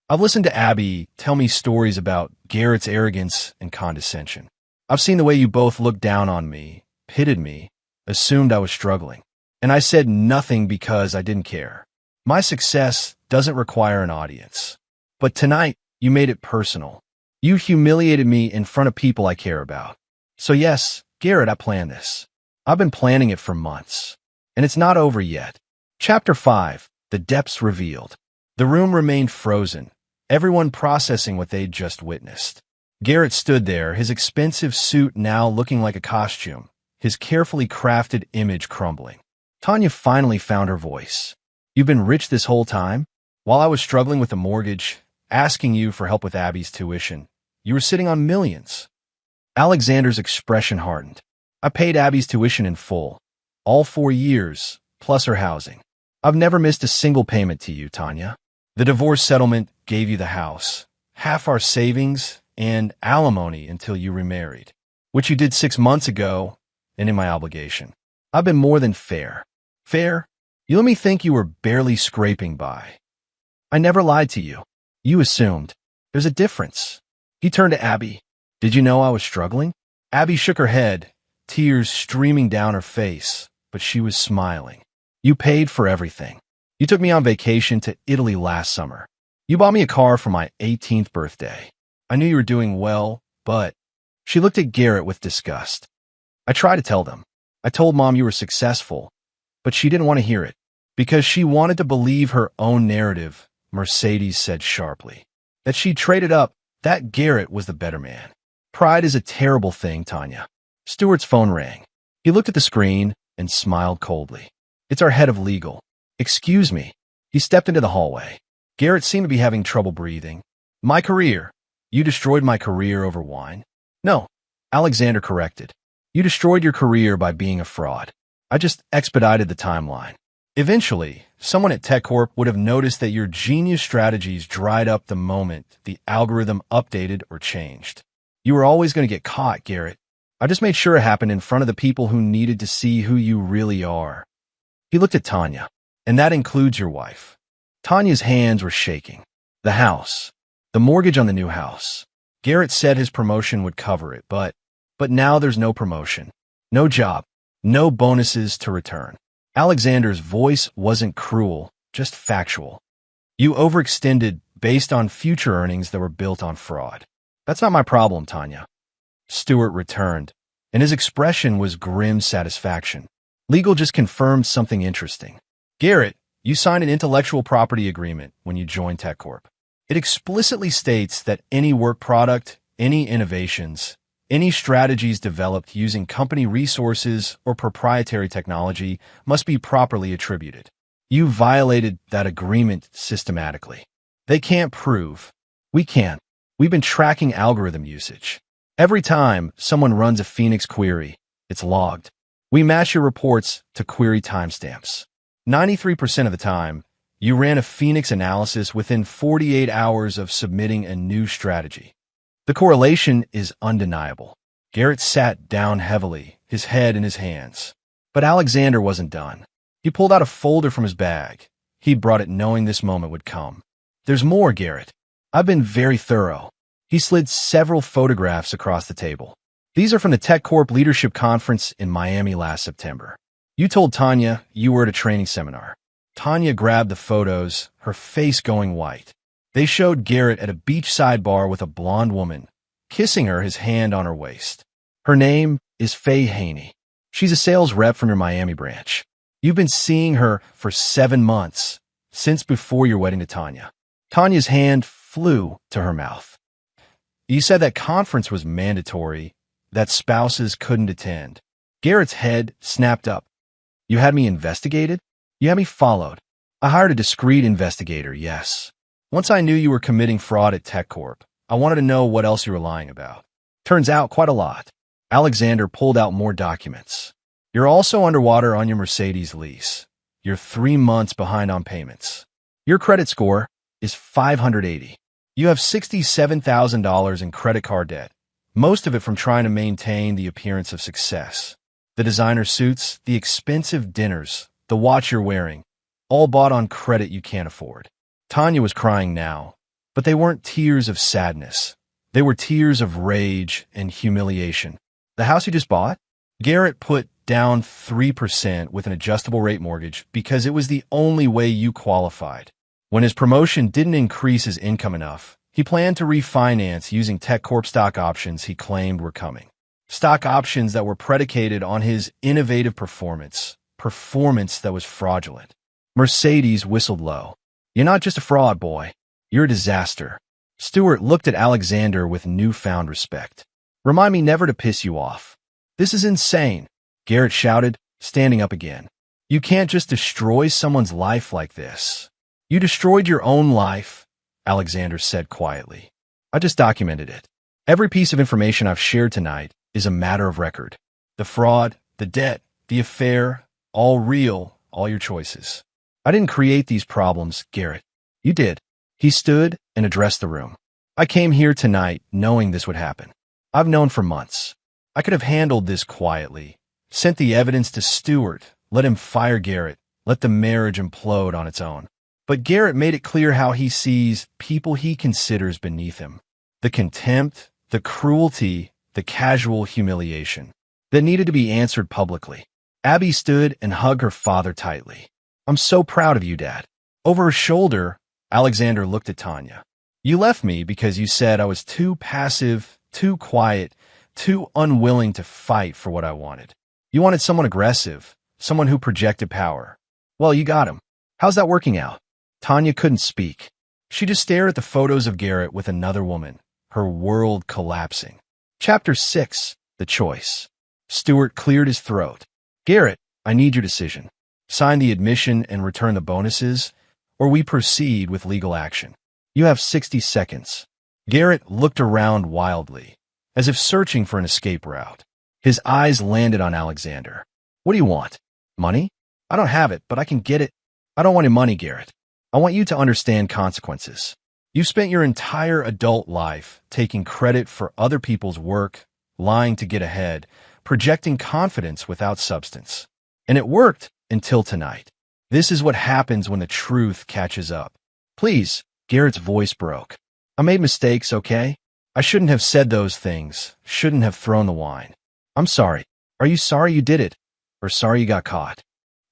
I've listened to Abby tell me stories about Garrett's arrogance and condescension. I've seen the way you both looked down on me, pitted me, assumed I was struggling. And I said nothing because I didn't care. My success doesn't require an audience. But tonight, you made it personal. You humiliated me in front of people I care about. So yes, Garrett, I planned this. I've been planning it for months. And it's not over yet. Chapter 5, The Depths Revealed. The room remained frozen, everyone processing what they'd just witnessed. Garrett stood there, his expensive suit now looking like a costume, his carefully crafted image crumbling. Tanya finally found her voice. You've been rich this whole time? While I was struggling with a mortgage, asking you for help with Abby's tuition, you were sitting on millions. Alexander's expression hardened. I paid Abby's tuition in full, all 4 years, plus her housing. I've never missed a single payment to you, Tanya. The divorce settlement gave you the house, half our savings, and alimony until you remarried, which you did 6 months ago, and in my obligation. I've been more than fair. Fair? You let me think you were barely scraping by. I never lied to you. You assumed. There's a difference. He turned to Abby. Did you know I was struggling? Abby shook her head, tears streaming down her face, but she was smiling. You paid for everything. You took me on vacation to Italy last summer. You bought me a car for my 18th birthday. I knew you were doing well, but... She looked at Garrett with disgust. I tried to tell them. I told Mom you were successful, but she didn't want to hear it. Because she wanted to believe her own narrative, Mercedes said sharply. That she traded up, that Garrett was the better man. Pride is a terrible thing, Tanya. Stuart's phone rang. He looked at the screen and smiled coldly. It's our head of legal. Excuse me. He stepped into the hallway. Garrett seemed to be having trouble breathing. My career. You destroyed my career over wine? No, Alexander corrected. You destroyed your career by being a fraud. I just expedited the timeline. Eventually, someone at TechCorp would have noticed that your genius strategies dried up the moment the algorithm updated or changed. You were always going to get caught, Garrett. I just made sure it happened in front of the people who needed to see who you really are. He looked at Tanya, and that includes your wife. Tanya's hands were shaking. The house. The mortgage on the new house. Garrett said his promotion would cover it, but now there's no promotion. No job. No bonuses to return. Alexander's voice wasn't cruel, just factual. You overextended based on future earnings that were built on fraud. That's not my problem, Tanya. Stuart returned, and his expression was grim satisfaction. Legal just confirmed something interesting. Garrett, you signed an intellectual property agreement when you joined TechCorp. It explicitly states that any work product, any innovations, any strategies developed using company resources or proprietary technology must be properly attributed. You violated that agreement systematically. They can't prove. We can. We've been tracking algorithm usage. Every time someone runs a Phoenix query, it's logged. We match your reports to query timestamps. 93% of the time, you ran a Phoenix analysis within 48 hours of submitting a new strategy. The correlation is undeniable. Garrett sat down heavily, his head in his hands. But Alexander wasn't done. He pulled out a folder from his bag. He'd brought it knowing this moment would come. There's more, Garrett. I've been very thorough. He slid several photographs across the table. These are from the TechCorp Leadership Conference in Miami last September. You told Tanya you were at a training seminar. Tanya grabbed the photos, her face going white. They showed Garrett at a beachside bar with a blonde woman, kissing her, his hand on her waist. Her name is Faye Haney. She's a sales rep from your Miami branch. You've been seeing her for 7 months, since before your wedding to Tanya. Tanya's hand flew to her mouth. You said that conference was mandatory, that spouses couldn't attend. Garrett's head snapped up. You had me investigated? You had me followed. I hired a discreet investigator, yes. Once I knew you were committing fraud at TechCorp, I wanted to know what else you were lying about. Turns out quite a lot. Alexander pulled out more documents. You're also underwater on your Mercedes lease. You're 3 months behind on payments. Your credit score is 580. You have $67,000 in credit card debt, most of it from trying to maintain the appearance of success. The designer suits, the expensive dinners, the watch you're wearing, all bought on credit you can't afford. Tanya was crying now, but they weren't tears of sadness. They were tears of rage and humiliation. The house you just bought? Garrett put down 3% with an adjustable rate mortgage because it was the only way you qualified. When his promotion didn't increase his income enough, he planned to refinance using TechCorp stock options he claimed were coming. Stock options that were predicated on his innovative performance that was fraudulent. Mercedes whistled low. You're not just a fraud, boy. You're a disaster. Stewart looked at Alexander with newfound respect. Remind me never to piss you off. This is insane, Garrett shouted, standing up again. You can't just destroy someone's life like this. You destroyed your own life, Alexander said quietly. I just documented it. Every piece of information I've shared tonight is a matter of record. The fraud, the debt, the affair, all real, all your choices. I didn't create these problems, Garrett. You did. He stood and addressed the room. I came here tonight knowing this would happen. I've known for months. I could have handled this quietly, sent the evidence to Stewart, let him fire Garrett, let the marriage implode on its own. But Garrett made it clear how he sees people he considers beneath him. The contempt, the cruelty, the casual humiliation that needed to be answered publicly. Abby stood and hugged her father tightly. I'm so proud of you, Dad. Over her shoulder, Alexander looked at Tanya. You left me because you said I was too passive, too quiet, too unwilling to fight for what I wanted. You wanted someone aggressive, someone who projected power. Well, you got him. How's that working out? Tanya couldn't speak. She just stared at the photos of Garrett with another woman, her world collapsing. Chapter 6, The Choice. Stewart cleared his throat. Garrett, I need your decision. Sign the admission and return the bonuses, or we proceed with legal action. You have 60 seconds. Garrett looked around wildly, as if searching for an escape route. His eyes landed on Alexander. What do you want? Money? I don't have it, but I can get it. I don't want your money, Garrett. I want you to understand consequences. You've spent your entire adult life taking credit for other people's work, lying to get ahead, projecting confidence without substance. And it worked until tonight. This is what happens when the truth catches up. Please, Garrett's voice broke. I made mistakes, okay? I shouldn't have said those things, shouldn't have thrown the wine. I'm sorry. Are you sorry you did it? Or sorry you got caught?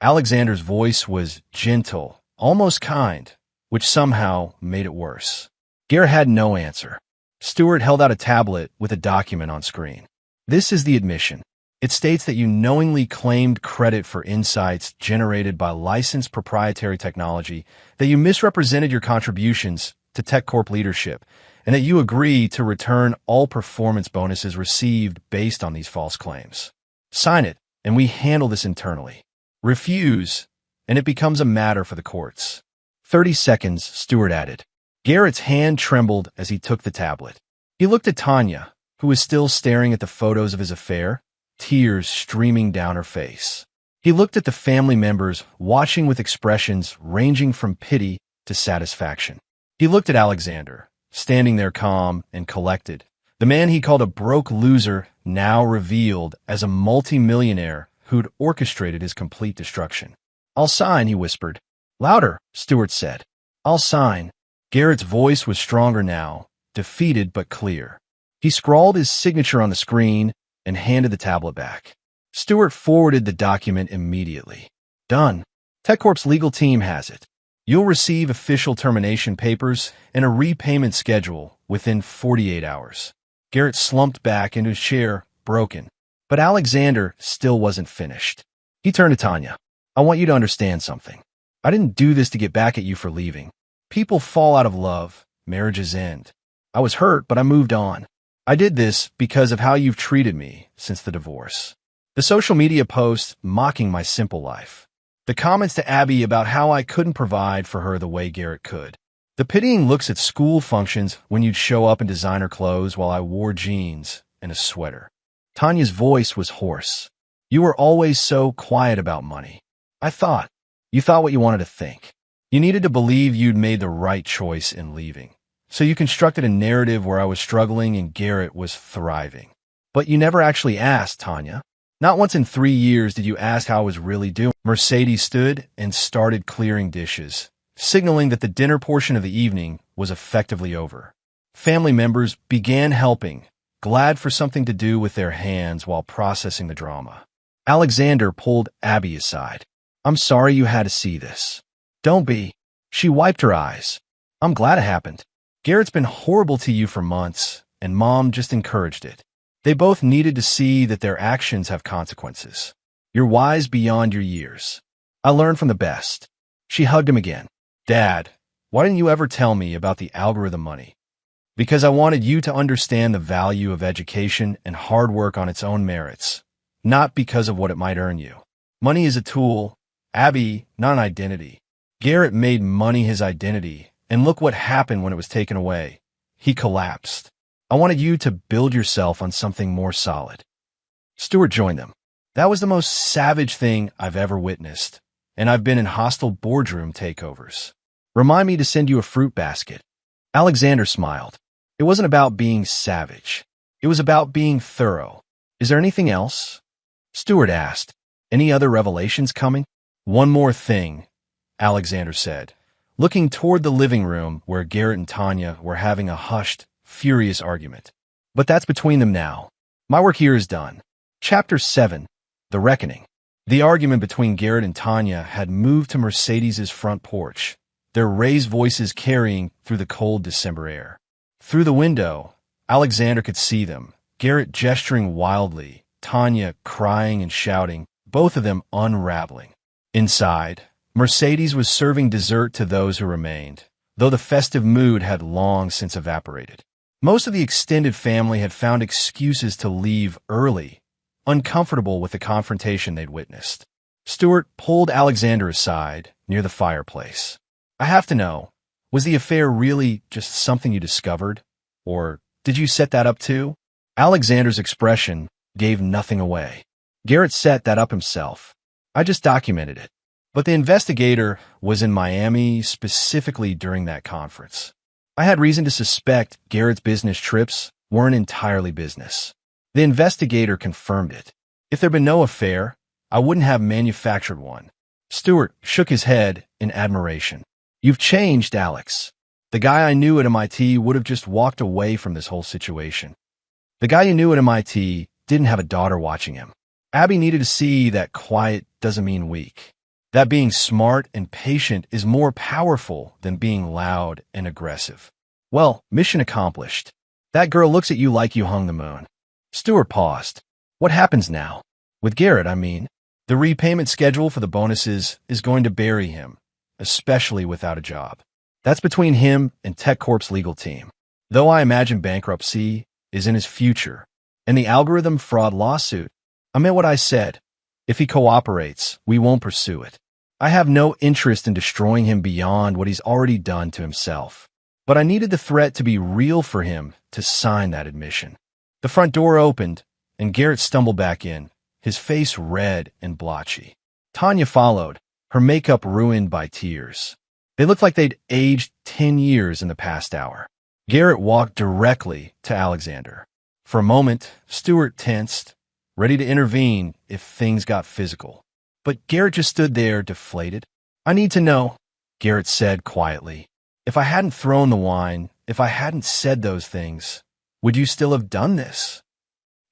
Alexander's voice was gentle, almost kind, which somehow made it worse. Garrett had no answer. Stewart held out a tablet with a document on screen. This is the admission. It states that you knowingly claimed credit for insights generated by licensed proprietary technology, that you misrepresented your contributions to TechCorp leadership, and that you agree to return all performance bonuses received based on these false claims. Sign it, and we handle this internally. Refuse, and it becomes a matter for the courts. 30 seconds, Stewart added. Garrett's hand trembled as he took the tablet. He looked at Tanya, who was still staring at the photos of his affair, tears streaming down her face. He looked at the family members, watching with expressions ranging from pity to satisfaction. He looked at Alexander, standing there calm and collected. The man he called a broke loser, now revealed as a multi-millionaire who'd orchestrated his complete destruction. I'll sign, he whispered. Louder, Stewart said. I'll sign. Garrett's voice was stronger now, defeated but clear. He scrawled his signature on the screen and handed the tablet back. Stewart forwarded the document immediately. Done. TechCorp's legal team has it. You'll receive official termination papers and a repayment schedule within 48 hours. Garrett slumped back into his chair, broken. But Alexander still wasn't finished. He turned to Tanya. I want you to understand something. I didn't do this to get back at you for leaving. People fall out of love. Marriages end. I was hurt, but I moved on. I did this because of how you've treated me since the divorce. The social media posts mocking my simple life. The comments to Abby about how I couldn't provide for her the way Garrett could. The pitying looks at school functions when you'd show up in designer clothes while I wore jeans and a sweater. Tanya's voice was hoarse. You were always so quiet about money. You thought what you wanted to think. You needed to believe you'd made the right choice in leaving. So you constructed a narrative where I was struggling and Garrett was thriving. But you never actually asked, Tanya. Not once in 3 years did you ask how I was really doing. Mercedes stood and started clearing dishes, signaling that the dinner portion of the evening was effectively over. Family members began helping, glad for something to do with their hands while processing the drama. Alexander pulled Abby aside. I'm sorry you had to see this. Don't be. She wiped her eyes. I'm glad it happened. Garrett's been horrible to you for months, and Mom just encouraged it. They both needed to see that their actions have consequences. You're wise beyond your years. I learned from the best. She hugged him again. Dad, why didn't you ever tell me about the algorithm money? Because I wanted you to understand the value of education and hard work on its own merits, not because of what it might earn you. Money is a tool, Abby, not an identity. Garrett made money his identity, and look what happened when it was taken away. He collapsed. I wanted you to build yourself on something more solid. Stuart joined them. That was the most savage thing I've ever witnessed, and I've been in hostile boardroom takeovers. Remind me to send you a fruit basket. Alexander smiled. It wasn't about being savage. It was about being thorough. Is there anything else? Stuart asked. Any other revelations coming? One more thing, Alexander said, looking toward the living room where Garrett and Tanya were having a hushed, furious argument. But that's between them now. My work here is done. Chapter 7. The Reckoning. The argument between Garrett and Tanya had moved to Mercedes's front porch, their raised voices carrying through the cold December air. Through the window, Alexander could see them, Garrett gesturing wildly, Tanya crying and shouting, both of them unraveling. Inside, Mercedes was serving dessert to those who remained, though the festive mood had long since evaporated. Most of the extended family had found excuses to leave early, uncomfortable with the confrontation they'd witnessed. Stuart pulled Alexander aside near the fireplace. I have to know, was the affair really just something you discovered? Or did you set that up too? Alexander's expression gave nothing away. Garrett set that up himself. I just documented it. But the investigator was in Miami specifically during that conference. I had reason to suspect Garrett's business trips weren't entirely business. The investigator confirmed it. If there'd been no affair, I wouldn't have manufactured one. Stuart shook his head in admiration. You've changed, Alex. The guy I knew at MIT would have just walked away from this whole situation. The guy you knew at MIT didn't have a daughter watching him. Abby needed to see that quiet doesn't mean weak. That being smart and patient is more powerful than being loud and aggressive. Well, mission accomplished. That girl looks at you like you hung the moon. Stuart paused. What happens now? With Garrett, I mean. The repayment schedule for the bonuses is going to bury him, especially without a job. That's between him and TechCorp's legal team. Though I imagine bankruptcy is in his future, and the algorithm fraud lawsuit, I meant what I said. If he cooperates, we won't pursue it. I have no interest in destroying him beyond what he's already done to himself. But I needed the threat to be real for him to sign that admission. The front door opened, and Garrett stumbled back in, his face red and blotchy. Tanya followed, her makeup ruined by tears. They looked like they'd aged 10 years in the past hour. Garrett walked directly to Alexander. For a moment, Stuart tensed, ready to intervene if things got physical. But Garrett just stood there, deflated. I need to know, Garrett said quietly. If I hadn't thrown the wine, if I hadn't said those things, would you still have done this?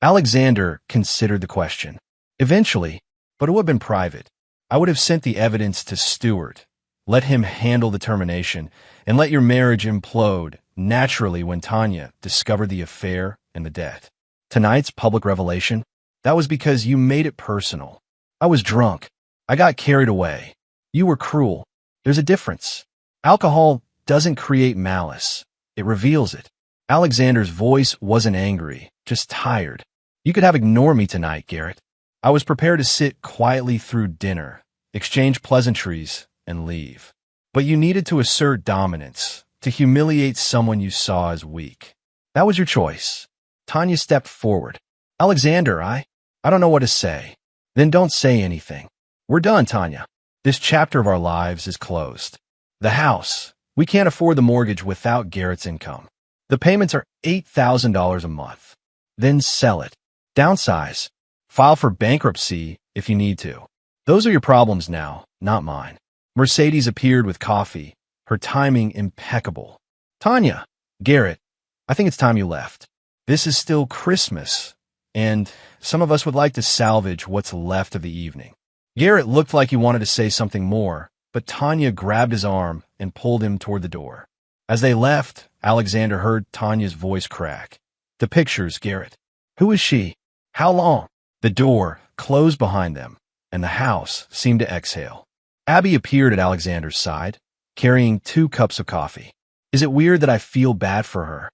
Alexander considered the question. Eventually, but it would have been private. I would have sent the evidence to Stuart, let him handle the termination, and let your marriage implode naturally when Tanya discovered the affair and the death. Tonight's public revelation, that was because you made it personal. I was drunk. I got carried away. You were cruel. There's a difference. Alcohol doesn't create malice. It reveals it. Alexander's voice wasn't angry, just tired. You could have ignored me tonight, Garrett. I was prepared to sit quietly through dinner, exchange pleasantries, and leave. But you needed to assert dominance, to humiliate someone you saw as weak. That was your choice. Tanya stepped forward. Alexander, I don't know what to say. Then don't say anything. We're done, Tanya. This chapter of our lives is closed. The house. We can't afford the mortgage without Garrett's income. The payments are $8,000 a month. Then sell it. Downsize. File for bankruptcy if you need to. Those are your problems now, not mine. Mercedes appeared with coffee, her timing impeccable. Tanya, Garrett, I think it's time you left. This is still Christmas, and some of us would like to salvage what's left of the evening. Garrett looked like he wanted to say something more, but Tanya grabbed his arm and pulled him toward the door. As they left, Alexander heard Tanya's voice crack. The pictures, Garrett. Who is she? How long? The door closed behind them, and the house seemed to exhale. Abby appeared at Alexander's side, carrying 2 cups of coffee. Is it weird that I feel bad for her?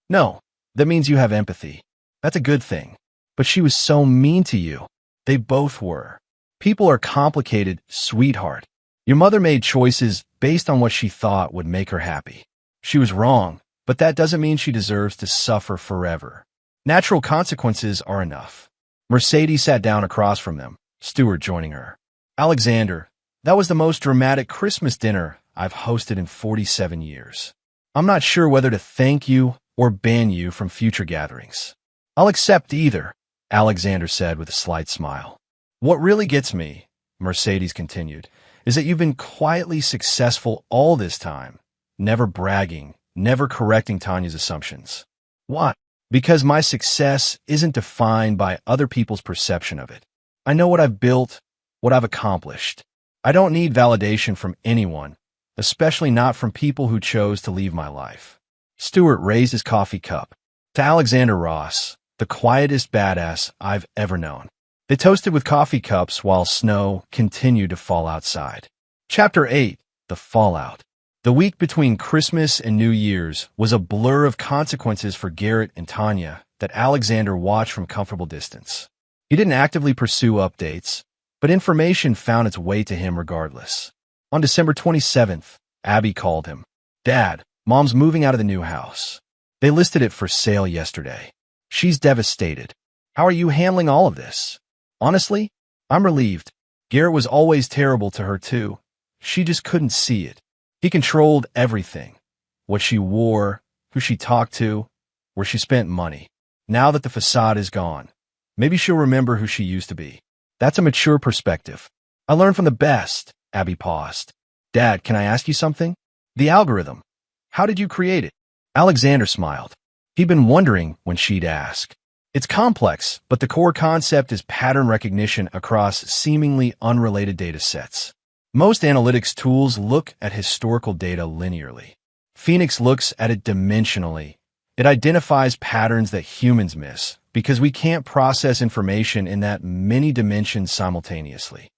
No, that means you have empathy. That's a good thing. But she was so mean to you. They both were. People are complicated, sweetheart. Your mother made choices based on what she thought would make her happy. She was wrong, but that doesn't mean she deserves to suffer forever. Natural consequences are enough. Mercedes sat down across from them, Stuart joining her. Alexander, that was the most dramatic Christmas dinner I've hosted in 47 years. I'm not sure whether to thank you or ban you from future gatherings. I'll accept either, Alexander said with a slight smile. What really gets me, Mercedes continued, is that you've been quietly successful all this time, never bragging, never correcting Tanya's assumptions. Why? Because my success isn't defined by other people's perception of it. I know what I've built, what I've accomplished. I don't need validation from anyone, especially not from people who chose to leave my life. Stuart raised his coffee cup. To Alexander Ross, the quietest badass I've ever known. They toasted with coffee cups while snow continued to fall outside. Chapter 8, The Fallout. The week between Christmas and New Year's was a blur of consequences for Garrett and Tanya that Alexander watched from comfortable distance. He didn't actively pursue updates, but information found its way to him regardless. On December 27th, Abby called him. Dad, Mom's moving out of the new house. They listed it for sale yesterday. She's devastated. How are you handling all of this? Honestly, I'm relieved. Garrett was always terrible to her too. She just couldn't see it. He controlled everything. What she wore, who she talked to, where she spent money. Now that the facade is gone, maybe she'll remember who she used to be. That's a mature perspective. I learned from the best. Abby paused. Dad, can I ask you something? The algorithm. How did you create it? Alexander smiled. He'd been wondering when she'd ask. It's complex, but the core concept is pattern recognition across seemingly unrelated data sets. Most analytics tools look at historical data linearly. Phoenix looks at it dimensionally. It identifies patterns that humans miss because we can't process information in that many dimensions simultaneously.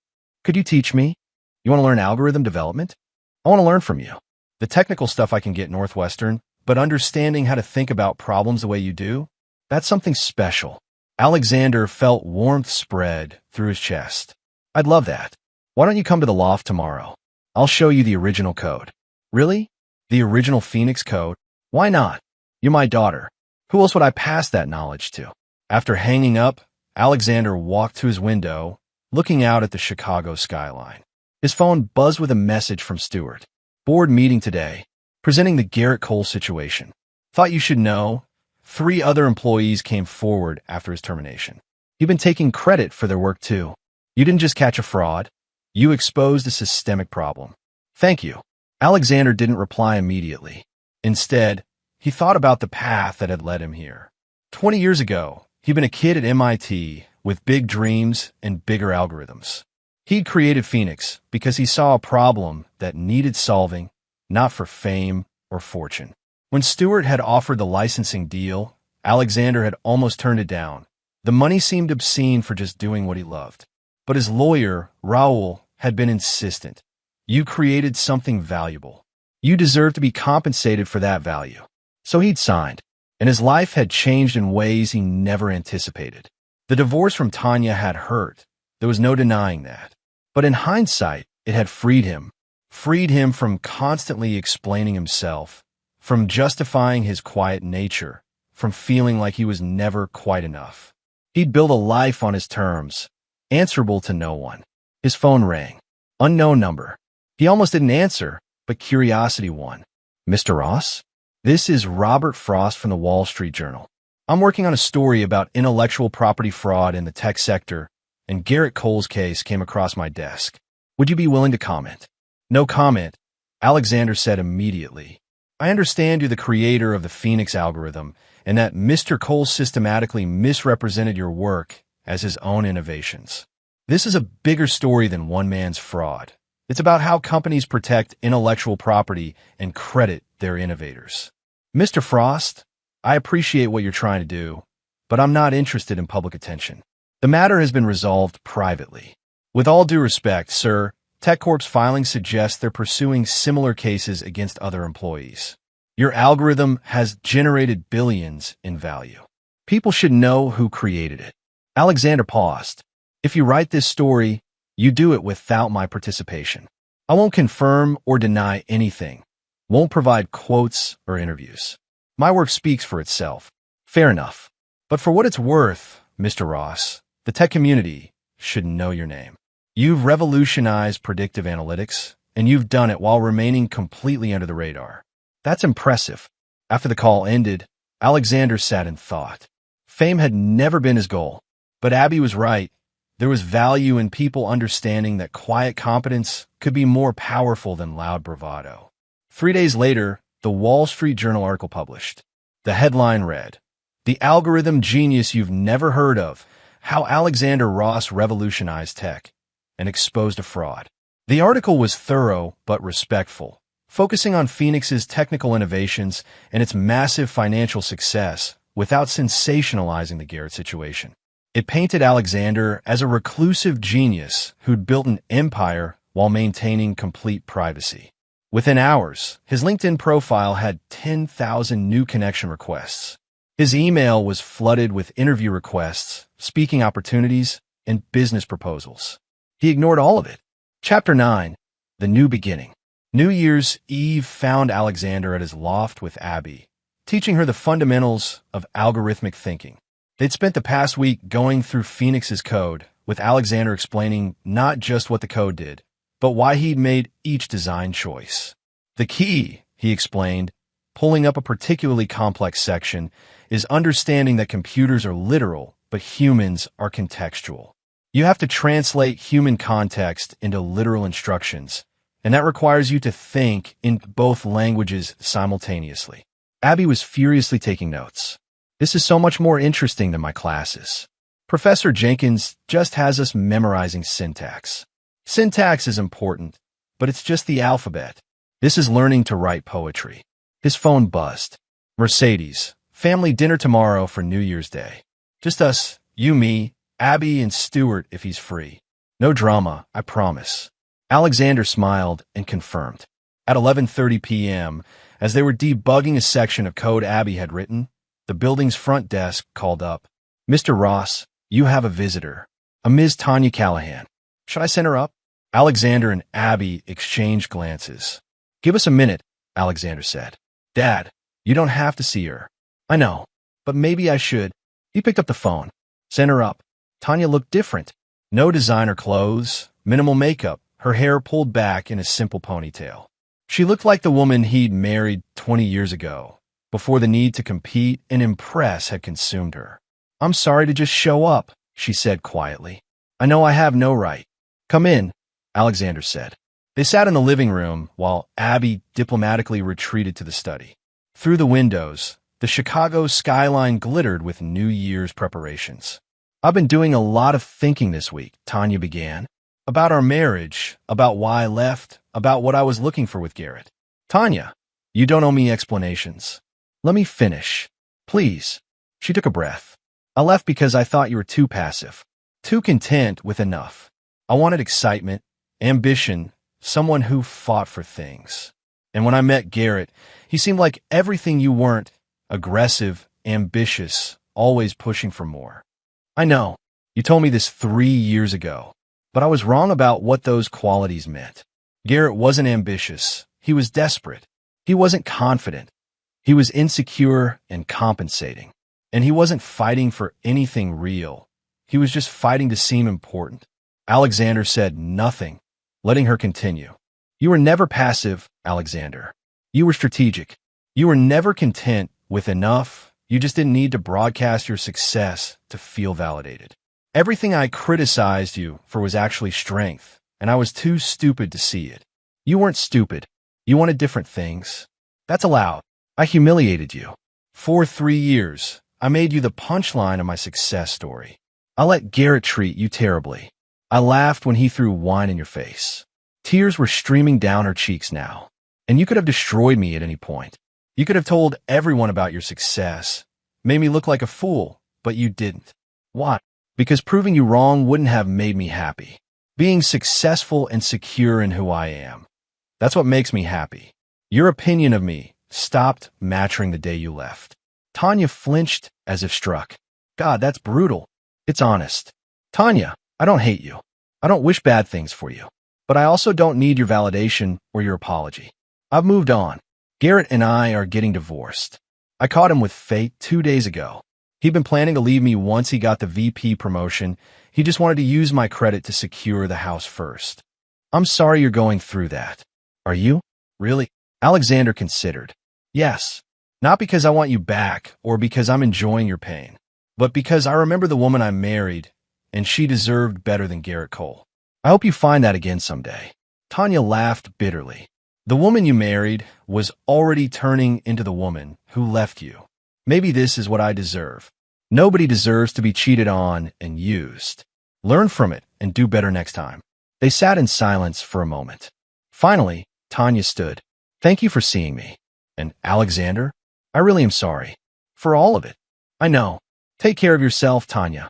Could you teach me? You want to learn algorithm development? I want to learn from you. The technical stuff I can get Northwestern, but understanding how to think about problems the way you do, that's something special. Alexander felt warmth spread through his chest. I'd love that. Why don't you come to the loft tomorrow? I'll show you the original code. Really? The original Phoenix code? Why not? You're my daughter. Who else would I pass that knowledge to? After hanging up, Alexander walked to his window, looking out at the Chicago skyline. His phone buzzed with a message from Stuart. Board meeting today, presenting the Garrett Cole situation. Thought you should know, 3 other employees came forward after his termination. You've been taking credit for their work too. You didn't just catch a fraud. You exposed a systemic problem. Thank you. Alexander didn't reply immediately. Instead, he thought about the path that had led him here. 20 years ago, he'd been a kid at MIT with big dreams and bigger algorithms. He'd created Phoenix because he saw a problem that needed solving, not for fame or fortune. When Stuart had offered the licensing deal, Alexander had almost turned it down. The money seemed obscene for just doing what he loved. But his lawyer, Raoul, had been insistent. You created something valuable. You deserve to be compensated for that value. So he'd signed. and his life had changed in ways he never anticipated. The divorce from Tanya had hurt. There was no denying that. But in hindsight, it had freed him from constantly explaining himself, from justifying his quiet nature, from feeling like he was never quite enough. He'd built a life on his terms, answerable to no one. His phone rang. Unknown number. He almost didn't answer, but curiosity won. Mr. Ross? This is Robert Frost from the Wall Street Journal. I'm working on a story about intellectual property fraud in the tech sector, and Garrett Cole's case came across my desk. Would you be willing to comment? No comment, Alexander said immediately. I understand you're the creator of the Phoenix algorithm, and that Mr. Cole systematically misrepresented your work as his own innovations. This is a bigger story than one man's fraud. It's about how companies protect intellectual property and credit their innovators. Mr. Frost, I appreciate what you're trying to do, but I'm not interested in public attention. The matter has been resolved privately. With all due respect, sir, TechCorp's filing suggests they're pursuing similar cases against other employees. Your algorithm has generated billions in value. People should know who created it. Alexander paused. If you write this story, you do it without my participation. I won't confirm or deny anything. Won't provide quotes or interviews. My work speaks for itself. Fair enough. But for what it's worth, Mr. Ross, the tech community should know your name. You've revolutionized predictive analytics, and you've done it while remaining completely under the radar. That's impressive. After the call ended, Alexander sat in thought. Fame had never been his goal. But Abby was right. There was value in people understanding that quiet competence could be more powerful than loud bravado. 3 days later, the Wall Street Journal article published. The headline read, "The Algorithm Genius You've Never Heard of, How Alexander Ross Revolutionized Tech and Exposed a Fraud." The article was thorough but respectful, focusing on Phoenix's technical innovations and its massive financial success without sensationalizing the Garrett situation. It painted Alexander as a reclusive genius who'd built an empire while maintaining complete privacy. Within hours, his LinkedIn profile had 10,000 new connection requests. His email was flooded with interview requests, speaking opportunities, and business proposals. He ignored all of it. Chapter 9, The New Beginning. New Year's Eve found Alexander at his loft with Abby, teaching her the fundamentals of algorithmic thinking. They'd spent the past week going through Phoenix's code, with Alexander explaining not just what the code did, but why he'd made each design choice. The key, he explained, pulling up a particularly complex section, is understanding that computers are literal, but humans are contextual. You have to translate human context into literal instructions, and that requires you to think in both languages simultaneously. Abby was furiously taking notes. This is so much more interesting than my classes. Professor Jenkins just has us memorizing syntax. Syntax is important, but it's just the alphabet. This is learning to write poetry. His phone buzzed. Mercedes, family dinner tomorrow for New Year's Day. Just us, you, me, Abby, and Stuart if he's free. No drama, I promise. Alexander smiled and confirmed. At 11:30 p.m., as they were debugging a section of code Abby had written, the building's front desk called up. "Mr. Ross, you have a visitor. A Ms. Tanya Callahan. Should I send her up?" Alexander and Abby exchanged glances. "Give us a minute," Alexander said. "Dad, you don't have to see her." "I know, but maybe I should." He picked up the phone. "Send her up." Tanya looked different. No designer clothes, minimal makeup, her hair pulled back in a simple ponytail. She looked like the woman he'd married 20 years ago, before the need to compete and impress had consumed her. "I'm sorry to just show up," she said quietly. "I know I have no right." "Come in," Alexander said. They sat in the living room while Abby diplomatically retreated to the study. Through the windows, the Chicago skyline glittered with New Year's preparations. "I've been doing a lot of thinking this week," Tanya began. "About our marriage, about why I left, about what I was looking for with Garrett." "Tanya, you don't owe me explanations. Let me finish. Please." She took a breath. "I left because I thought you were too passive, too content with enough. I wanted excitement, ambition, someone who fought for things. And when I met Garrett, he seemed like everything you weren't: aggressive, ambitious, always pushing for more. I know. You told me this 3 years ago, but I was wrong about what those qualities meant. Garrett wasn't ambitious. He was desperate. He wasn't confident. He was insecure and compensating. And he wasn't fighting for anything real. He was just fighting to seem important. Alexander said nothing, letting her continue. You were never passive, Alexander. You were strategic. You were never content with enough. You just didn't need to broadcast your success to feel validated. Everything I criticized you for was actually strength, and I was too stupid to see it. You weren't stupid. You wanted different things. That's allowed. I humiliated you. For 3 years, I made you the punchline of my success story. I let Garrett treat you terribly. I laughed when he threw wine in your face. Tears were streaming down her cheeks now. And you could have destroyed me at any point. You could have told everyone about your success, made me look like a fool, but you didn't. Why? Because proving you wrong wouldn't have made me happy. Being successful and secure in who I am. That's what makes me happy. Your opinion of me stopped mattering the day you left. Tanya flinched as if struck. God, that's brutal. It's honest. Tanya, I don't hate you. I don't wish bad things for you. But I also don't need your validation or your apology. I've moved on. Garrett and I are getting divorced. I caught him with fate 2 days ago. He'd been planning to leave me once he got the VP promotion. He just wanted to use my credit to secure the house first. I'm sorry you're going through that. Are you? Really? Alexander considered. Yes. Not because I want you back or because I'm enjoying your pain, but because I remember the woman I married, and she deserved better than Garrett Cole. I hope you find that again someday. Tanya laughed bitterly. The woman you married was already turning into the woman who left you. Maybe this is what I deserve. Nobody deserves to be cheated on and used. Learn from it and do better next time. They sat in silence for a moment. Finally, Tanya stood. Thank you for seeing me. And Alexander, I really am sorry. For all of it. I know. Take care of yourself, Tanya.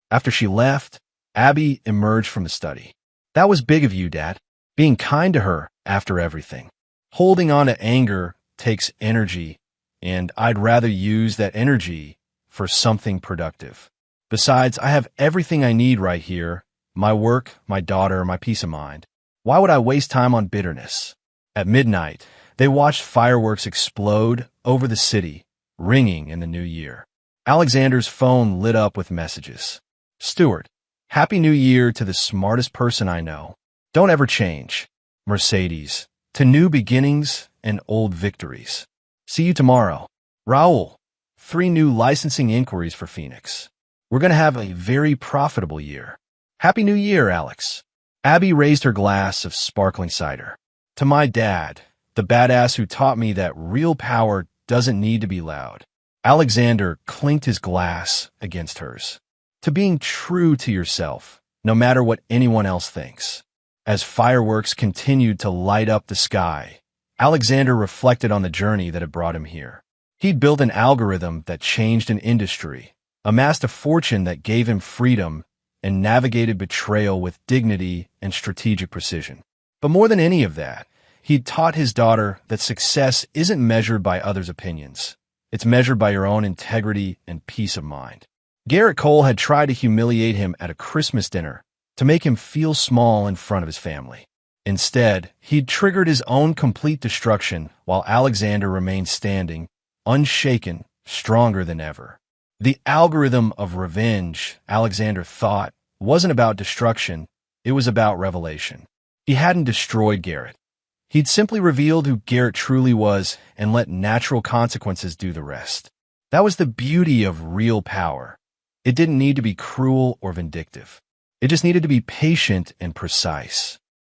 After she left, Abby emerged from the study. That was big of you, Dad. Being kind to her after everything. Holding on to anger takes energy, and I'd rather use that energy for something productive. Besides, I have everything I need right here. My work, my daughter, my peace of mind. Why would I waste time on bitterness? At midnight, they watched fireworks explode over the city, ringing in the new year. Alexander's phone lit up with messages. Stuart, Happy New Year to the smartest person I know. Don't ever change. Mercedes, to new beginnings and old victories. See you tomorrow. Raul, 3 new licensing inquiries for Phoenix. We're going to have a very profitable year. Happy New Year, Alex. Abby raised her glass of sparkling cider. To my dad, the badass who taught me that real power doesn't need to be loud. Alexander clinked his glass against hers. To being true to yourself, no matter what anyone else thinks. As fireworks continued to light up the sky, Alexander reflected on the journey that had brought him here. He'd built an algorithm that changed an industry, amassed a fortune that gave him freedom, and navigated betrayal with dignity and strategic precision. But more than any of that, he'd taught his daughter that success isn't measured by others' opinions. It's measured by your own integrity and peace of mind. Garrett Cole had tried to humiliate him at a Christmas dinner to make him feel small in front of his family. Instead, he'd triggered his own complete destruction while Alexander remained standing, unshaken, stronger than ever. The algorithm of revenge, Alexander thought, wasn't about destruction, it was about revelation. He hadn't destroyed Garrett. He'd simply revealed who Garrett truly was and let natural consequences do the rest. That was the beauty of real power. It didn't need to be cruel or vindictive. It just needed to be patient and precise.